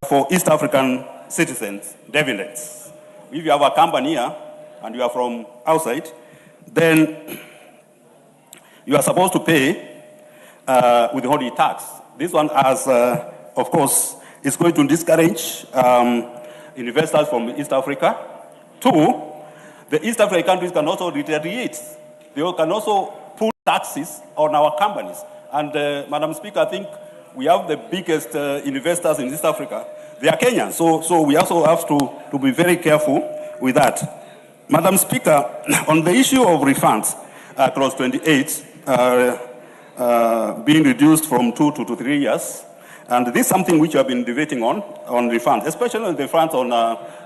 for East African citizens, dividends. If you have a company here and you are from outside, then you are supposed to pay withholding tax. This one, of course, is going to discourage investors from East Africa. 2, the East African countries can also retaliate. They can also put taxes on our companies. And Madam Speaker, I think we have the biggest investors in East Africa. They are Kenyans, so we also have to be very careful with that. Madam Speaker, on the issue of refunds, clause 28, being reduced from 2 to 3 years, and this is something which we have been debating on refunds, especially on the refunds on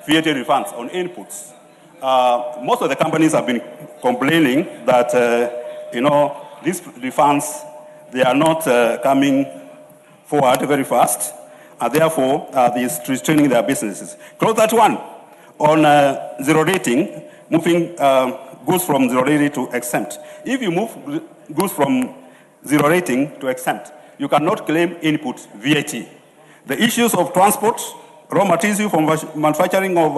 VAT refunds, on inputs. Most of the companies have been complaining that, these refunds, they are not coming forward very fast, and therefore they are restraining their businesses. Clause 31 on zero rating, moving goods from zero rating to exempt. If you move goods from zero rating to exempt, you cannot claim input VAT. The issues of transport, raw materials from manufacturing of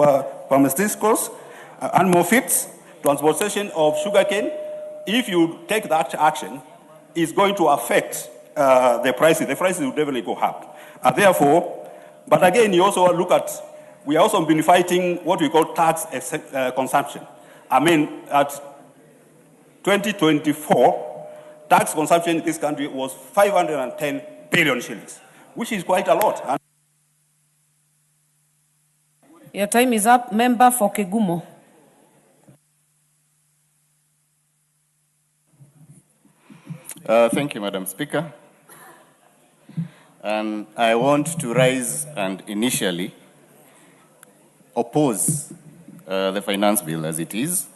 pharmaceuticals, animal feeds, transportation of sugarcane, if you take that action, it's going to affect the prices. The prices will definitely go up. Therefore, but again, you also look at, we also been fighting what we call tax consumption. I mean, at 2024, tax consumption in this country was 510 billion shillings, which is quite a lot. And Your time is up. Member for Kegumo. Thank you, Madam Speaker. And I want to rise and initially oppose the finance bill as it is.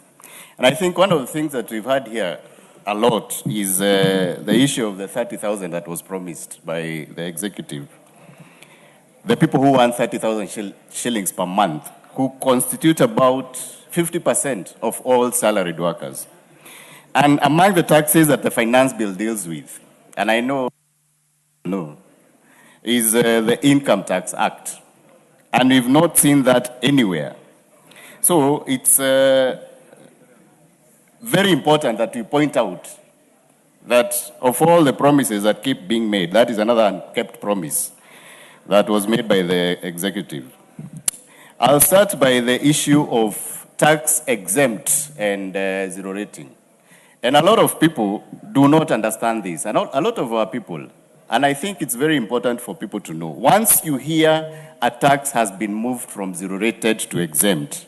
And I think one of the things that we've had here a lot is the issue of the 30,000 that was promised by the executive. The people who earn 30,000 shillings per month, who constitute about 50% of all salaried workers. And among the taxes that the finance bill deals with, and I know, is the Income Tax Act. And we've not seen that anywhere. So it's very important that we point out that of all the promises that keep being made, that is another unkept promise that was made by the executive. I'll start by the issue of tax exempt and zero rating. And a lot of people do not understand this. And a lot of our people, and I think it's very important for people to know, once you hear a tax has been moved from zero rated to exempt,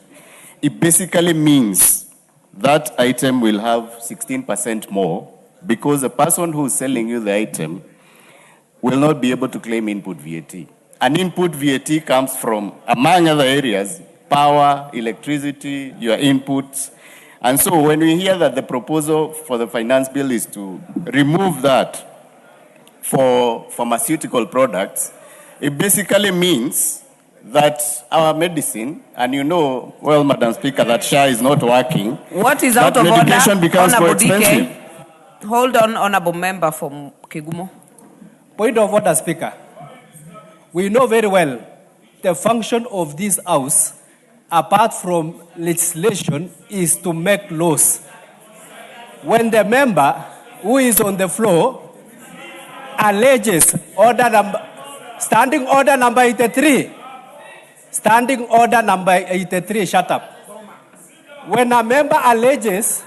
it basically means that item will have 16% more because the person who's selling you the item will not be able to claim input VAT. And input VAT comes from, among other areas, power, electricity, your inputs. And so when we hear that the proposal for the finance bill is to remove that for pharmaceutical products, it basically means that our medicine, and you know, well, Madam Speaker, that SHA is not working. What is out of order? Medication becomes more expensive. Hold on, Honorable Member from Kegumo. Point of order, Speaker. We know very well the function of this House, apart from legislation, is to make laws. When the member who is on the floor alleges standing order number 83, standing order number 83, shut up. When a member alleges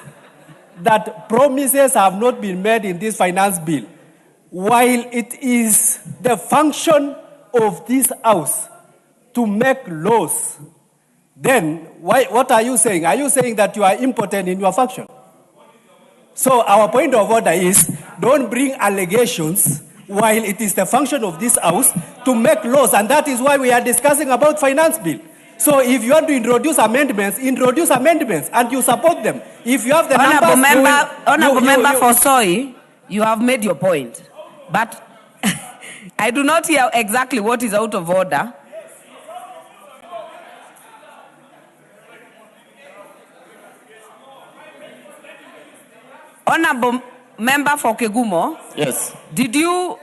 that promises have not been made in this finance bill, while it is the function of this House to make laws, then what are you saying? Are you saying that you are impotent in your function? So our point of order is, don't bring allegations while it is the function of this House to make laws, and that is why we are discussing about finance bill. So if you want to introduce amendments, and you support them. If you have the Honorable Member for Soy, you have made your point, but I do not hear exactly what is out of order. Honorable Member for Kegumo. Yes. Did you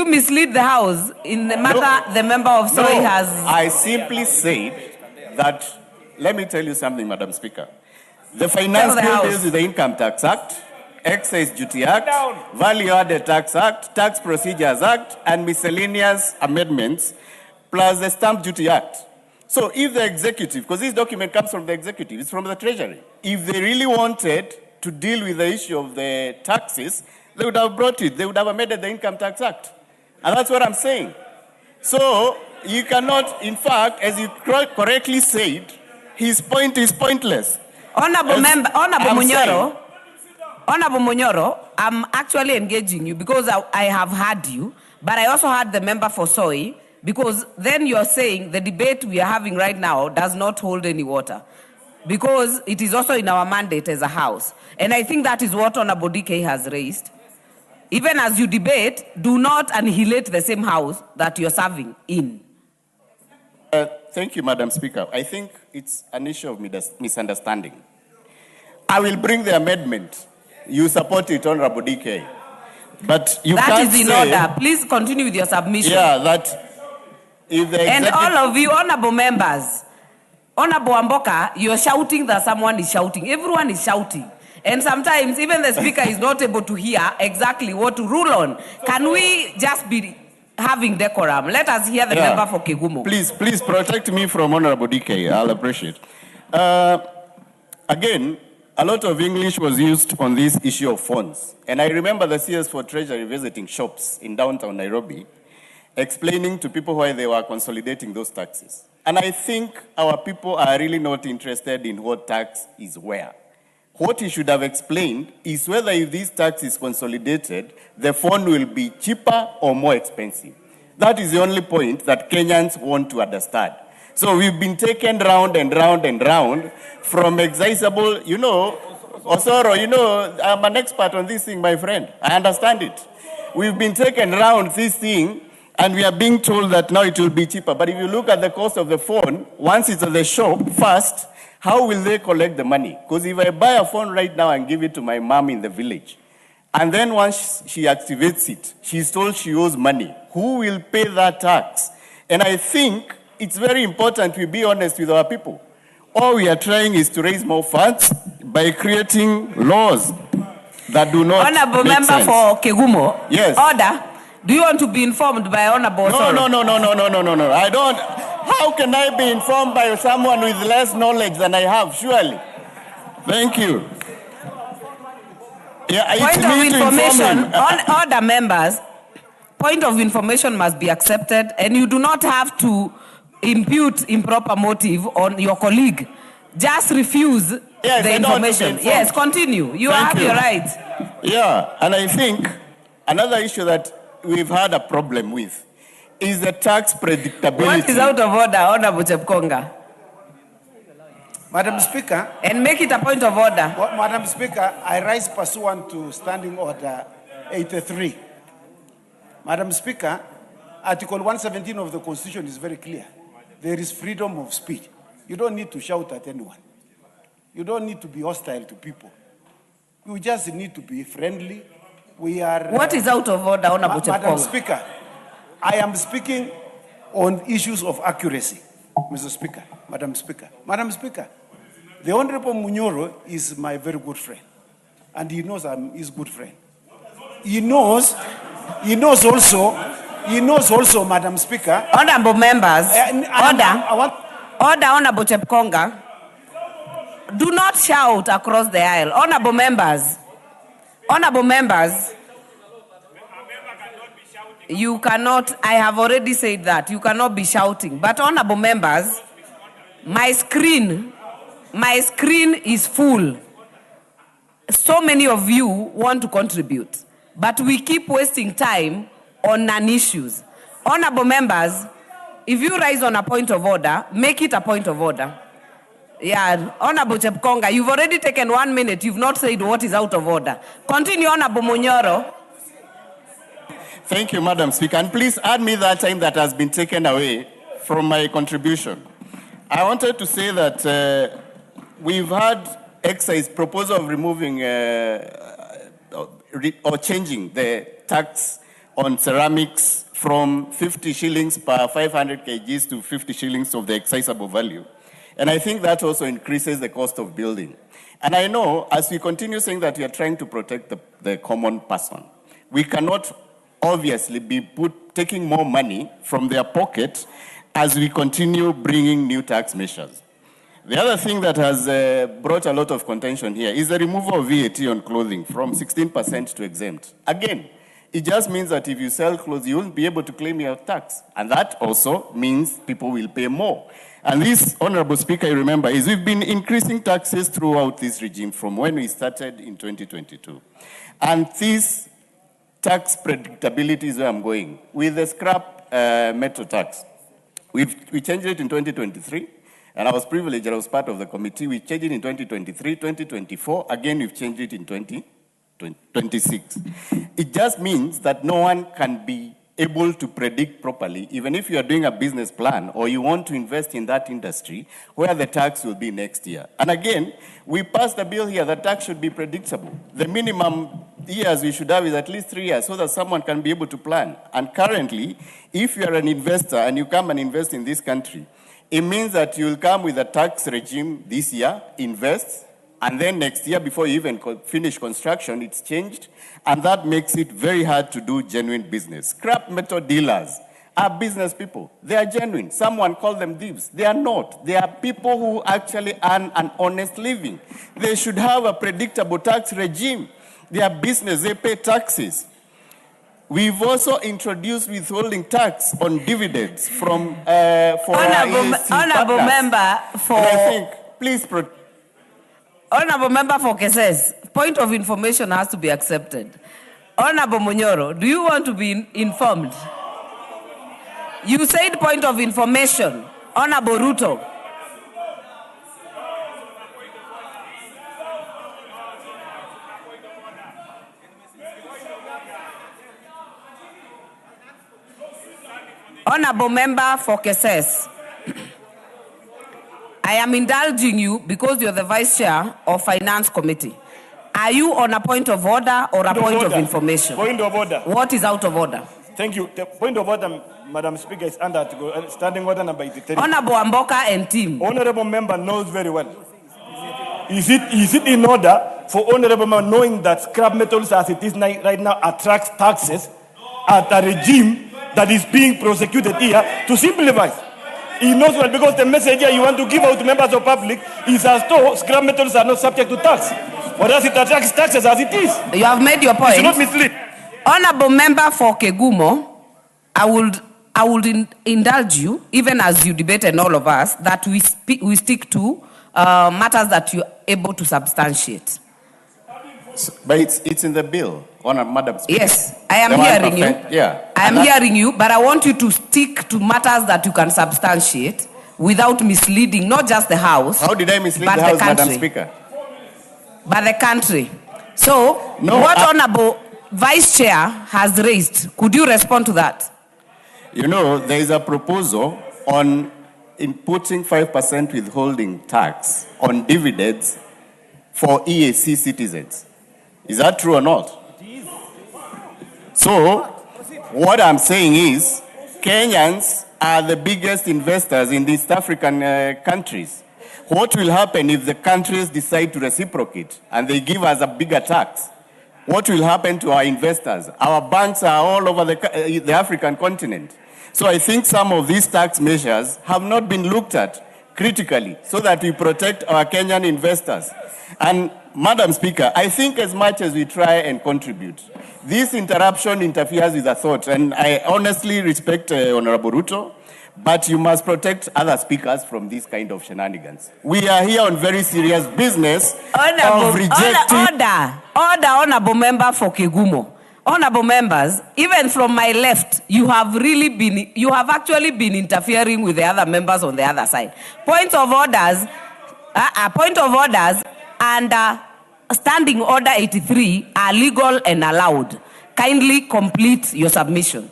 mislead the House in the matter the member of Soy has? I simply said that, let me tell you something, Madam Speaker. The finance bill deals with the Income Tax Act, Excise Duty Act, Value Added Tax Act, Tax Procedures Act, and miscellaneous amendments, plus the Stamp Duty Act. So if the executive, because this document comes from the executive, it's from the Treasury, if they really wanted to deal with the issue of the taxes, they would have brought it. They would have amended the Income Tax Act. And that's what I'm saying. So you cannot, in fact, as you correctly said, his point is pointless. Honorable Munyoro, I'm actually engaging you because I have heard you, but I also heard the member for Soy, because then you're saying the debate we are having right now does not hold any water, because it is also in our mandate as a House. And I think that is what Honorable DK has raised. Even as you debate, do not annihilate the same House that you're serving in. Thank you, Madam Speaker. I think it's an issue of misunderstanding. I will bring the amendment. You support it, Honorable DK. But you can't say... That is in order. Please continue with your submission. Yeah, that if the And all of you, honorable members, Honorable Amboka, you're shouting that someone is shouting. Everyone is shouting. And sometimes even the speaker is not able to hear exactly what to rule on. Can we just be having decorum? Let us hear the member for Kegumo. Please protect me from Honorable DK. I'll appreciate. Again, a lot of English was used on this issue of phones. And I remember the CS for Treasury visiting shops in downtown Nairobi, explaining to people why they were consolidating those taxes. And I think our people are really not interested in what tax is where. What he should have explained is whether if this tax is consolidated, the phone will be cheaper or more expensive. That is the only point that Kenyans want to understand. So we've been taken round and round and round from excisable, Osoro, I'm an expert on this thing, my friend. I understand it. We've been taken around this thing, and we are being told that now it will be cheaper. But if you look at the cost of the phone, once it's at the shop, first, how will they collect the money? Because if I buy a phone right now and give it to my mom in the village, and then once she activates it, she's told she owes money, who will pay that tax? And I think it's very important we be honest with our people. All we are trying is to raise more funds by creating laws that do not Honorable make Member sense. for Kegumo. Yes. Order. Do you want to be informed by Honorable No. I don't. How can I be informed by someone with less knowledge than I have? Surely. Thank you. Yeah, it's Point of me to inform information, him. on order members, point of information must be accepted, and you do not have to impute improper motive on your colleague. Just refuse Yes, the I don't want to be information. informed. Yes, continue. You Thank have you. your right. Yeah, and I think another issue that we've had a problem with is the tax predictability. What is out of order, Honorable Chepkonga? Madam Speaker. And make it a point of order. Madam Speaker, I rise pursuant to Standing Order 83. Madam Speaker, Article 117 of the Constitution is very clear. There is freedom of speech. You don't need to shout at anyone. You don't need to be hostile to people. You just need to be friendly. We are. What is out of order, Honorable Madam Chepkonga? Speaker, I am speaking on issues of accuracy, Mr. Speaker. Madam Speaker. Madam Speaker, the Honorable Munyoro is my very good friend, and he knows I'm his good friend. He knows also, Madam Speaker. Honorable members, order, Honorable Chepkonga. Do not shout across the aisle. Honorable members, you cannot, I have already said that, you cannot be shouting. But honorable members, my screen is full. So many of you want to contribute, but we keep wasting time on non-issues. Honorable members, if you rise on a point of order, make it a point of order. Yeah, Honorable Chepkonga, you've already taken 1 minute. You've not said what is out of order. Continue, Honorable Munyoro. Thank you, Madam Speaker. And please add me that time that has been taken away from my contribution. I wanted to say that we've had excise proposal of removing or changing the tax on ceramics from 50 shillings per 500 kgs to 50 shillings of the excisable value. And I think that also increases the cost of building. And I know as we continue saying that we are trying to protect the common person, we cannot obviously be taking more money from their pocket as we continue bringing new tax measures. The other thing that has brought a lot of contention here is the removal of VAT on clothing from 16% to exempt. Again, it just means that if you sell clothes, you won't be able to claim your tax. And that also means people will pay more. And this, Honorable Speaker, you remember, is we've been increasing taxes throughout this regime from when we started in 2022. And this tax predictability is where I'm going. With the scrap metal tax, we changed it in 2023, and I was privileged, I was part of the committee. We changed it in 2023, 2024, again we've changed it in 2026. It just means that no one can be able to predict properly, even if you are doing a business plan or you want to invest in that industry, where the tax will be next year. And again, we passed a bill here that tax should be predictable. The minimum years we should have is at least 3 years so that someone can be able to plan. And currently, if you are an investor and you come and invest in this country, it means that you will come with a tax regime this year, invest, and then next year, before you even finish construction, it's changed. And that makes it very hard to do genuine business. Scrap metal dealers are business people. They are genuine. Someone called them thieves. They are not. They are people who actually earn an honest living. They should have a predictable tax regime. They are business. They pay taxes. We've also introduced withholding tax on dividends from for Honorable member for. And I think, please. Honorable member for cases. Point of information has to be accepted. Honorable Munyoro, do you want to be informed? You said point of information. Honorable Ruto. Honorable member for cases. I am indulging you because you're the vice chair of finance committee. Are you on a point of order or a point of information? Point of order. What is out of order? Thank you. The point of order, Madam Speaker, is under standing order number 83. Honorable Amboka and team. Honorable member knows very well. Is it in order for honorable member knowing that scrap metals as it is right now attracts taxes at a regime that is being prosecuted here to simplify? He knows well because the message here you want to give out to members of public is as though scrap metals are not subject to tax. Whereas it attracts taxes as it is. You have made your point. You should not mislead. Honorable member for Kegumo, I would indulge you, even as you debate and all of us, that we stick to matters that you're able to substantiate. But it's in the bill, Madam Speaker. Yes, I am hearing you. Yeah. I am hearing you, but I want you to stick to matters that you can substantiate without misleading not just the House. How did I mislead but the House, country. Madam Speaker? But the country. So, No, what Honorable Vice Chair has raised, could you respond to that? You know, there is a proposal on inputting 5% withholding tax on dividends for EAC citizens. Is that true or not? So, what I'm saying is, Kenyans are the biggest investors in East African countries. What will happen if the countries decide to reciprocate and they give us a bigger tax? What will happen to our investors? Our banks are all over the African continent. So I think some of these tax measures have not been looked at critically so that we protect our Kenyan investors. And Madam Speaker, I think as much as we try and contribute, this interruption interferes with the thought. And I honestly respect Honorable Ruto, but you must protect other speakers from this kind of shenanigans. We are here on very serious business of rejecting... Order, Honorable Member for Kegumo. Honorable members, even from my left, you have actually been interfering with the other members on the other side. Point of orders and standing order 83 are legal and allowed. Kindly complete your submission.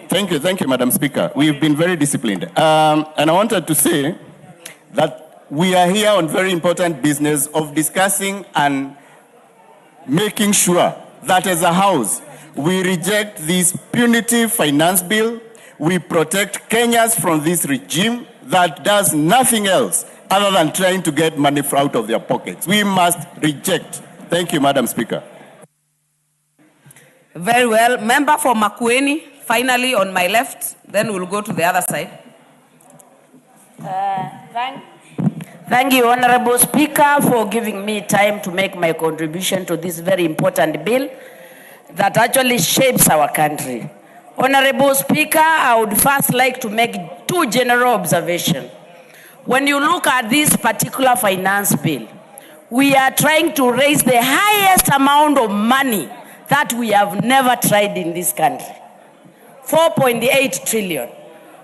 Thank you, Madam Speaker. We've been very disciplined. And I wanted to say that we are here on very important business of discussing and making sure that as a House, we reject this punitive finance bill. We protect Kenyans from this regime that does nothing else other than trying to get money out of their pockets. We must reject. Thank you, Madam Speaker. Very well. Member for Makueni, finally on my left, then we'll go to the other side. Thank you, Honorable Speaker, for giving me time to make my contribution to this very important bill that actually shapes our country. Honorable Speaker, I would first like to make two general observations. When you look at this particular finance bill, we are trying to raise the highest amount of money that we have never tried in this country. 4.8 trillion.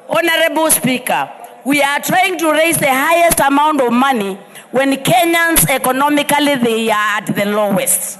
Honorable Speaker, we are trying to raise the highest amount of money when Kenyans economically they are at the lowest.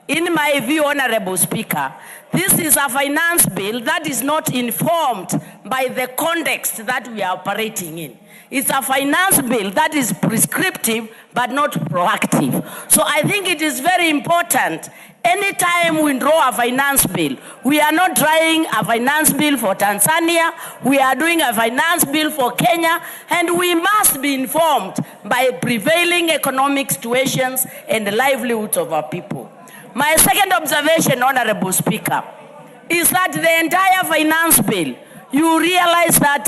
In my view, Honorable Speaker, this is a finance bill that is not informed by the context that we are operating in. It's a finance bill that is prescriptive but not proactive. So I think it is very important. Anytime we draw a finance bill, we are not trying a finance bill for Tanzania, we are doing a finance bill for Kenya, and we must be informed by prevailing economic situations and the livelihoods of our people. My second observation, Honorable Speaker, is that the entire finance bill, you realize that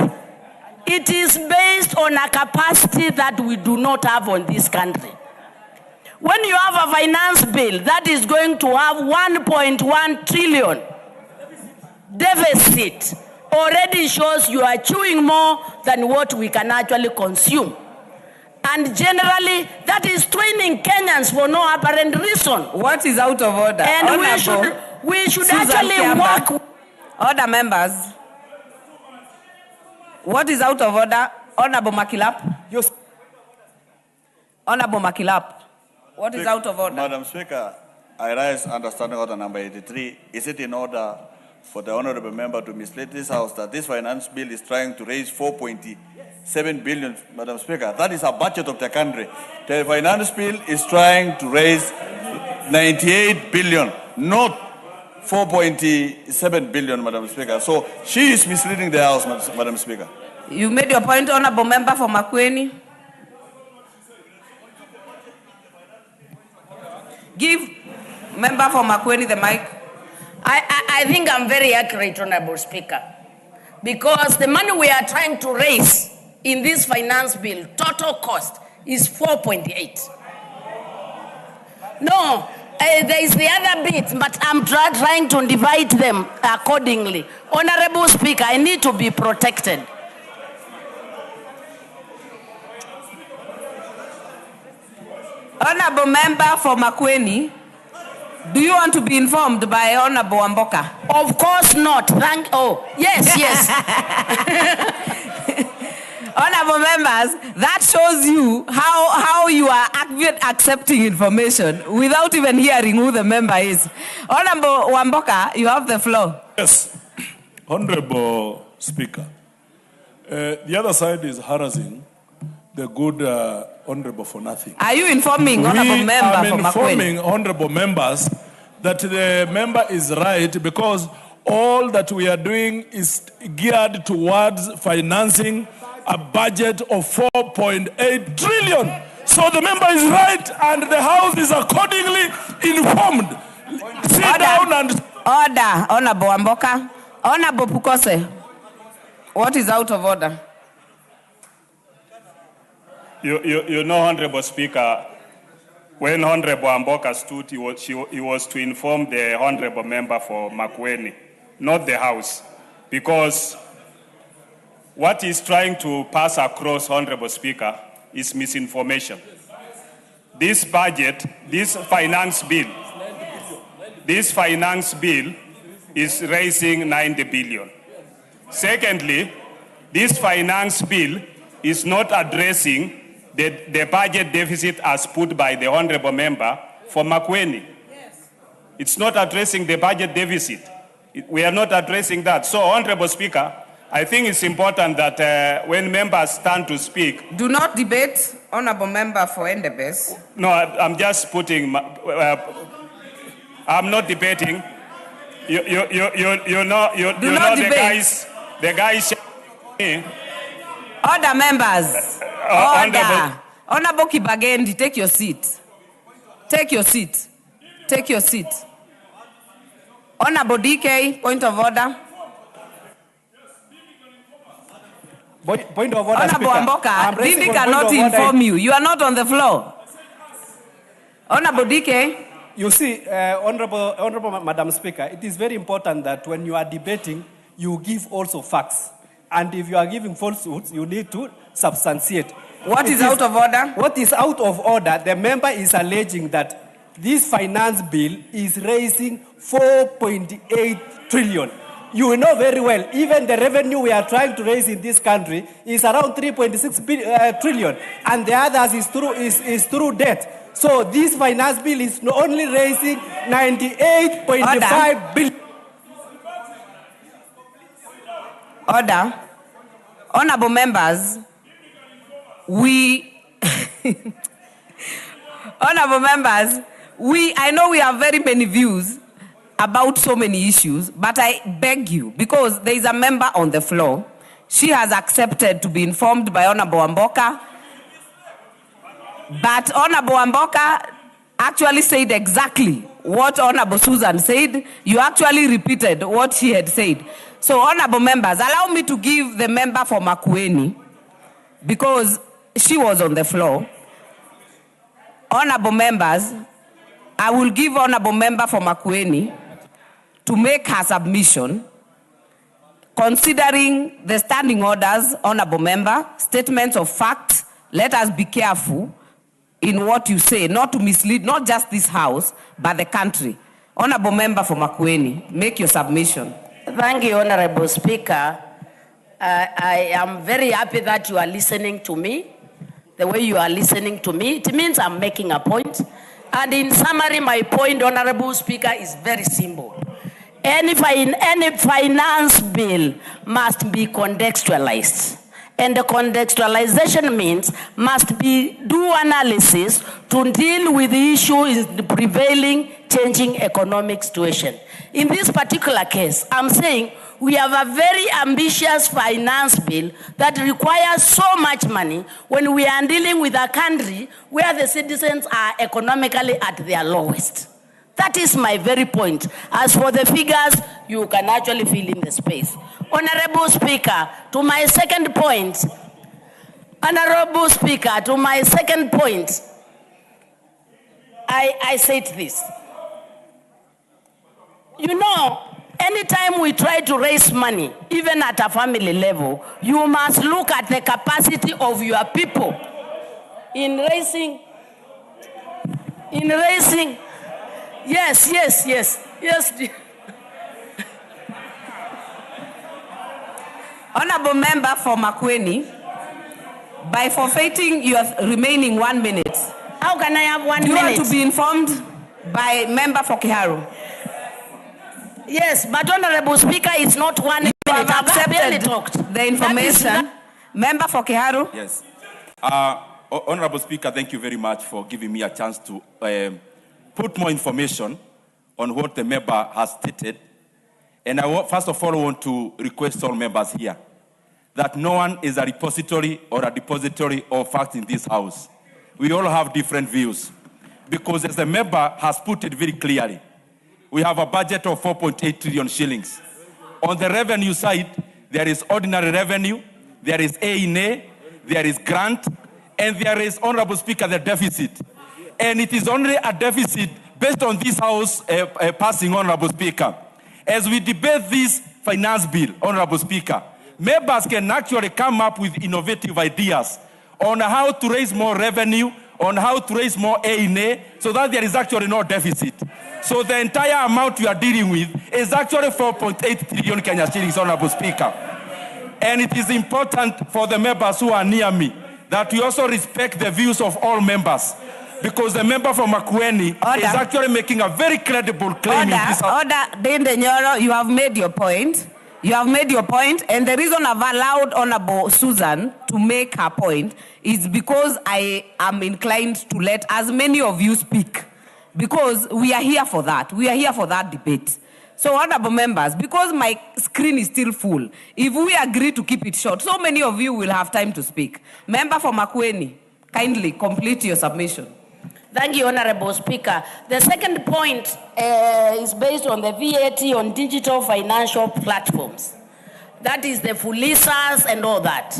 it is based on a capacity that we do not have on this country. When you have a finance bill that is going to have 1.1 trillion deficit, already shows you are chewing more than what we can actually consume. And generally, that is training Kenyans for no apparent reason. What is out of order? And Honorable we should Susan actually Kiamba. work. Order, members. What is out of order? Honorable Makilap. Yes. Honorable Makilap. What is out of order? Madam Speaker, I rise understanding order number 83. Is it in order for the honorable member to mislead this House that this finance bill is trying to raise 4.7 billion, Madam Speaker? That is a budget of the country. The finance bill is trying to raise 98 billion, not 4.7 billion, Madam Speaker. So she is misleading the House, Madam Speaker. You made your point, honorable member for Makueni. Give member for Makueni the mic. I think I'm very accurate, Honorable Speaker, because the money we are trying to raise in this finance bill, total cost is 4.8. No, there is the other bit, but I'm trying to divide them accordingly. Honorable Speaker, I need to be protected. Honorable member for Makueni, do you want to be informed by Honorable Wamboka? Of course not. Yes. Honorable members, that shows you how you are accepting information without even hearing who the member is. Honorable Wamboka, you have the floor. Yes. Honorable Speaker, the other side is harassing the good honorable for nothing. Are you informing honorable member for Makueni? I'm informing honorable members that the member is right, because all that we are doing is geared towards financing a budget of 4.8 trillion. So the member is right and the House is accordingly informed. Sit down and... Order, Honorable Wamboka. Honorable Pukose, what is out of order? You know, Honorable Speaker, when Honorable Wamboka stood, he was to inform the Honorable member for Makueni, not the House, because what he's trying to pass across, Honorable Speaker, is misinformation. This budget, this finance bill is raising 90 billion. Secondly, this finance bill is not addressing the budget deficit as put by the honorable member for Makueni. Yes. It's not addressing the budget deficit. We are not addressing that. So, Honorable Speaker, I think it's important that when members stand to speak... Do not debate, honorable member for Endebess. No, I'm just putting... I'm not debating. You know the guys... Order, members. Order. Honorable Kibagendi, take your seat. Take your seat. Take your seat. Honorable DK, point of order. Point of order, Honorable Wamboka, Dindi cannot inform you. You are not on the floor. Honorable DK. You see, Honorable Madam Speaker, it is very important that when you are debating, you give also facts. And if you are giving falsehoods, you need to substantiate. What is out of order? What is out of order? The member is alleging that this finance bill is raising 4.8 trillion. You know very well, even the revenue we are trying to raise in this country is around 3.6 trillion, and the others is through debt. So this finance bill is only raising 98.5 billion. Order. Honorable members, honorable members, I know we have very many views about so many issues, but I beg you, because there is a member on the floor, she has accepted to be informed by Honorable Wamboka, but Honorable Wamboka actually said exactly what Honorable Susan said. You actually repeated what she had said. So, honorable members, allow me to give the member for Makueni, because she was on the floor. Honorable members, I will give honorable member for Makueni to make her submission, considering the standing orders, honorable member, statements of facts. Let us be careful in what you say, not to mislead not just this house, but the country. Honorable member for Makueni, make your submission. Thank you, Honorable Speaker. I am very happy that you are listening to me. The way you are listening to me, it means I'm making a point. And in summary, my point, Honorable Speaker, is very simple. Any finance bill must be contextualized. And the contextualization means must be do analysis to deal with the issue in the prevailing changing economic situation. In this particular case, I'm saying we have a very ambitious finance bill that requires so much money when we are dealing with a country where the citizens are economically at their lowest. That is my very point. As for the figures, you can actually fill in the space. Honorable Speaker, to my second point, Honorable Speaker, to my second point, I said this. You know, anytime we try to raise money, even at a family level, you must look at the capacity of your people in raising, yes. Honorable member for Makueni, by forfeiting your remaining 1 minute. How can I have 1 minute? You are to be informed by member for Kiharu. Yes, but Honorable Speaker, it's not 1 minute. You have accepted the information. Member for Kiharu. Yes. Honorable Speaker, thank you very much for giving me a chance to put more information on what the member has stated. And first of all, I want to request all members here that no one is a repository or a depository of facts in this house. We all have different views. Because as the member has put it very clearly, we have a budget of 4.8 trillion shillings. On the revenue side, there is ordinary revenue, there is A&A, there is grant, and there is, Honorable Speaker, the deficit. And it is only a deficit based on this house passing, Honorable Speaker. As we debate this finance bill, Honorable Speaker, members can actually come up with innovative ideas on how to raise more revenue, on how to raise more A&A, so that there is actually no deficit. So the entire amount we are dealing with is actually 4.8 trillion Kenya shillings, Honorable Speaker. And it is important for the members who are near me that we also respect the views of all members. Because the member from Makueni is actually making a very credible claim in this house. Dende Nyoro, you have made your point. You have made your point, and the reason I've allowed Honorable Susan to make her point is because I am inclined to let as many of you speak, because we are here for that. We are here for that debate. So, honorable members, because my screen is still full, if we agree to keep it short, so many of you will have time to speak. Member for Makueni, kindly complete your submission. Thank you, Honorable Speaker. The second point is based on the VAT on digital financial platforms. That is the Fulisas and all that.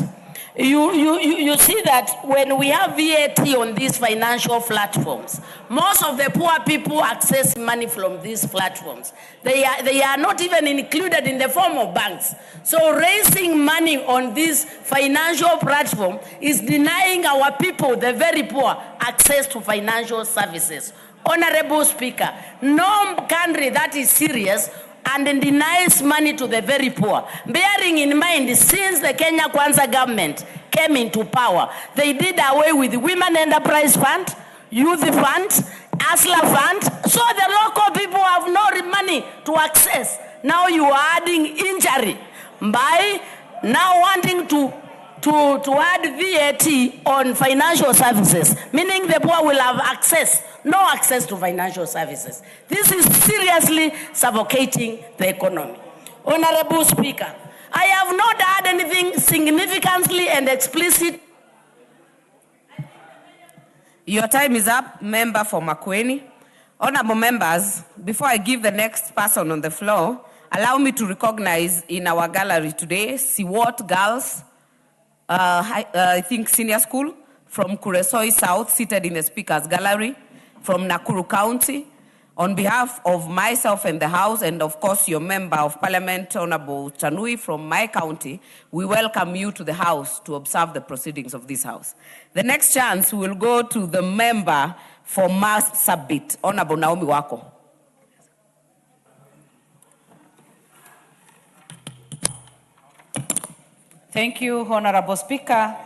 You see that when we have VAT on these financial platforms, most of the poor people access money from these platforms. They are not even included in the form of banks. So raising money on this financial platform is denying our people, the very poor, access to financial services. Honorable Speaker, no country that is serious and denies money to the very poor. Bearing in mind, since the Kenya Kwanza government came into power, they did away with the Women Enterprise Fund, Youth Fund, ASLA Fund, so the local people have no money to access. Now you are adding injury by now wanting to add VAT on financial services, meaning the poor will have no access to financial services. This is seriously suffocating the economy. Honorable Speaker, I have not heard anything significantly and explicit. Your time is up, member for Makueni. Honorable members, before I give the next person on the floor, allow me to recognize in our gallery today, Siwot girls, I think senior school, from Kuresoi South, seated in the speaker's gallery, from Nakuru County. On behalf of myself and the House, and of course your Member of Parliament, Honorable Chanui from my county, we welcome you to the House to observe the proceedings of this House. The next chance will go to the Member for Marsabit, Honorable Naomi Wako. Thank you, Honorable Speaker,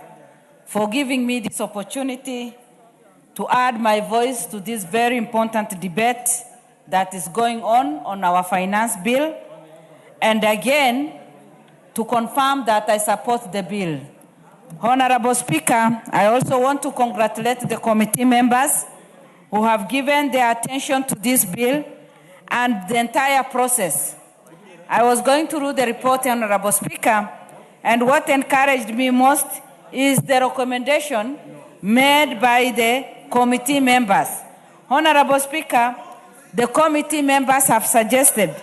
for giving me this opportunity to add my voice to this very important debate that is going on our finance bill, and again, to confirm that I support the bill. Honorable Speaker, I also want to congratulate the committee members who have given their attention to this bill and the entire process. I was going through the report, Honorable Speaker, and what encouraged me most is the recommendation made by the committee members. Honorable Speaker, the committee members have suggested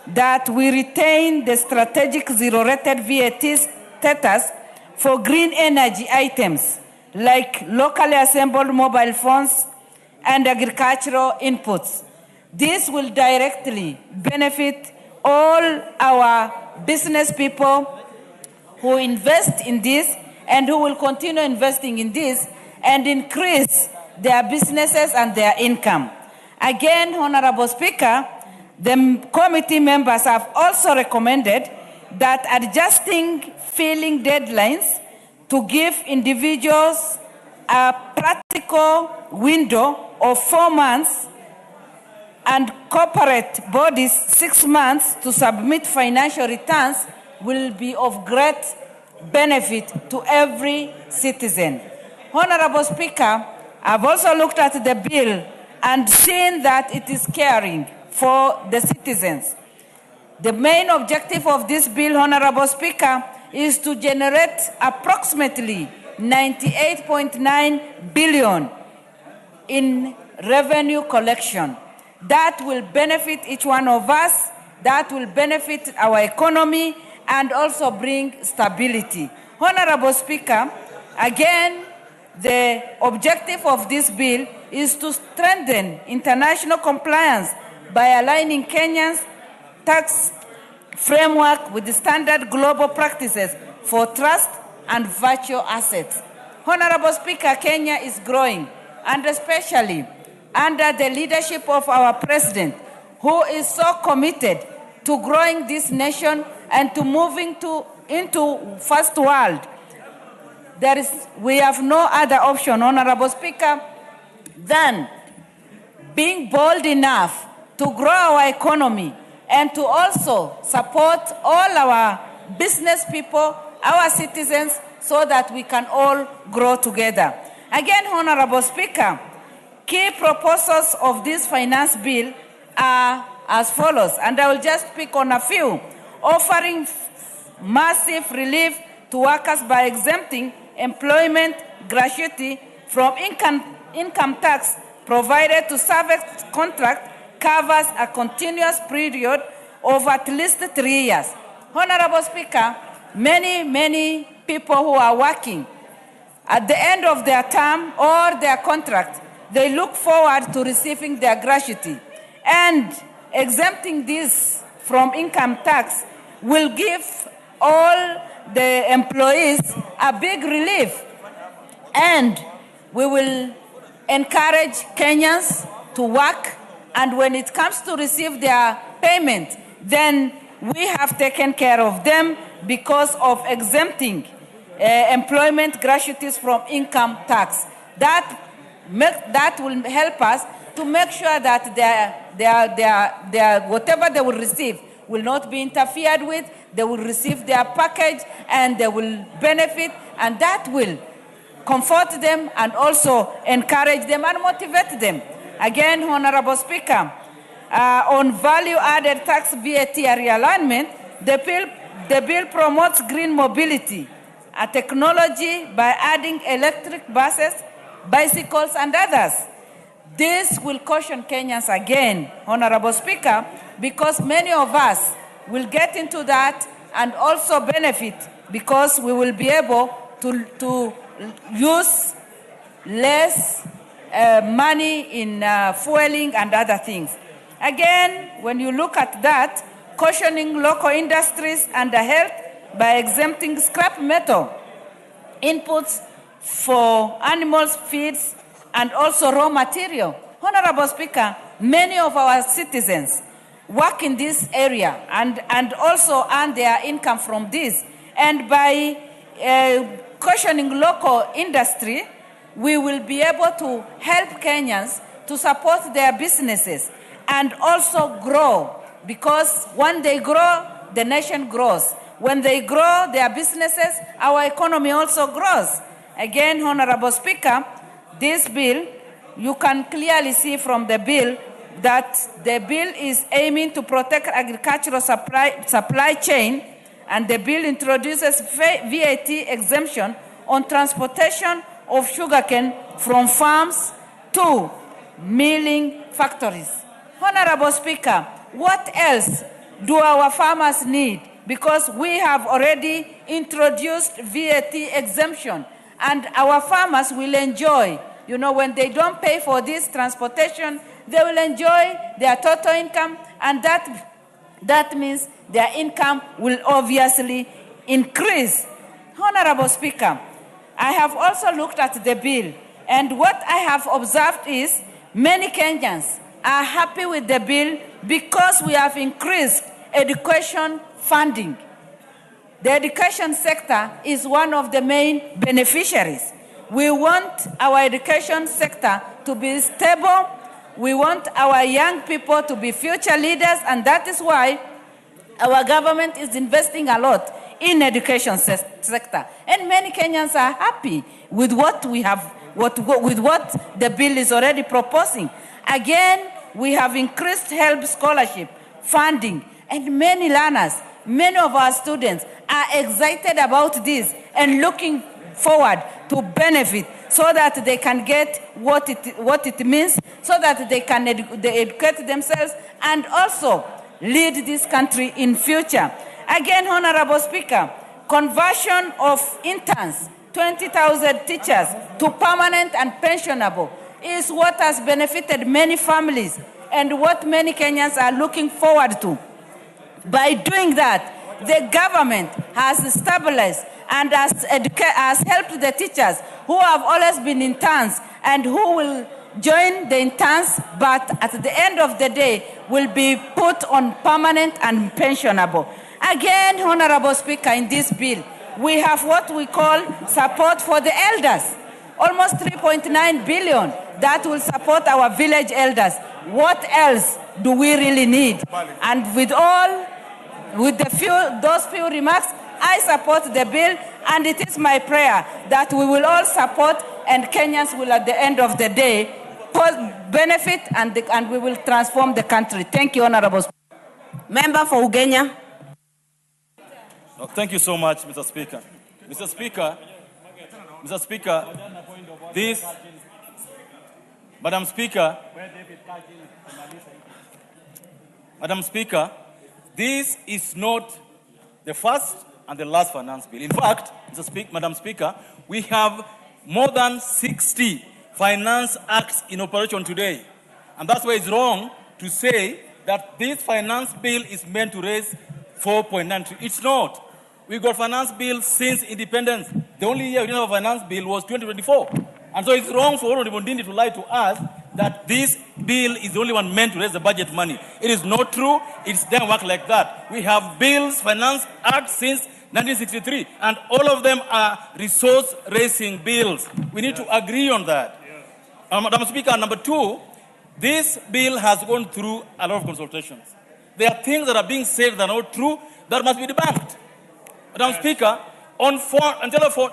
that we retain the strategic zero-rated VAT status for green energy items like locally assembled mobile phones and agricultural inputs. This will directly benefit all our business people who invest in this and who will continue investing in this and increase their businesses and their income. Again, Honorable Speaker, the committee members have also recommended that adjusting filing deadlines to give individuals a practical window of 4 months and corporate bodies 6 months to submit financial returns will be of great benefit to every citizen. Honorable Speaker, I've also looked at the bill and seen that it is caring for the citizens. The main objective of this bill, Honorable Speaker, is to generate approximately 98.9 billion in revenue collection. That will benefit each one of us, that will benefit our economy, and also bring stability. Honorable Speaker, again, the objective of this bill is to strengthen international compliance by aligning Kenya's tax framework with the standard global practices for trust and virtual assets. Honorable Speaker, Kenya is growing, and especially under the leadership of our President, who is so committed to growing this nation and to moving into first world. We have no other option, Honorable Speaker, than being bold enough to grow our economy and to also support all our business people, our citizens, so that we can all grow together. Again, Honorable Speaker, key proposals of this finance bill are as follows, and I will just pick on a few. Offering massive relief to workers by exempting employment gratuity from income tax provided to service contract covers a continuous period of at least 3 years. Honorable Speaker, many people who are working at the end of their term or their contract, they look forward to receiving their gratuity, and exempting this from income tax will give all the employees a big relief, and we will encourage Kenyans to work, and when it comes to receive their payment, then we have taken care of them because of exempting employment gratuities from income tax. That will help us to make sure that their whatever they will receive will not be interfered with. They will receive their package and they will benefit, and that will comfort them and also encourage them and motivate them. Again, Honorable Speaker, on value-added tax VAT realignment, the bill promotes green mobility, a technology by adding electric buses, bicycles, and others. This will caution Kenyans again, Honorable Speaker, because many of us will get into that and also benefit because we will be able to use less money in fueling and other things. Again, when you look at that, cautioning local industries and the health by exempting scrap metal inputs for animals' feeds and also raw material. Honorable Speaker, many of our citizens work in this area and also earn their income from this. And by cautioning local industry, we will be able to help Kenyans to support their businesses and also grow, because when they grow, the nation grows. When they grow their businesses, our economy also grows. Again, Honorable Speaker, this bill, you can clearly see from the bill that the bill is aiming to protect agricultural supply chain, and the bill introduces VAT exemption on transportation of sugarcane from farms to milling factories. Honorable Speaker, what else do our farmers need? Because we have already introduced VAT exemption, and our farmers will enjoy, you know, when they don't pay for this transportation, they will enjoy their total income, and that means their income will obviously increase. Honorable Speaker, I have also looked at the bill, and what I have observed is many Kenyans are happy with the bill because we have increased education funding. The education sector is one of the main beneficiaries. We want our education sector to be stable. We want our young people to be future leaders, and that is why our government is investing a lot in education sector. And many Kenyans are happy with what we have, with what the bill is already proposing. Again, we have increased HELP scholarship funding, and many learners, many of our students are excited about this and looking forward to benefit so that they can get what it means, so that they can educate themselves and also lead this country in future. Again, Honorable Speaker, conversion of interns, 20,000 teachers to permanent and pensionable is what has benefited many families and what many Kenyans are looking forward to. By doing that, the government has stabilized and has helped the teachers who have always been interns and who will join the interns, but at the end of the day will be put on permanent and pensionable. Again, Honorable Speaker, in this bill, we have what we call support for the elders, almost 3.9 billion that will support our village elders. What else do we really need? And with those few remarks, I support the bill, and it is my prayer that we will all support, and Kenyans will, at the end of the day, benefit, and we will transform the country. Thank you, Honorable Speaker. Member for Ugenya. Thank you so much, Mr. Speaker. Mr. Speaker, this, Madam Speaker, this is not the first and the last finance bill. In fact, Madam Speaker, we have more than 60 finance acts in operation today. And that's why it's wrong to say that this finance bill is meant to raise 4.9. It's not. We got finance bills since independence. The only year we didn't have a finance bill was 2024. And so it's wrong for Honorable Ndindi to lie to us that this bill is the only one meant to raise the budget money. It is not true. It doesn't work like that. We have bills, finance acts since 1963, and all of them are resource-raising bills. We need to agree on that. Madam Speaker, number two, this bill has gone through a lot of consultations. There are things that are being said that are not true that must be debunked. Madam Speaker, on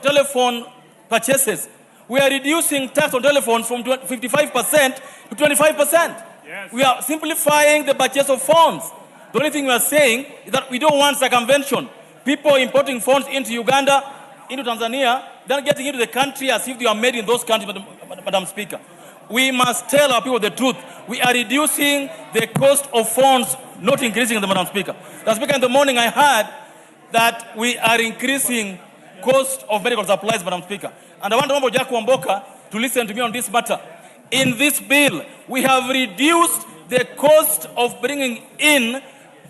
telephone purchases, we are reducing tax on telephones from 55% to 25%. Yes. We are simplifying the purchase of phones. The only thing we are saying is that we don't want circumvention. People importing phones into Uganda, into Tanzania, then getting into the country as if they are made in those countries, Madam Speaker. we must tell our people the truth. We are reducing the cost of funds, not increasing them, Madam Speaker. Madam Speaker, in the morning I heard that we are increasing cost of medical supplies, Madam Speaker. And I want Honorable Gachagua to listen to me on this matter. In this bill, we have reduced the cost of bringing in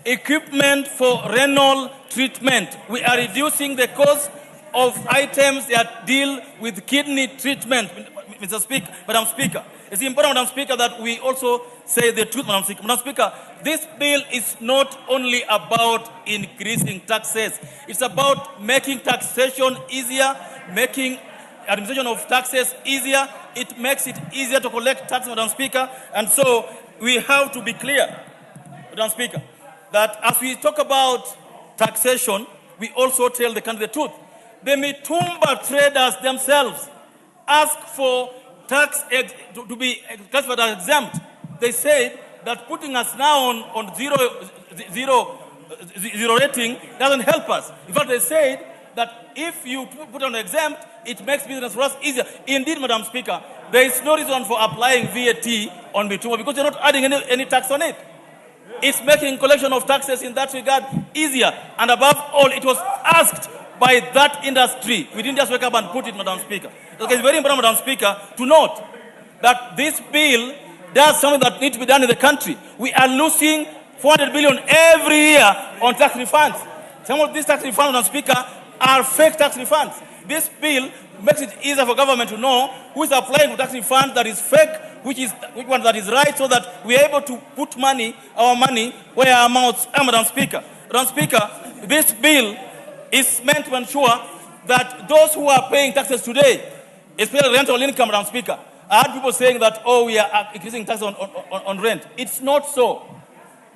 equipment for renal treatment. We are reducing the cost of items that deal with kidney treatment, Mr. Speaker, Madam Speaker. It's important, Madam Speaker, that we also say the truth, Madam Speaker. Madam Speaker, this bill is not only about increasing taxes. It's about making taxation easier, making administration of taxes easier. It makes it easier to collect taxes, Madam Speaker. And so we have to be clear, Madam Speaker, that as we talk about taxation, we also tell the country the truth. The Mitumba traders themselves ask for tax to be classified as exempt. They said that putting us now on zero rating doesn't help us. In fact, they said that if you put on exempt, it makes business for us easier. Indeed, Madam Speaker, there is no reason for applying VAT on Mitumba because you're not adding any tax on it. It's making collection of taxes in that regard easier. And above all, it was asked by that industry. We didn't just wake up and put it, Madam Speaker. It's very important, Madam Speaker, to note that this bill does something that needs to be done in the country. We are losing 400 billion every year on tax refunds. Some of these tax refunds, Madam Speaker, are fake tax refunds. This bill makes it easier for government to know who is applying for tax refunds that is fake, which one that is right, so that we are able to put our money where our mouths are, Madam Speaker. Madam Speaker, this bill is meant to ensure that those who are paying taxes today, especially rental income, Madam Speaker, I heard people saying that, oh, we are increasing taxes on rent. It's not so.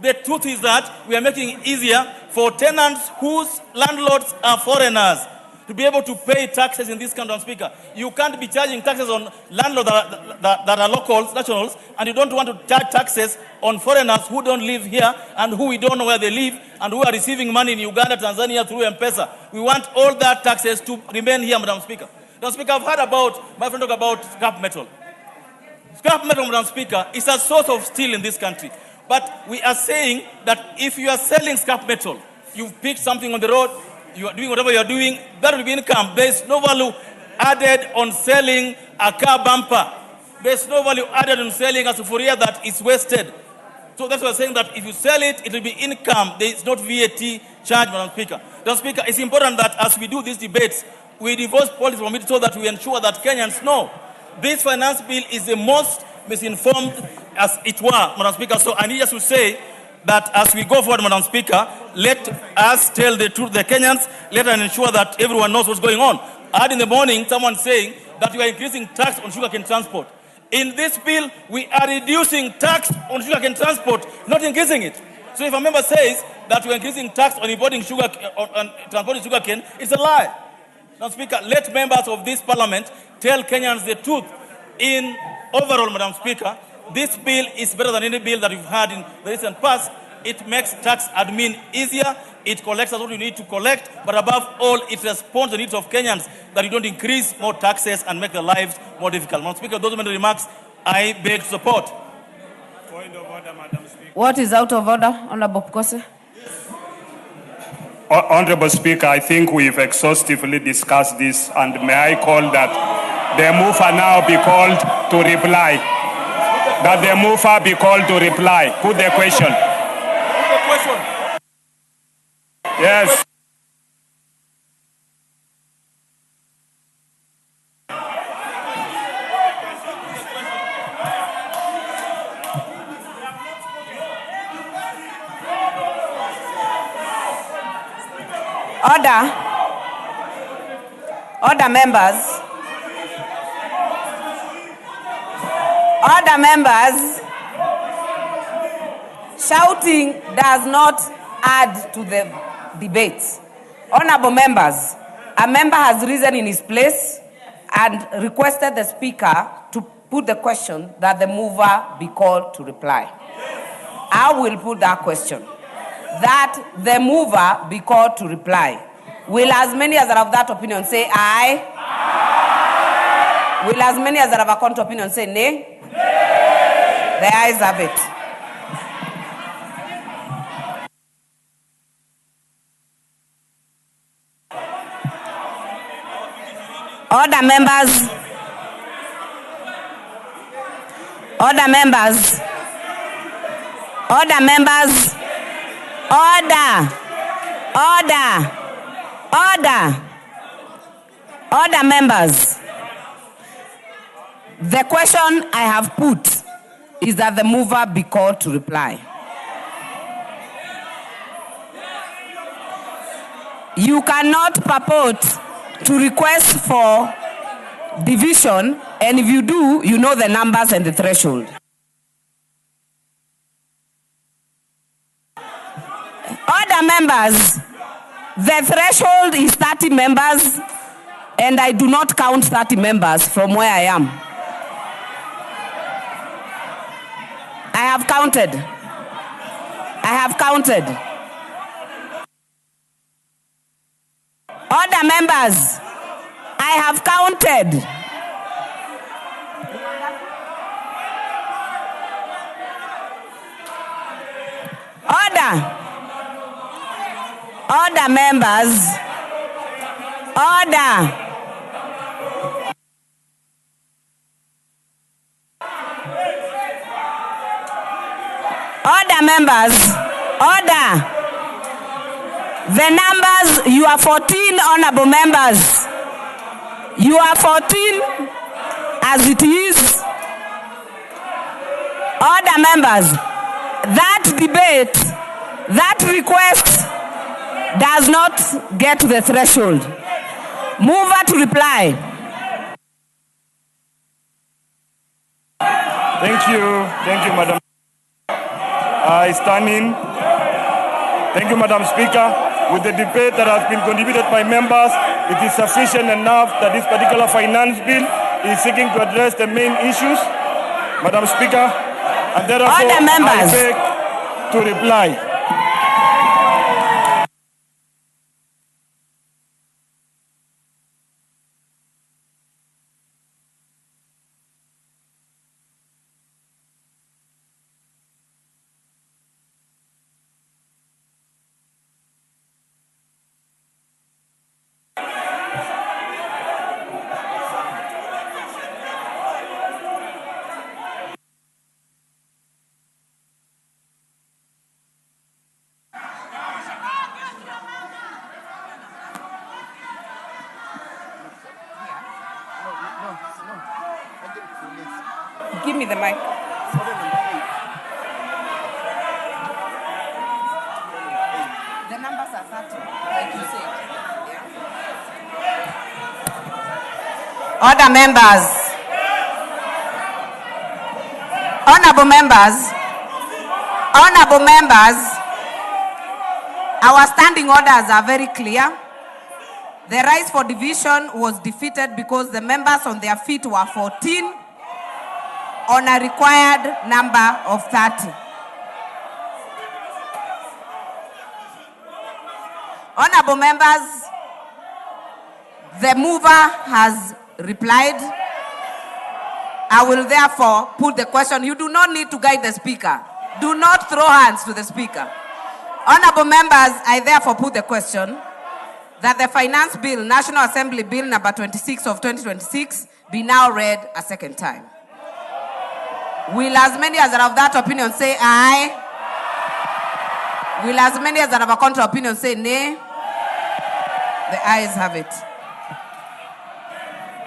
The truth is that we are making it easier for tenants whose landlords are foreigners to be able to pay taxes in this country, Madam Speaker. You can't be charging taxes on landlords that are locals, nationals, and you don't want to charge taxes on foreigners who don't live here and who we don't know where they live and who are receiving money in Uganda, Tanzania through M-Pesa. We want all that taxes to remain here, Madam Speaker. Madam Speaker, I've heard my friend talk about scrap metal. Scrap metal, Madam Speaker, is a source of steel in this country. But we are saying that if you are selling scrap metal, you've picked something on the road, you are doing whatever you are doing, that will be income. There is no value added on selling a car bumper. There is no value added on selling a sufuria that is wasted. So that's why we're saying that if you sell it, it will be income. There is not VAT charge, Madam Speaker. Madam Speaker, it's important that as we do these debates, we divorce politics from it so that we ensure that Kenyans know this finance bill is the most misinformed as it were, Madam Speaker. So I need us to say that as we go forward, Madam Speaker, let us tell the truth to the Kenyans. Let us ensure that everyone knows what's going on. I heard in the morning someone saying that we are increasing tax on sugarcane transport. In this bill, we are reducing tax on sugarcane transport, not increasing it. So if a member says that we are increasing tax on importing sugar, on transporting sugarcane, it's a lie. Madam Speaker, let members of this parliament tell Kenyans the truth. In overall, Madam Speaker, this bill is better than any bill that we've had in the recent past. It makes tax admin easier. It collects what you need to collect. But above all, it responds to the needs of Kenyans, that you don't increase more taxes and make their lives more difficult. Madam Speaker, those are my remarks. I beg to support. Point of order, Madam Speaker. What is out of order, Honorable Pukose? Honorable Speaker, I think we've exhaustively discussed this, and may I call that the mover now be called to reply. That the mover be called to reply. Put the question. Yes. Order. Order, members. Order, members. Shouting does not add to the debate. Honorable members, a member has risen in his place and requested the speaker to put the question that the mover be called to reply. I will put that question. That the mover be called to reply. Will as many as are of that opinion say aye? Aye. Will as many as are of a contrary opinion say nay? Nay. The ayes have it. Order, members. Order, members. Order, members. Order. Order. Order. Order, members. The question I have put is that the mover be called to reply. You cannot purport to request for division, and if you do, you know the numbers and the threshold. Order, members. The threshold is 30 members, and I do not count 30 members from where I am. I have counted. I have counted. Order, members. I have counted. Order. Order, members. Order. Order, members. Order. The numbers, you are 14 honorable members. You are 14 as it is. Order, members. That debate, that request does not get to the threshold. Mover to reply. Thank you, Madam. I stand in. Thank you, Madam Speaker. With the debate that has been contributed by members, it is sufficient enough that this particular finance bill is seeking to address the main issues, Madam Speaker, and therefore I beg to reply. Give me the mic. The numbers are 30, like you said. Yeah. Order, members. Honorable members. Honorable members. Our standing orders are very clear. The rise for division was defeated because the members on their feet were 14 on a required number of 30. Honorable members, the mover has replied. I will therefore put the question. You do not need to guide the speaker. Do not throw hands to the speaker. Honorable members, I therefore put the question that the Finance Bill, National Assembly Bill number 26 of 2026, be now read a second time. Will as many as are of that opinion say aye? Will as many as are of a contra opinion say nay? The ayes have it.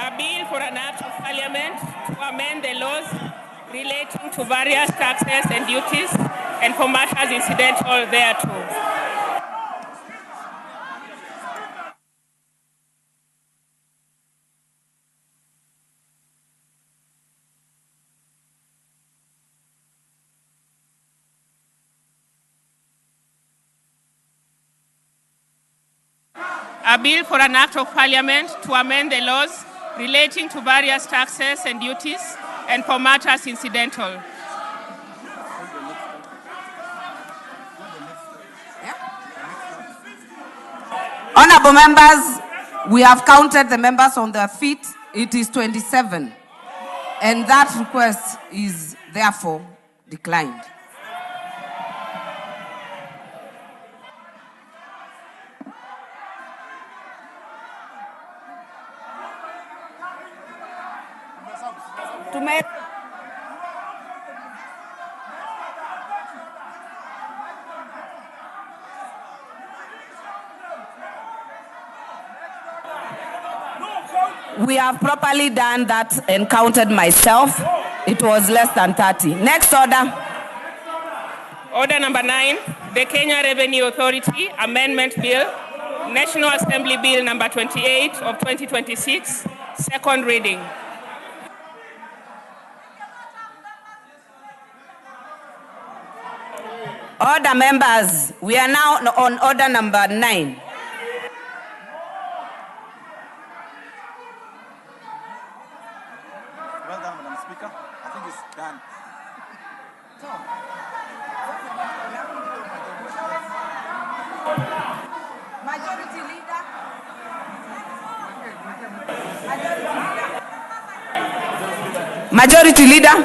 A bill for an act of parliament to amend the laws relating to various taxes and duties and for matters incidental thereto. A bill for an act of parliament to amend the laws relating to various taxes and duties and for matters incidental. Honorable members, we have counted the members on their feet. It is 27. And that request is therefore declined. We have properly done that and counted myself. It was less than 30. Next order. Order number 9, the Kenya Revenue Authority Amendment Bill, National Assembly Bill number 28 of 2026, second reading. Order, members. We are now on order number 9. Well done, Madam Speaker. I think it's done. Majority Leader. Majority Leader.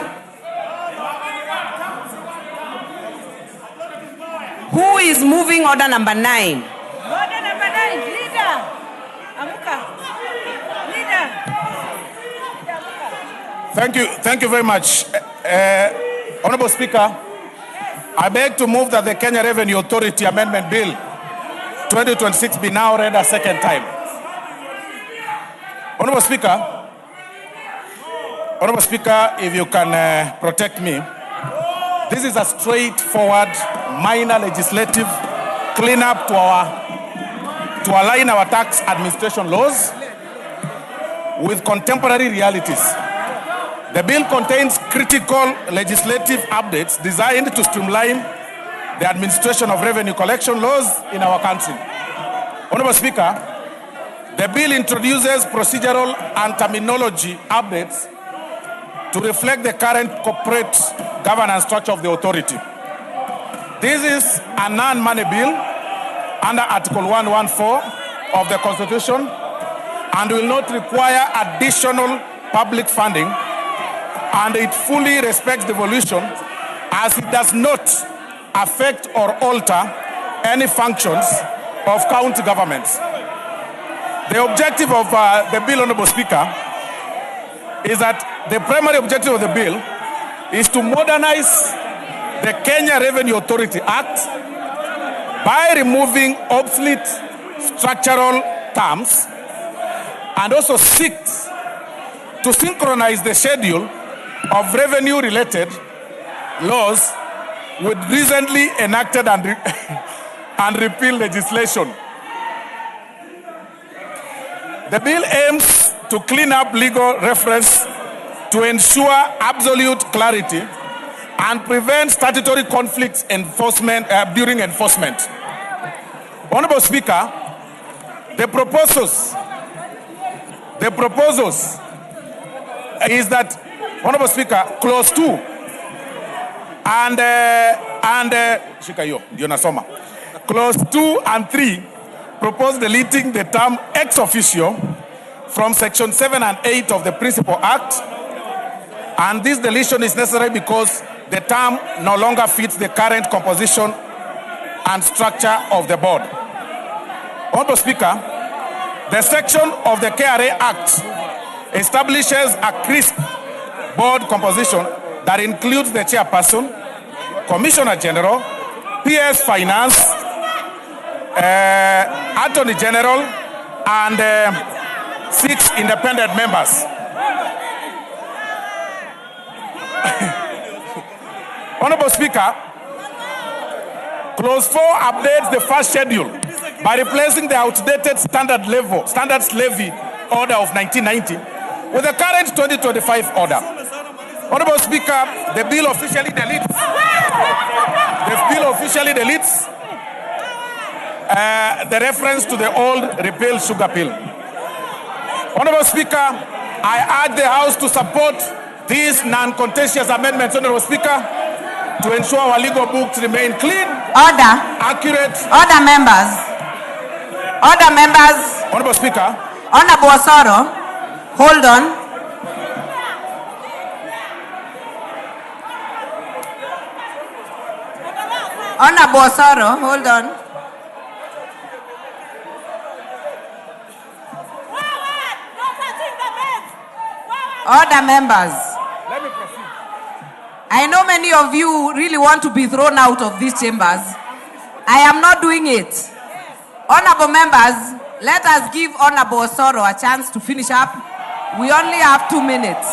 Who is moving order number 9? Order number 9, Leader. Amuka. Leader. Thank you very much. Honorable Speaker, I beg to move that the Kenya Revenue Authority Amendment Bill 2026 be now read a second time. Honorable Speaker, if you can protect me, this is a straightforward, minor legislative cleanup to align our tax administration laws with contemporary realities. The bill contains critical legislative updates designed to streamline the administration of revenue collection laws in our country. Honorable Speaker, the bill introduces procedural and terminology updates to reflect the current corporate governance structure of the authority. This is a non-money bill under Article 114 of the Constitution and will not require additional public funding, and it fully respects devolution as it does not affect or alter any functions of county governments. The objective of the bill, Honorable Speaker, is that the primary objective of the bill is to modernize the Kenya Revenue Authority Act by removing obsolete structural terms and also seeks to synchronize the schedule of revenue-related laws with recently enacted and repealed legislation. The bill aims to clean up legal reference to ensure absolute clarity and prevent statutory conflicts during enforcement. Honorable Speaker, the proposals is that, Honorable Speaker, clause 2 clause 2 and 3 propose deleting the term ex officio from section 7 and 8 of the Principal Act, and this deletion is necessary because the term no longer fits the current composition and structure of the board. Honorable Speaker, the section of the KRA Act establishes a crisp board composition that includes the chairperson, Commissioner General, PS Finance, Attorney General, and 6 independent members. Honorable Speaker, clause 4 updates the first schedule by replacing the outdated standards levy order of 1990 with the current 2025 order. Honorable Speaker, the bill officially deletes the reference to the old repealed sugar bill. Honorable Speaker, I urge the House to support these non-contentious amendments, Honorable Speaker, to ensure our legal books remain clean, accurate. Order, members. Order, members. Honorable Speaker. Honorable Osoro, hold on. Honorable Osoro, hold on. Order, members. Let me proceed. I know many of you really want to be thrown out of these chambers. I am not doing it. Honorable members, let us give Honorable Osoro a chance to finish up. We only have 2 minutes.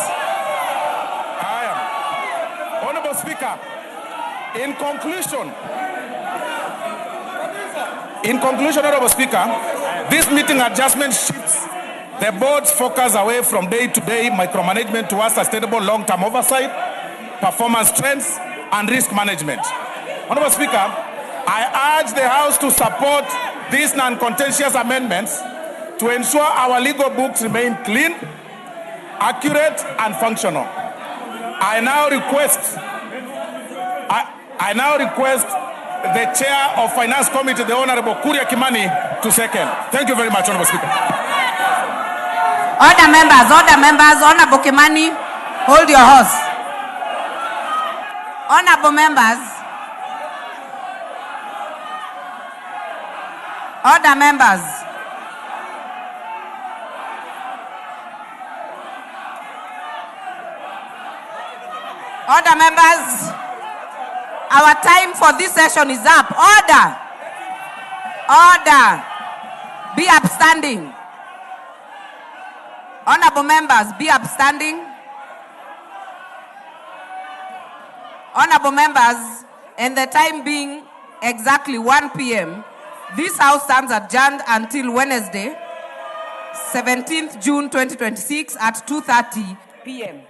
Honorable Speaker, in conclusion, Honorable Speaker, this meeting adjustment shifts the board's focus away from day-to-day micromanagement towards sustainable long-term oversight, performance trends, and risk management. Honorable Speaker, I urge the House to support these non-contentious amendments to ensure our legal books remain clean, accurate, and functional. I now request the Chair of Finance Committee, the Honorable Kuria Kimani, to second. Thank you very much, Honorable Speaker. Order, members, Honorable Kimani, hold your horse. Honorable members. Order, members. Order, members. Our time for this session is up. Order. Order. Be upstanding. Honorable members, be upstanding. Honorable members, and the time being exactly 1 p.m., this House stands adjourned until Wednesday, 17th June 2026 at 2:30 p.m.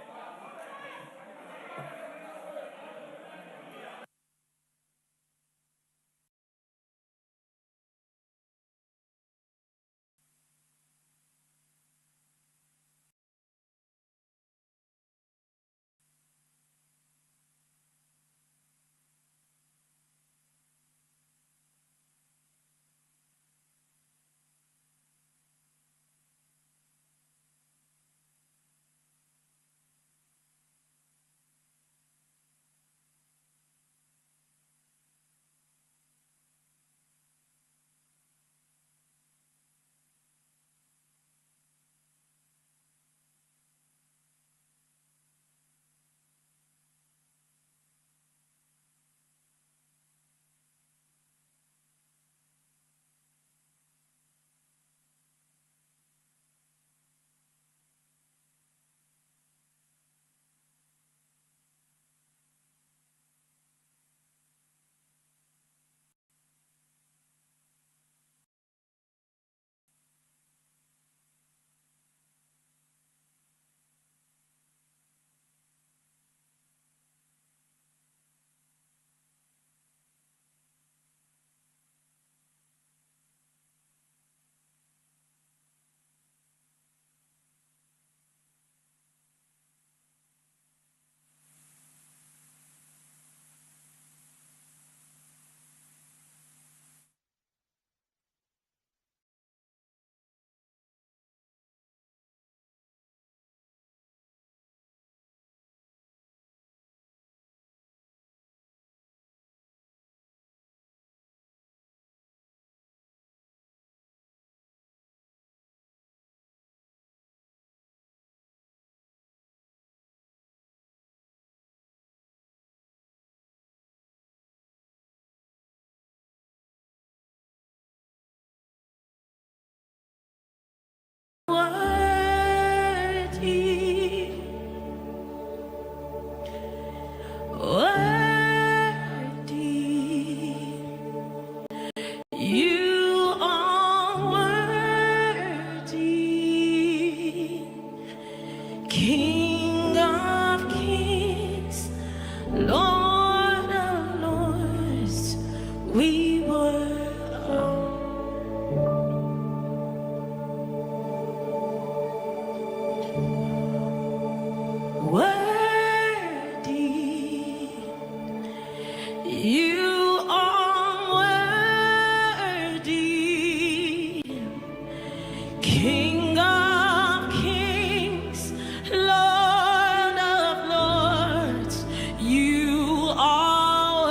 You are worthy, King of kings, Lord of lords, we worthy. You are worthy, King of kings, Lord of lords. You are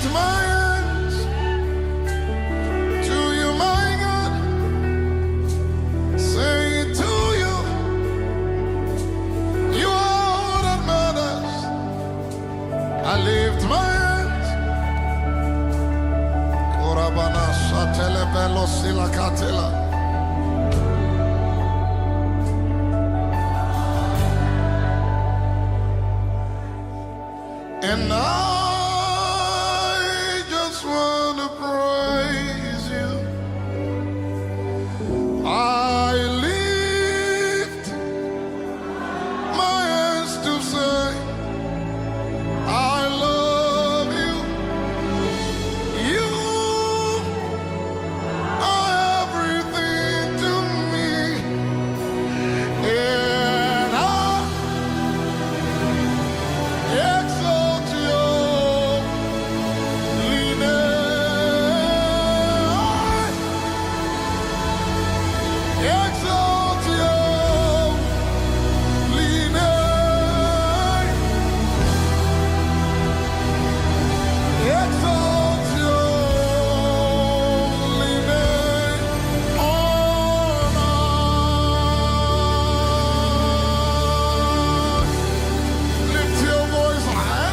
lift my hands to you, my God, say to you, you are all that matters. I lift my hands. Korabana shatele velo silakatela. And I just want to praise you. I lift my hands to say, I love you. You are everything to me. And I exalt your name. Exalt your name. Exalt your name. Honor. Lift your voice high.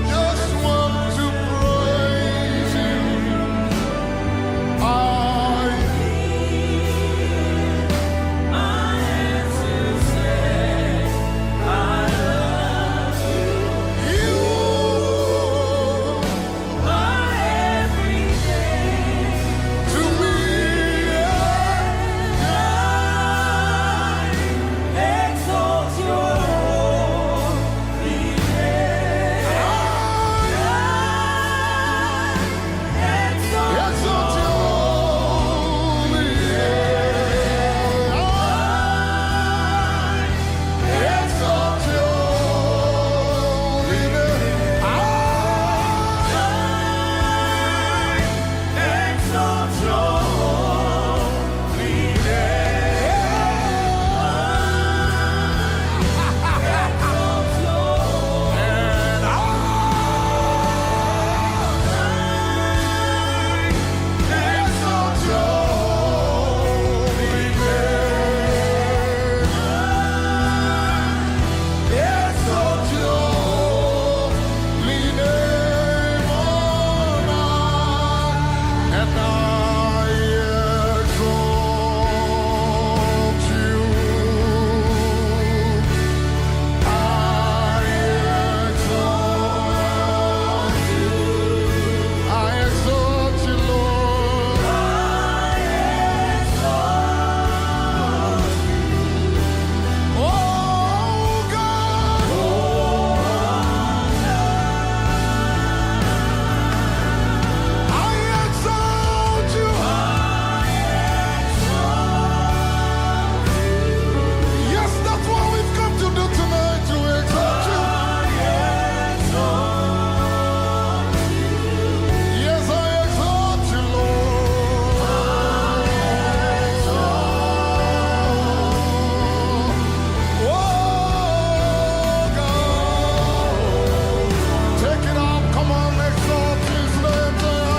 Just want to praise you. I to me, exalt your holy name. Exalt your holy name. Exalt your holy name. Exalt your holy Yes, that's what we've come to do tonight, to exalt you. Yes, I exalt you, Lord. Oh, God. Take it up, come on, exalt his name. Say, I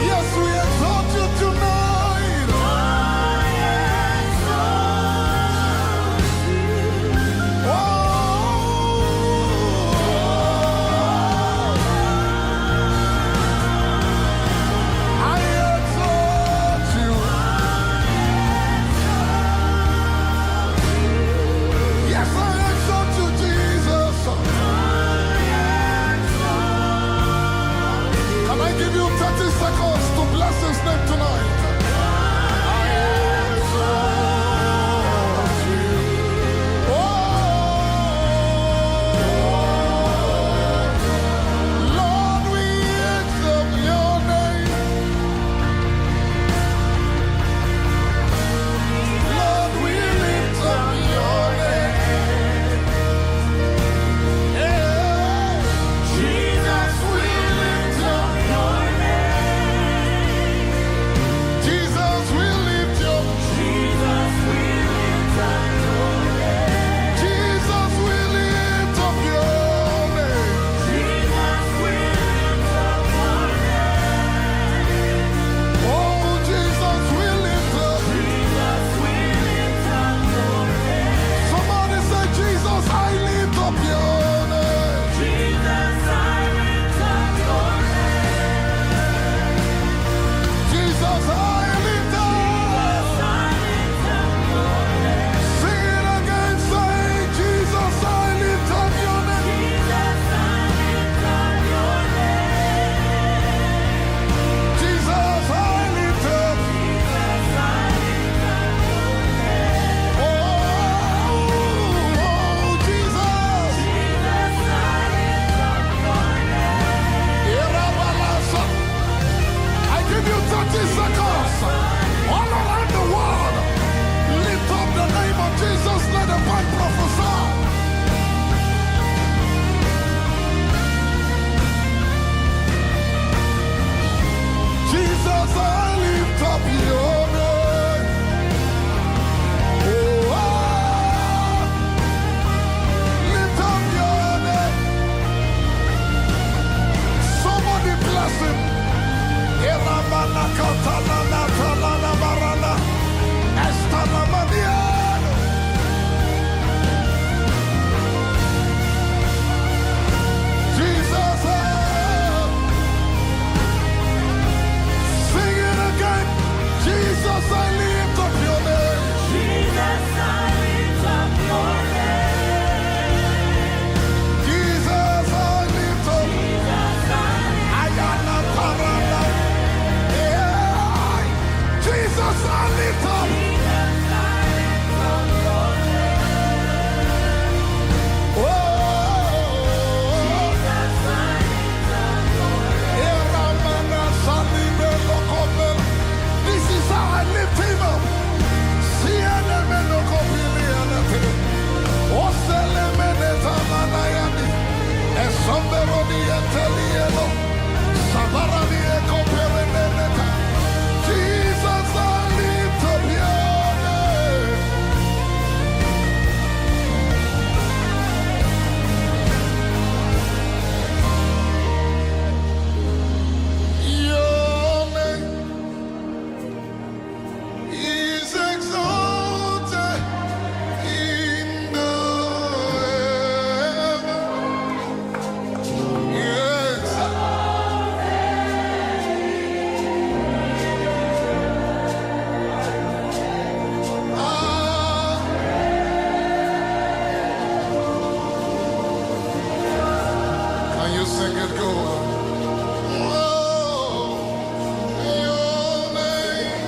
Yes, we exalt you tonight. I exalt you. Yes, I exalt you, Jesus. Can I give you 30 seconds to bless his name tonight? I exalt you. Lord, we exalt your name. Lord, we lift up your name. Yeah. Jesus, I lift up your name. Your name is exalted in the heavens. Yes. Can you sing it, go? Oh, your name.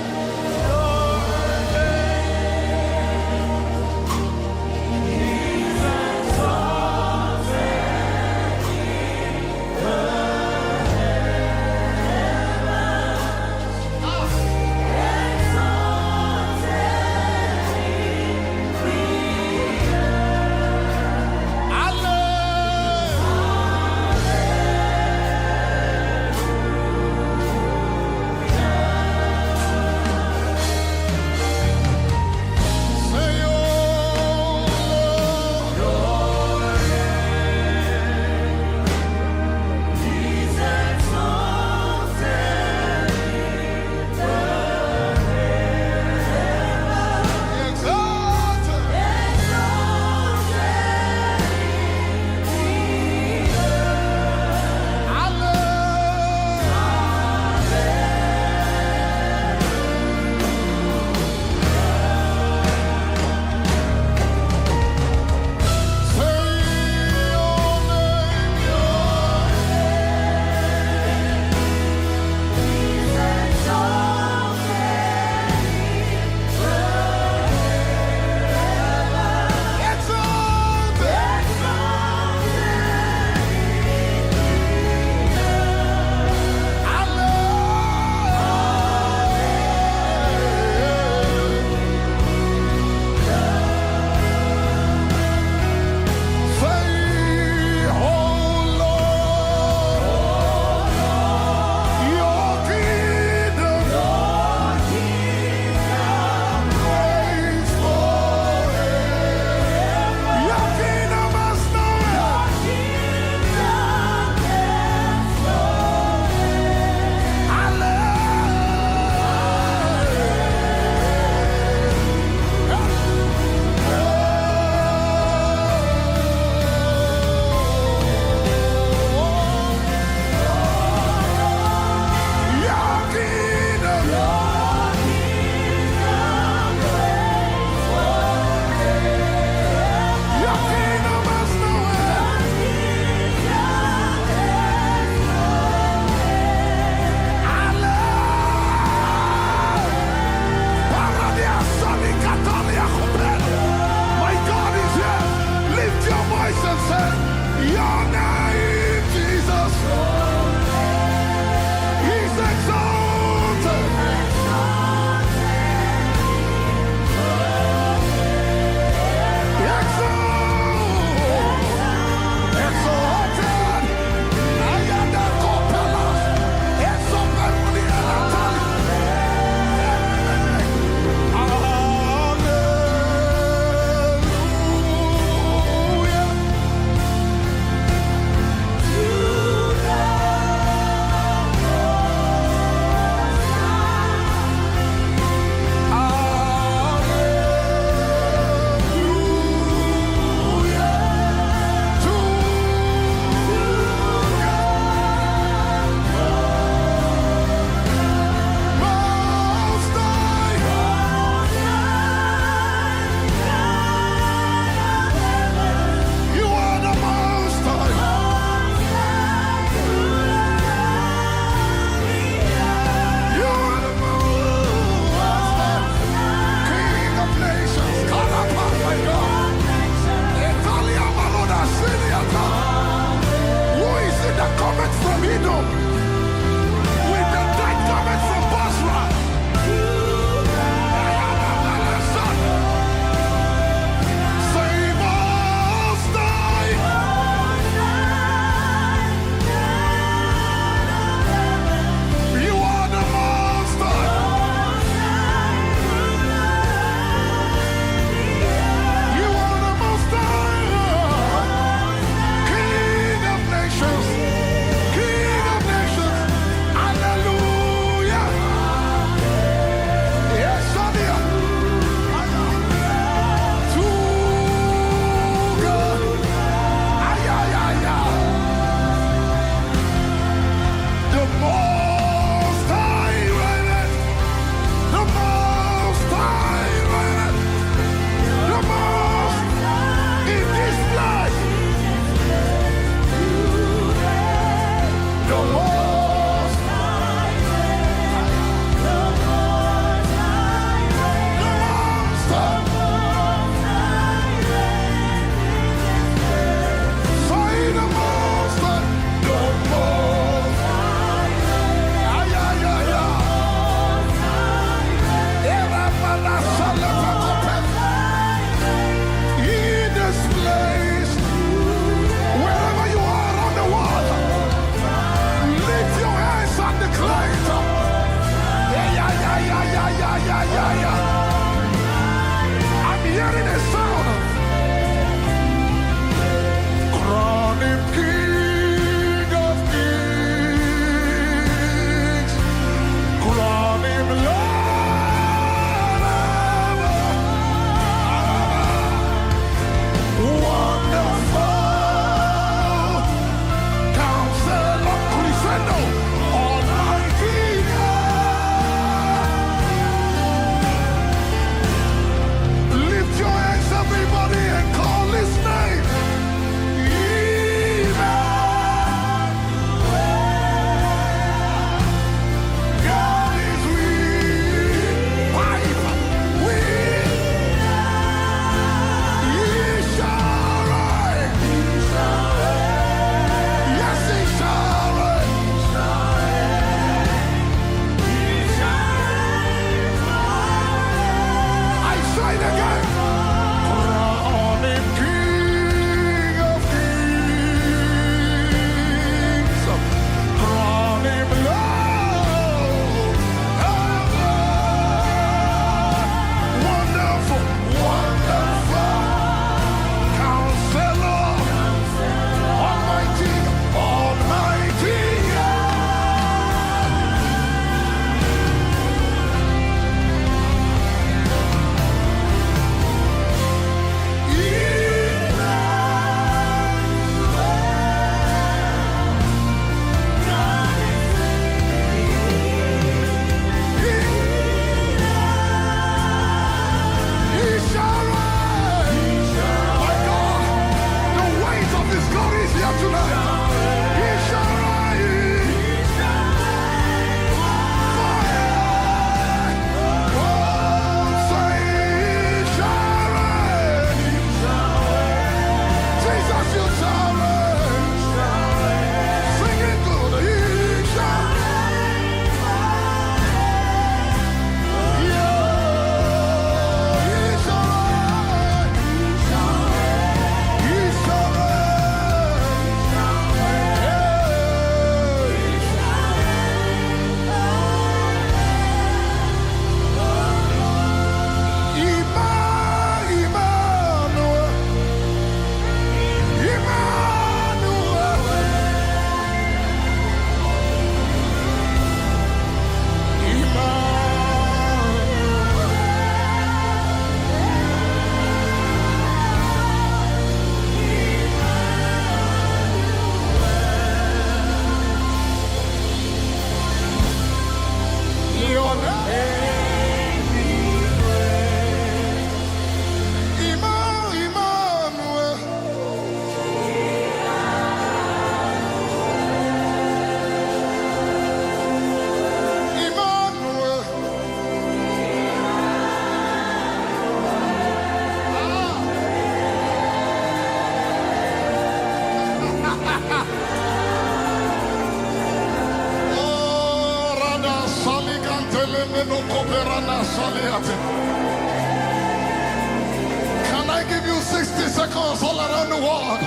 Can I give you 60 seconds all around the world?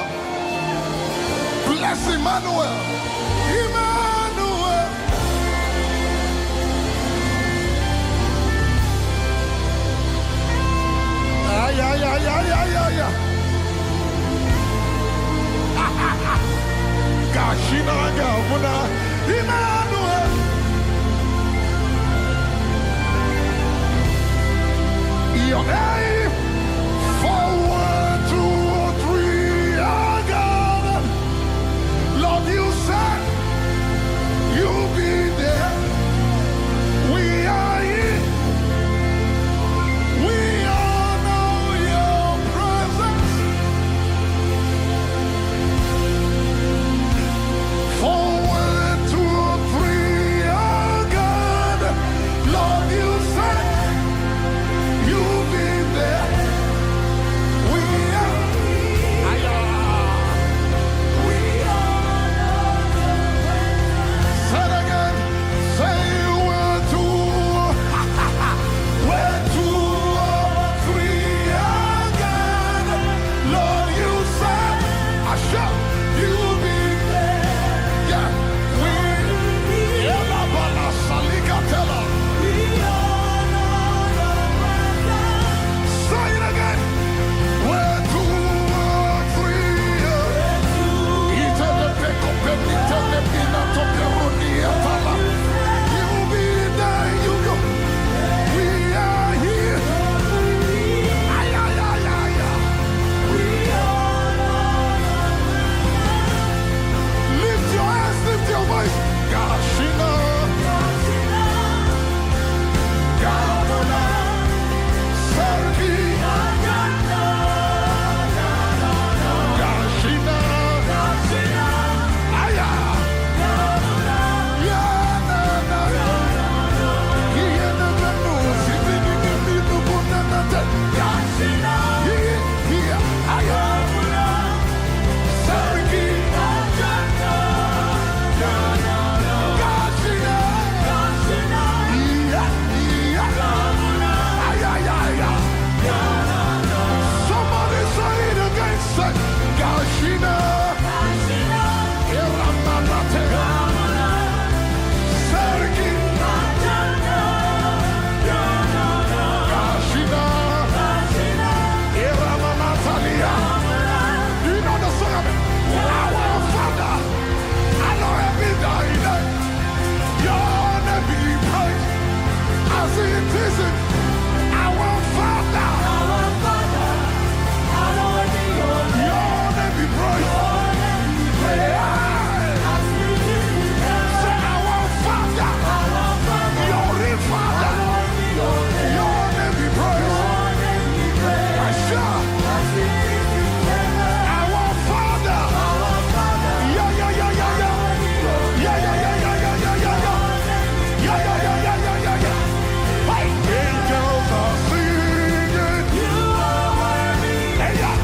Bless Emmanuel. Emmanuel. Ay, ay, ay, ay, ay, ay, ay. Gashina Gavuna. Emmanuel. Your name. Forward, 2 or 3 are God. Lord, you said you'll be there. We are here. We honor your presence. Forward, 2 or 3 are God. Lord, you said you'll be there. We are. We honor your presence. Say it again. Say we're 2 or 3 are God. Lord, you said, I shall, you'll be there. Yeah, we Elabala Salikatela. We honor your presence. Say it again. We're 2 or 3 are. Ite de peko penite de pina tope ronia tala. You'll be there, you go. We are here. Ay, ay, ay, ay, ay. We lift your hands, lift your voice. Gashina. Gavana. Sergi. Gashina. Aya. Yeah, na, na. Yeah, na, na, no. Siti, ni, ni, ni, no, bo, na, na, na. Gashina. Yeah, yeah. Aya. Sergi. Gashina. Yeah, yeah. Aya, aya, aya. Somebody say it again. Say, Gashina. Eramanate. Sergi. Gashina. Eramanatalia. Do you know the song of it? Our Father, hallowed be thy name. Your name be praised as it is in our Father. Hallowed be your name be praised. Say our Father, your real Father. Your name be praised. Asha. Our Father. Yeah, yeah, yeah, yeah, yeah. Yeah, yeah, yeah, yeah, yeah, yeah, yeah, yeah. Yeah, yeah, yeah, yeah, yeah, yeah, yeah. Hey, angels are singing. You are worthy. Hey, yeah.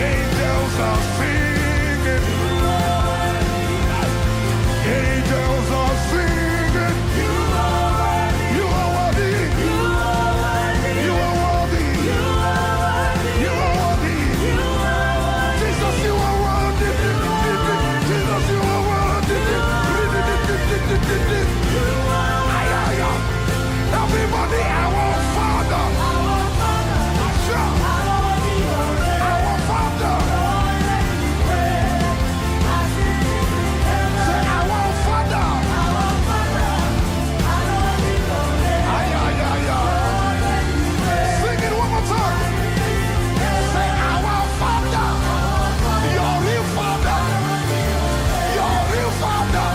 Angels are singing. You are worthy. Angels are singing. You are worthy. You are worthy. You are worthy. You are worthy. You are worthy. You are worthy. You are worthy. Jesus, you are worthy. Jesus, you are worthy. You are ay, ay, ay. Everybody, our Father. Our Father. Asha. Our Father. Say our Father. Ay, ay, ay, ay. Sing it one more time. Say our Father. Your real Father. Your real Father.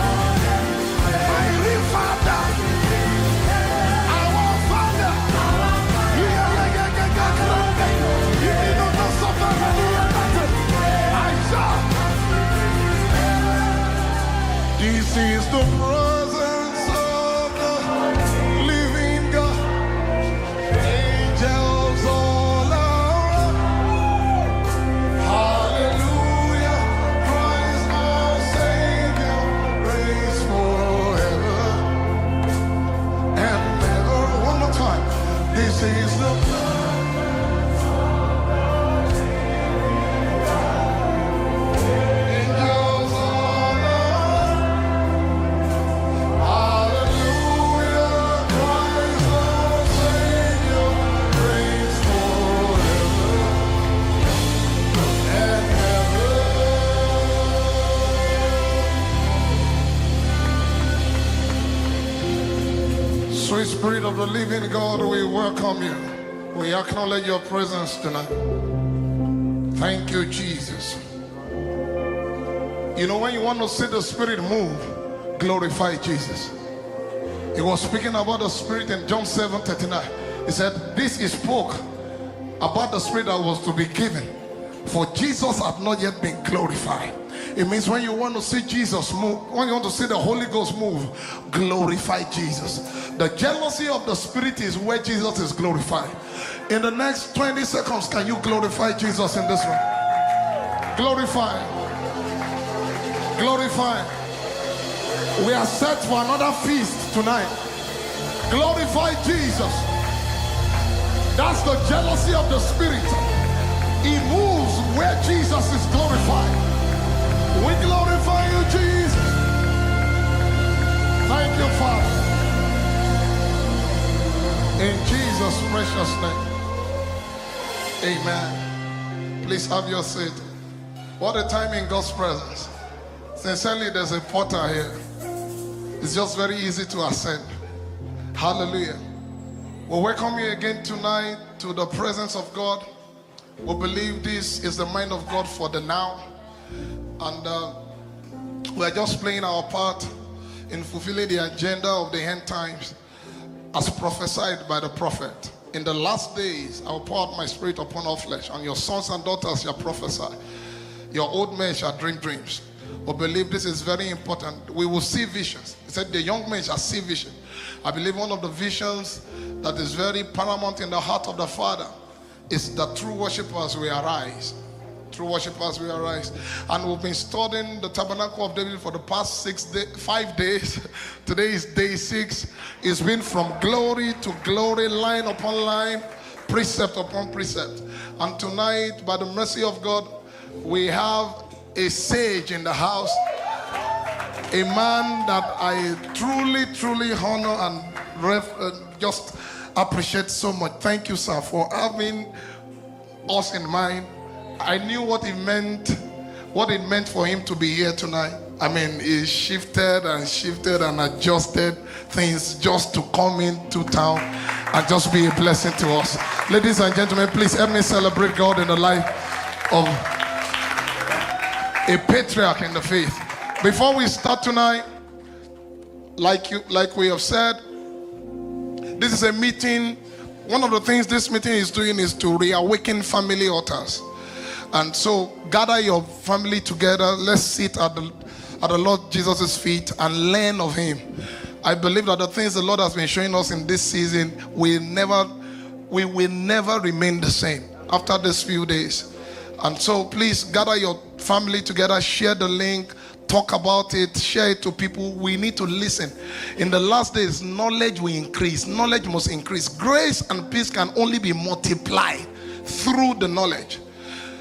My real Father. Our Father. Yeah, yeah, yeah, yeah, yeah, yeah. You need not suffer any nothing. I shall. This is the presence of the living God. Angels all around. Hallelujah. Christ our Savior reigns forever and ever. One more time. Sweet Spirit of the living God, we welcome you. We acknowledge your presence tonight. Thank you, Jesus. You know, when you want to see the Spirit move, glorify Jesus. He was speaking about the Spirit in John 7:39. He said, this he spoke about the Spirit that was to be given, for Jesus had not yet been glorified. It means when you want to see Jesus move, when you want to see the Holy Ghost move, glorify Jesus. The jealousy of the Spirit is where Jesus is glorified. In the next 20 seconds, can you glorify Jesus in this room? Glorify. Glorify. We are set for another feast tonight. Glorify Jesus. That's the jealousy of the Spirit. He moves where Jesus is glorified. We glorify you, Jesus. Thank you, Father. In Jesus' precious name. Amen. Please have your seat. What a time in God's presence. Sincerely, there's a portal here. It's just very easy to ascend. Hallelujah. We welcome you again tonight to the presence of God. We believe this is the mind of God for the now. And we're just playing our part in fulfilling the agenda of the end times as prophesied by the prophet. In the last days, I will pour out my spirit upon all flesh, and your sons and daughters shall prophesy. Your old men shall dream dreams. We believe this is very important. We will see visions. He said the young men shall see vision. I believe one of the visions that is very paramount in the heart of the Father is that true worshipers will arise. True worshipers will arise. And we've been studying the Tabernacle of David for the past 5 days. Today is day 6. It's been from glory to glory, line upon line, precept upon precept. And tonight, by the mercy of God, we have a sage in the house, a man that I truly, truly honor and just appreciate so much. Thank you, sir, for having us in mind. I knew what it meant for him to be here tonight. I mean, he shifted and adjusted things just to come into town and just be a blessing to us. Ladies and gentlemen, please help me celebrate God in the life of a patriarch in the faith. Before we start tonight, like we have said, this is a meeting. One of the things this meeting is doing is to reawaken family altars. And so gather your family together. Let's sit at the Lord Jesus' feet and learn of him. I believe that the things the Lord has been showing us in this season we will never remain the same after these few days. And so please gather your family together, share the link, talk about it, share it to people. We need to listen. In the last days, knowledge will increase. Knowledge must increase. Grace and peace can only be multiplied through the knowledge.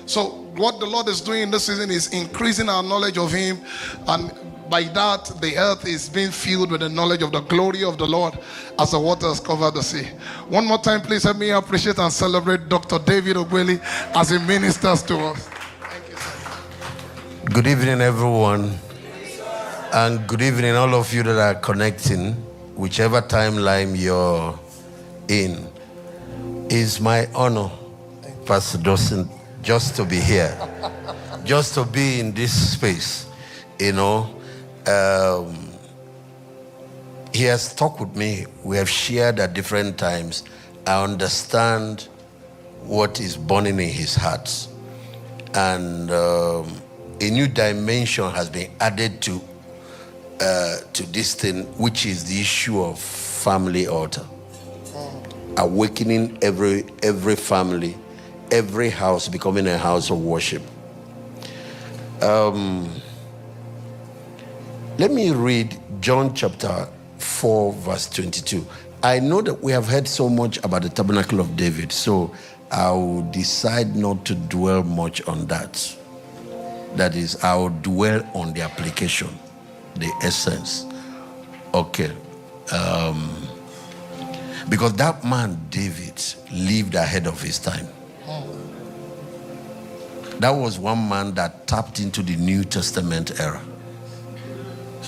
So what the Lord is doing in this season is increasing our knowledge of him, and by that the earth is being filled with the knowledge of the glory of the Lord as the waters cover the sea. One more time, please help me appreciate and celebrate Dr. David Ogweli as he ministers to us. Thank you, sir. Good evening, everyone, and good evening all of you that are connecting, whichever timeline you're in. It's my honor, Pastor Dawson, just to be here, just to be in this space. You know, he has talked with me. We have shared at different times. I understand what is burning in his heart, and a new dimension has been added to this thing, which is the issue of family altar, awakening every family, every house becoming a house of worship. Let me read John chapter 4 verse 22. I know that we have heard so much about the Tabernacle of David, so I will decide not to dwell much on that. That is, I will dwell on the application, the essence. Okay. Because that man, David, lived ahead of his time. That was one man that tapped into the New Testament era.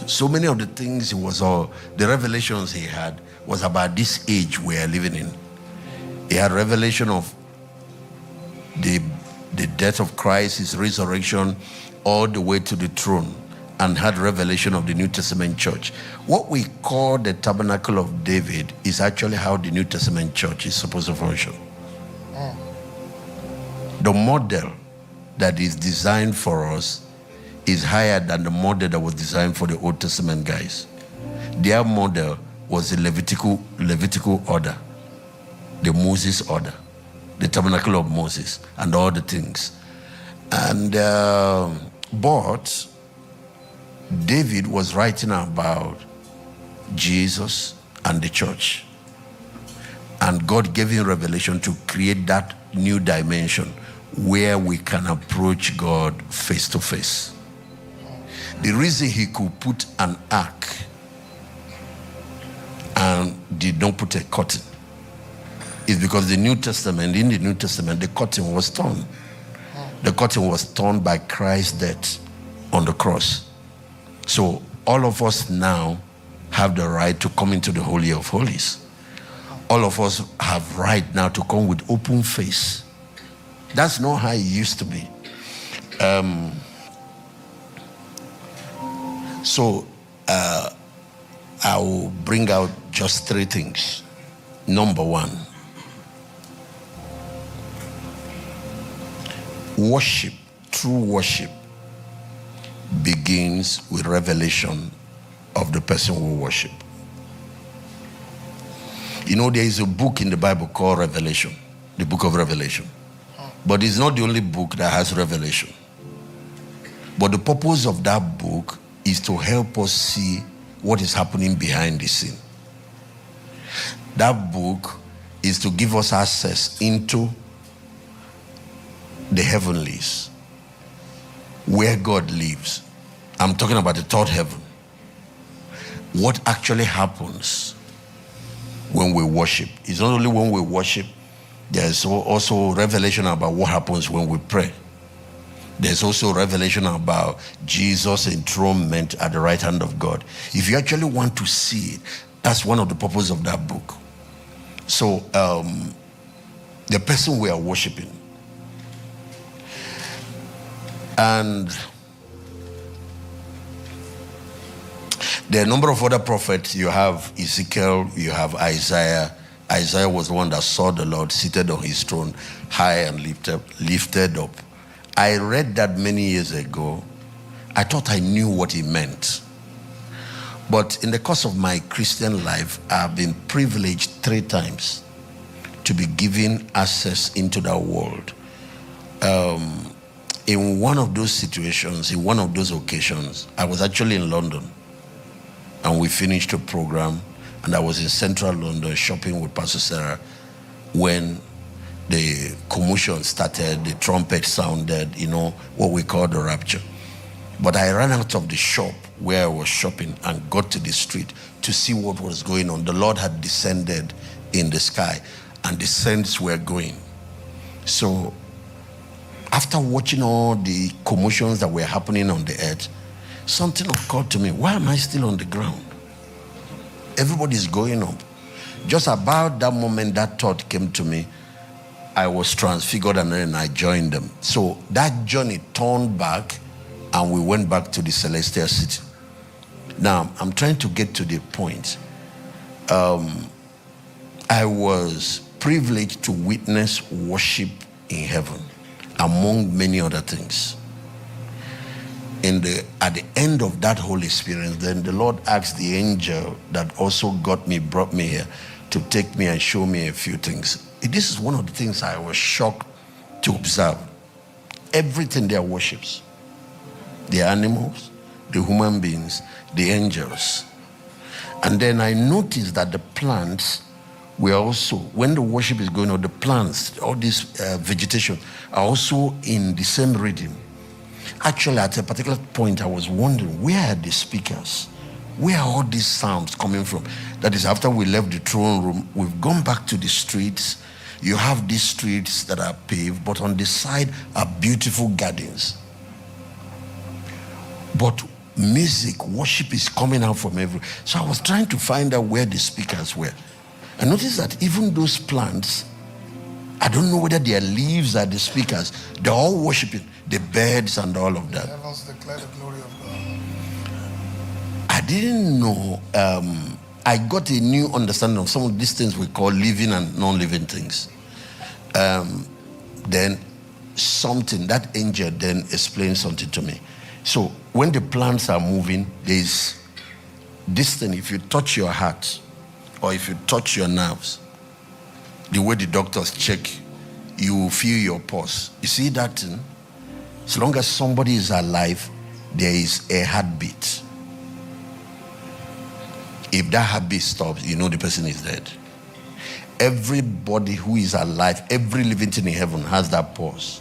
So many of the things he was, or the revelations he had, was about this age we are living in. He had revelation of the death of Christ, his resurrection, all the way to the throne, and had revelation of the New Testament church. What we call the tabernacle of David is actually how the New Testament church is supposed to function. The model that is designed for us is higher than the model that was designed for the Old Testament guys. Their model was the Levitical order, the Moses order, the tabernacle of Moses, and all the things. And but David was writing about Jesus and the church, and God gave him revelation to create that new dimension where we can approach God face to face. The reason he could put an ark and did not put a curtain is because in the New Testament, the curtain was torn. The curtain was torn by Christ's death on the cross. So all of us now have the right to come into the Holy of Holies. All of us have right now to come with open face. That's not how it used to be. I will bring out just three things. Number one, worship, true worship, begins with revelation of the person we worship. You know, there is a book in the Bible called Revelation, the book of Revelation. But it's not the only book that has revelation. But the purpose of that book is to help us see what is happening behind the scene. That book is to give us access into the heavenlies, where God lives. I'm talking about the third heaven. What actually happens when we worship. It's not only when we worship, there's also revelation about what happens when we pray. There's also revelation about Jesus' enthronement at the right hand of God. If you actually want to see it, that's one of the purposes of that book. So, the person we are worshiping. And there are a number of other prophets. You have Ezekiel, you have Isaiah. Isaiah was the one that saw the Lord seated on his throne, high and lifted up. I read that many years ago. I thought I knew what he meant. But in the course of my Christian life, I've been privileged 3 times to be given access into that world. In one of those situations, in one of those occasions, I was actually in London, and we finished a program, and I was in central London shopping with Pastor Sarah when the commotion started, the trumpet sounded, you know, what we call the rapture. But I ran out of the shop where I was shopping and got to the street to see what was going on. The Lord had descended in the sky, and the saints were going. So after watching all the commotions that were happening on the earth, something occurred to me. Why am I still on the ground? Everybody's going up. Just about that moment that thought came to me, I was transfigured and then I joined them. So that journey turned back and we went back to the celestial city. Now, I'm trying to get to the point. I was privileged to witness worship in heaven, among many other things. At the end of that whole experience, then the Lord asked the angel that also brought me here to take me and show me a few things. This is one of the things I was shocked to observe. Everything there worships. The animals, the human beings, the angels. And then I noticed that the plants were also, when the worship is going on, the plants, all this vegetation, are also in the same rhythm. Actually, at a particular point, I was wondering, where are the speakers? Where are all these sounds coming from? That is, after we left the throne room, we've gone back to the streets. You have these streets that are paved, but on the side are beautiful gardens. But music, worship is coming out from every. So I was trying to find out where the speakers were. I noticed that even those plants, I don't know whether their leaves are the speakers. They're all worshiping the birds and all of that. Heavens declare the glory of God. I didn't know. I got a new understanding of some of these things we call living and non-living things. Then something, that angel then explained something to me. So when the plants are moving, there's this thing. If you touch your heart or if you touch your nerves, the way the doctors check, you will feel your pulse. You see that thing? As long as somebody is alive, there is a heartbeat. If that heartbeat stops, you know the person is dead. Everybody who is alive, every living thing in heaven has that pulse.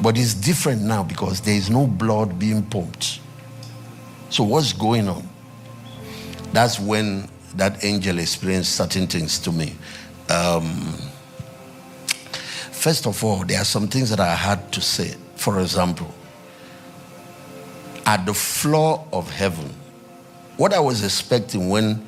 But it's different now because there is no blood being pumped. So what's going on? That's when that angel explains certain things to me. First of all, there are some things that I had to say. For example, at the floor of heaven, what I was expecting when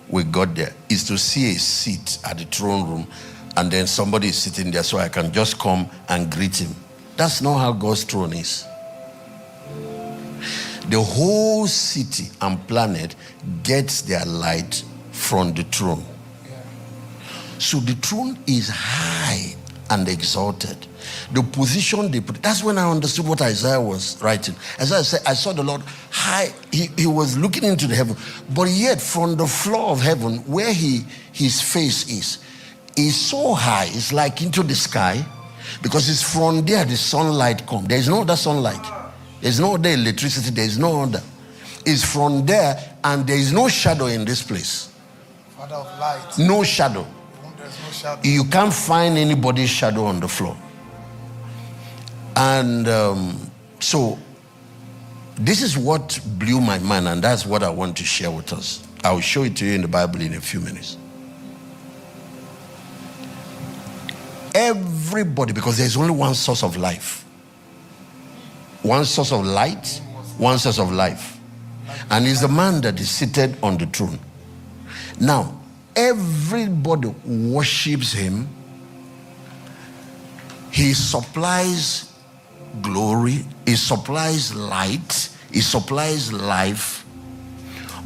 we got there is to see a seat at the throne room and then somebody is sitting there so I can just come and greet him. That's not how God's throne is. The whole city and planet gets their light from the throne. So the throne is high and exalted. The position they put, that's when I understood what Isaiah was writing. Isaiah said, I saw the Lord high. He was looking into the heaven, but yet from the floor of heaven, where his face is so high, it's like into the sky, because it's from there the sunlight comes. There's no other sunlight. There's no other electricity. There's no other. It's from there, and there is no shadow in this place. Father of light. No shadow. There's no shadow. You can't find anybody's shadow on the floor. And so this is what blew my mind, and that's what I want to share with us. I'll show it to you in the Bible in a few minutes. Everybody, because there's only one source of life. One source of light, one source of life. And it's the man that is seated on the throne. Now, everybody worships him. He supplies glory, he supplies light, he supplies life.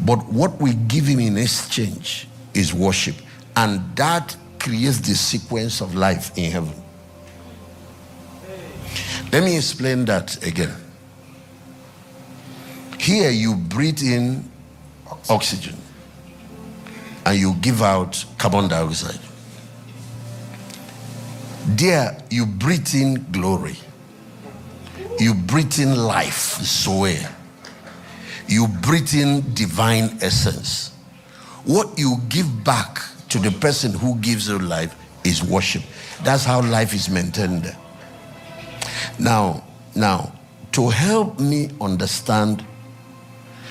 But what we give him in exchange is worship. And that creates the sequence of life in heaven. Let me explain that again. Here you breathe in oxygen and you give out carbon dioxide. There you breathe in glory. You breathe in life, Zoe. You breathe in divine essence. What you give back to the person who gives you life is worship. That's how life is maintained. Now, to help me understand,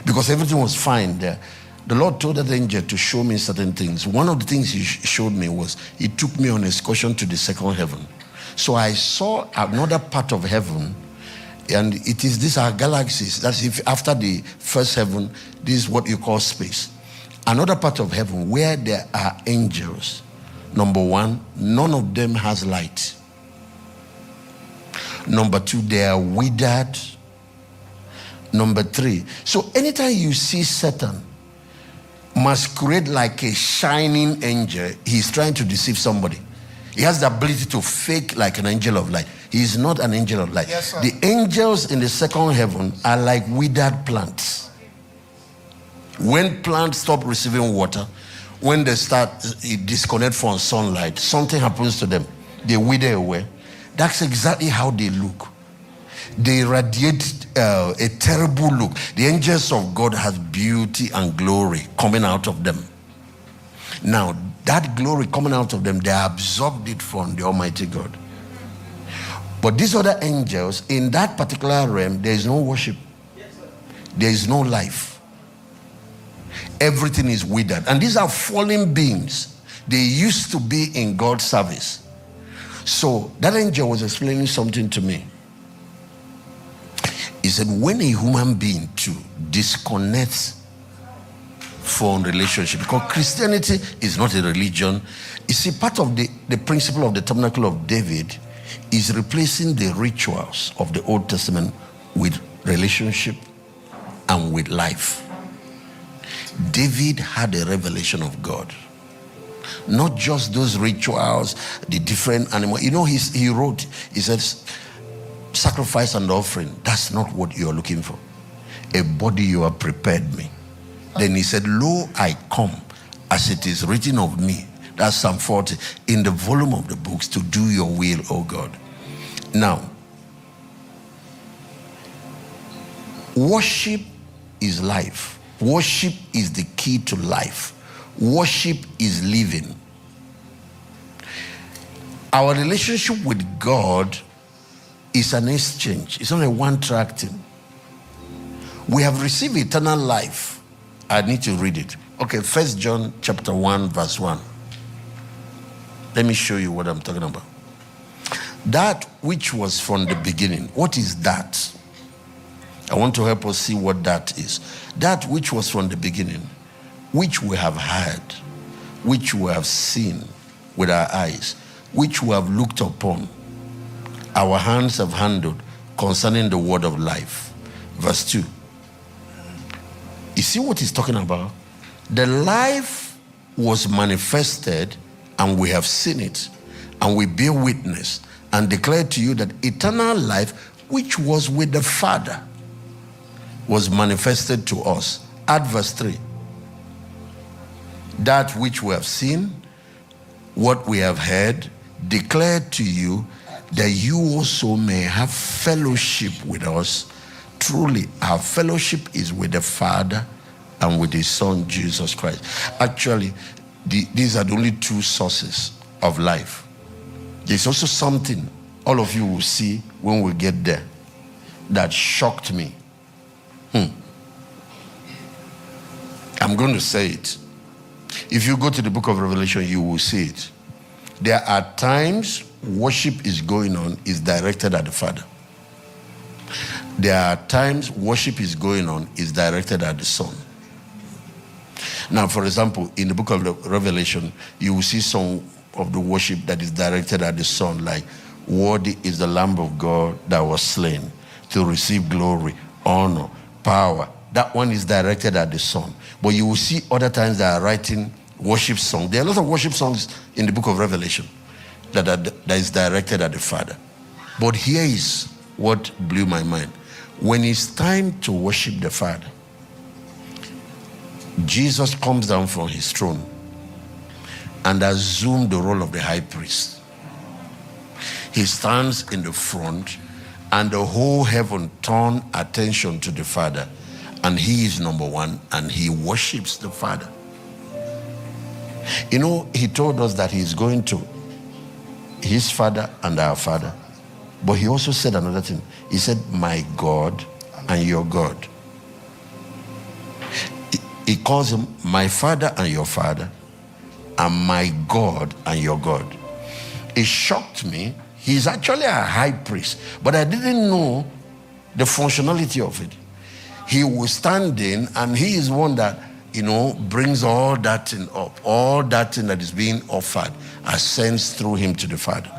because everything was fine there, the Lord told that angel to show me certain things. One of the things he showed me was, he took me on an excursion to the second heaven. So I saw another part of heaven, and these are galaxies. That's if after the first heaven, this is what you call space. Another part of heaven where there are angels. Number one, none of them has light. Number two, they are withered. Number three, so anytime you see Satan masquerade like a shining angel, he's trying to deceive somebody. He has the ability to fake like an angel of light. He is not an angel of light. Yes, sir. The angels in the second heaven are like withered plants. When plants stop receiving water, when they start disconnect from sunlight, something happens to them. They wither away. That's exactly how they look. They radiate a terrible look. The angels of God have beauty and glory coming out of them. Now, that glory coming out of them, they absorbed it from the Almighty God. But these other angels, in that particular realm, there is no worship. There is no life. Everything is withered. And these are fallen beings. They used to be in God's service. So that angel was explaining something to me. He said, when a human being too disconnects from relationship, because Christianity is not a religion. You see, part of the principle of the tabernacle of David is replacing the rituals of the Old Testament with relationship and with life. David had a revelation of God. Not just those rituals, the different animals. You know, he wrote, he says, sacrifice and offering, that's not what you're looking for. A body you have prepared me. Then he said, lo, I come, as it is written of me. That's Psalm 40, in the volume of the books, to do your will, O God. Now, worship is life. Worship is the key to life. Worship is living. Our relationship with God is an exchange. It's not a one-track thing. We have received eternal life. I need to read it. Okay, 1 John chapter 1, verse 1. Let me show you what I'm talking about. That which was from the beginning. What is that? I want to help us see what that is. That which was from the beginning, which we have heard, which we have seen with our eyes, which we have looked upon, our hands have handled concerning the word of life. Verse 2. You see what he's talking about? The life was manifested, and we have seen it, and we bear witness and declare to you that eternal life, which was with the Father, was manifested to us. At verse 3. That which we have seen, what we have heard, declared to you, that you also may have fellowship with us. Truly, our fellowship is with the Father and with His Son, Jesus Christ. Actually, these are the only two sources of life. There's also something all of you will see when we get there that shocked me. I'm going to say it. If you go to the book of Revelation, you will see it. There are times worship is going on, is directed at the Father. There are times worship is going on, is directed at the Son. Now, for example, in the book of Revelation, you will see some of the worship that is directed at the Son, like, worthy is the Lamb of God that was slain to receive glory, honor, power. That one is directed at the Son. But you will see other times they are writing worship songs. There are a lot of worship songs in the book of Revelation that is directed at the Father. But here is what blew my mind. When it's time to worship the Father, Jesus comes down from his throne and assumes the role of the high priest. He stands in the front, and the whole heaven turns attention to the Father, and he is number one, and he worships the Father. You know, he told us that he's going to his Father and our Father. But he also said another thing. He said, my God and your God. He calls him my Father and your Father, and my God and your God. It shocked me. He's actually a high priest, but I didn't know the functionality of it. He was standing, and he is one that, you know, brings all that thing up. All that thing that is being offered ascends through him to the Father.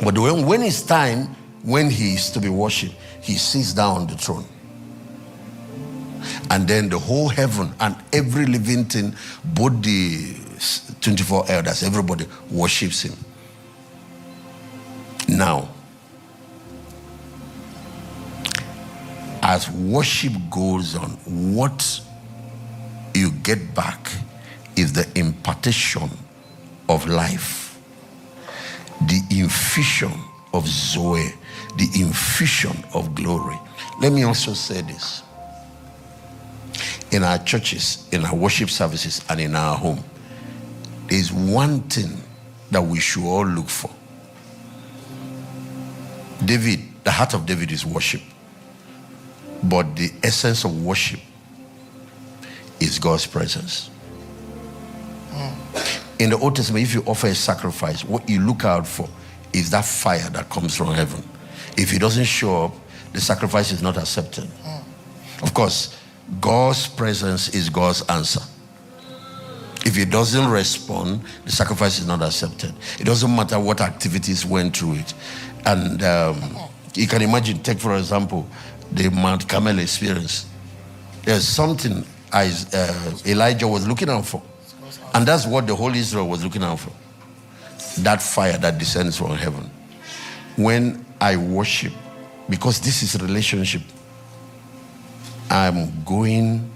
But when it's time, when he is to be worshipped, he sits down on the throne. And then the whole heaven and every living thing, both the 24 elders, everybody worships him. Now, as worship goes on, what you get back is the impartation of life, the infusion of Zoe, the infusion of glory. Let me also say this. In our churches, in our worship services, and in our home, there is one thing that we should all look for. David, the heart of David is worship. But the essence of worship is God's presence. In the Old Testament, if you offer a sacrifice, what you look out for is that fire that comes from heaven. If it doesn't show up, the sacrifice is not accepted. Of course, God's presence is God's answer. If he doesn't respond, the sacrifice is not accepted. It doesn't matter what activities went through it. And you can imagine, take for example, the Mount Carmel experience. There's something Elijah was looking out for. And that's what the whole Israel was looking out for. That fire that descends from heaven. When I worship, because this is a relationship, I'm going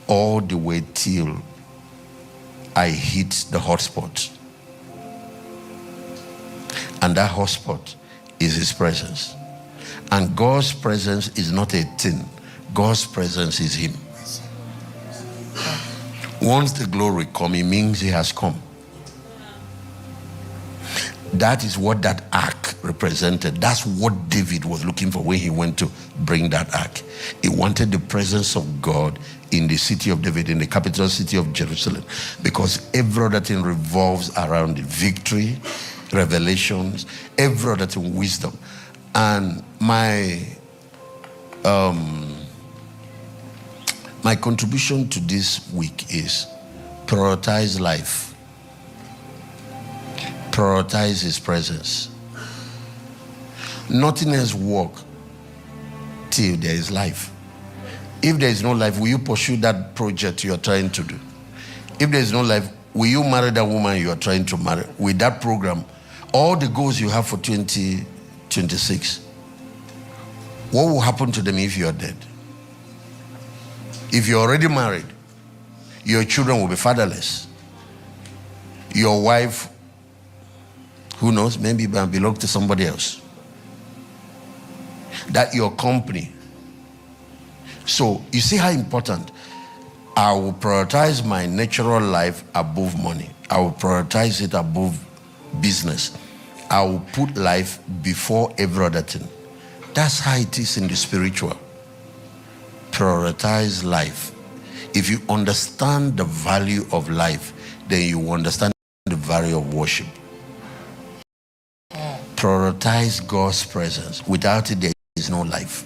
all the way till I hit the hotspot. And that hotspot is his presence. And God's presence is not a thing. God's presence is him. Once the glory comes, it means he has come. That is what that ark represented. That's what David was looking for when he went to bring that ark. He wanted the presence of God in the city of David, in the capital city of Jerusalem, because every other thing revolves around the victory, revelations, every other thing, wisdom. And my contribution to this week is prioritize life. Prioritize his presence. Nothing else work till there is life. If there is no life, will you pursue that project you are trying to do? If there is no life, will you marry that woman you are trying to marry? With that program, all the goals you have for 2026, what will happen to them if you are dead? If you're already married, your children will be fatherless. Your wife, who knows, maybe it might belong to somebody else. That your company. So you see how important. I will prioritize my natural life above money. I will prioritize it above business. I will put life before every other thing. That's how it is in the spiritual. Prioritize life. If you understand the value of life, then you understand the value of worship. Prioritize God's presence. Without it, there is no life.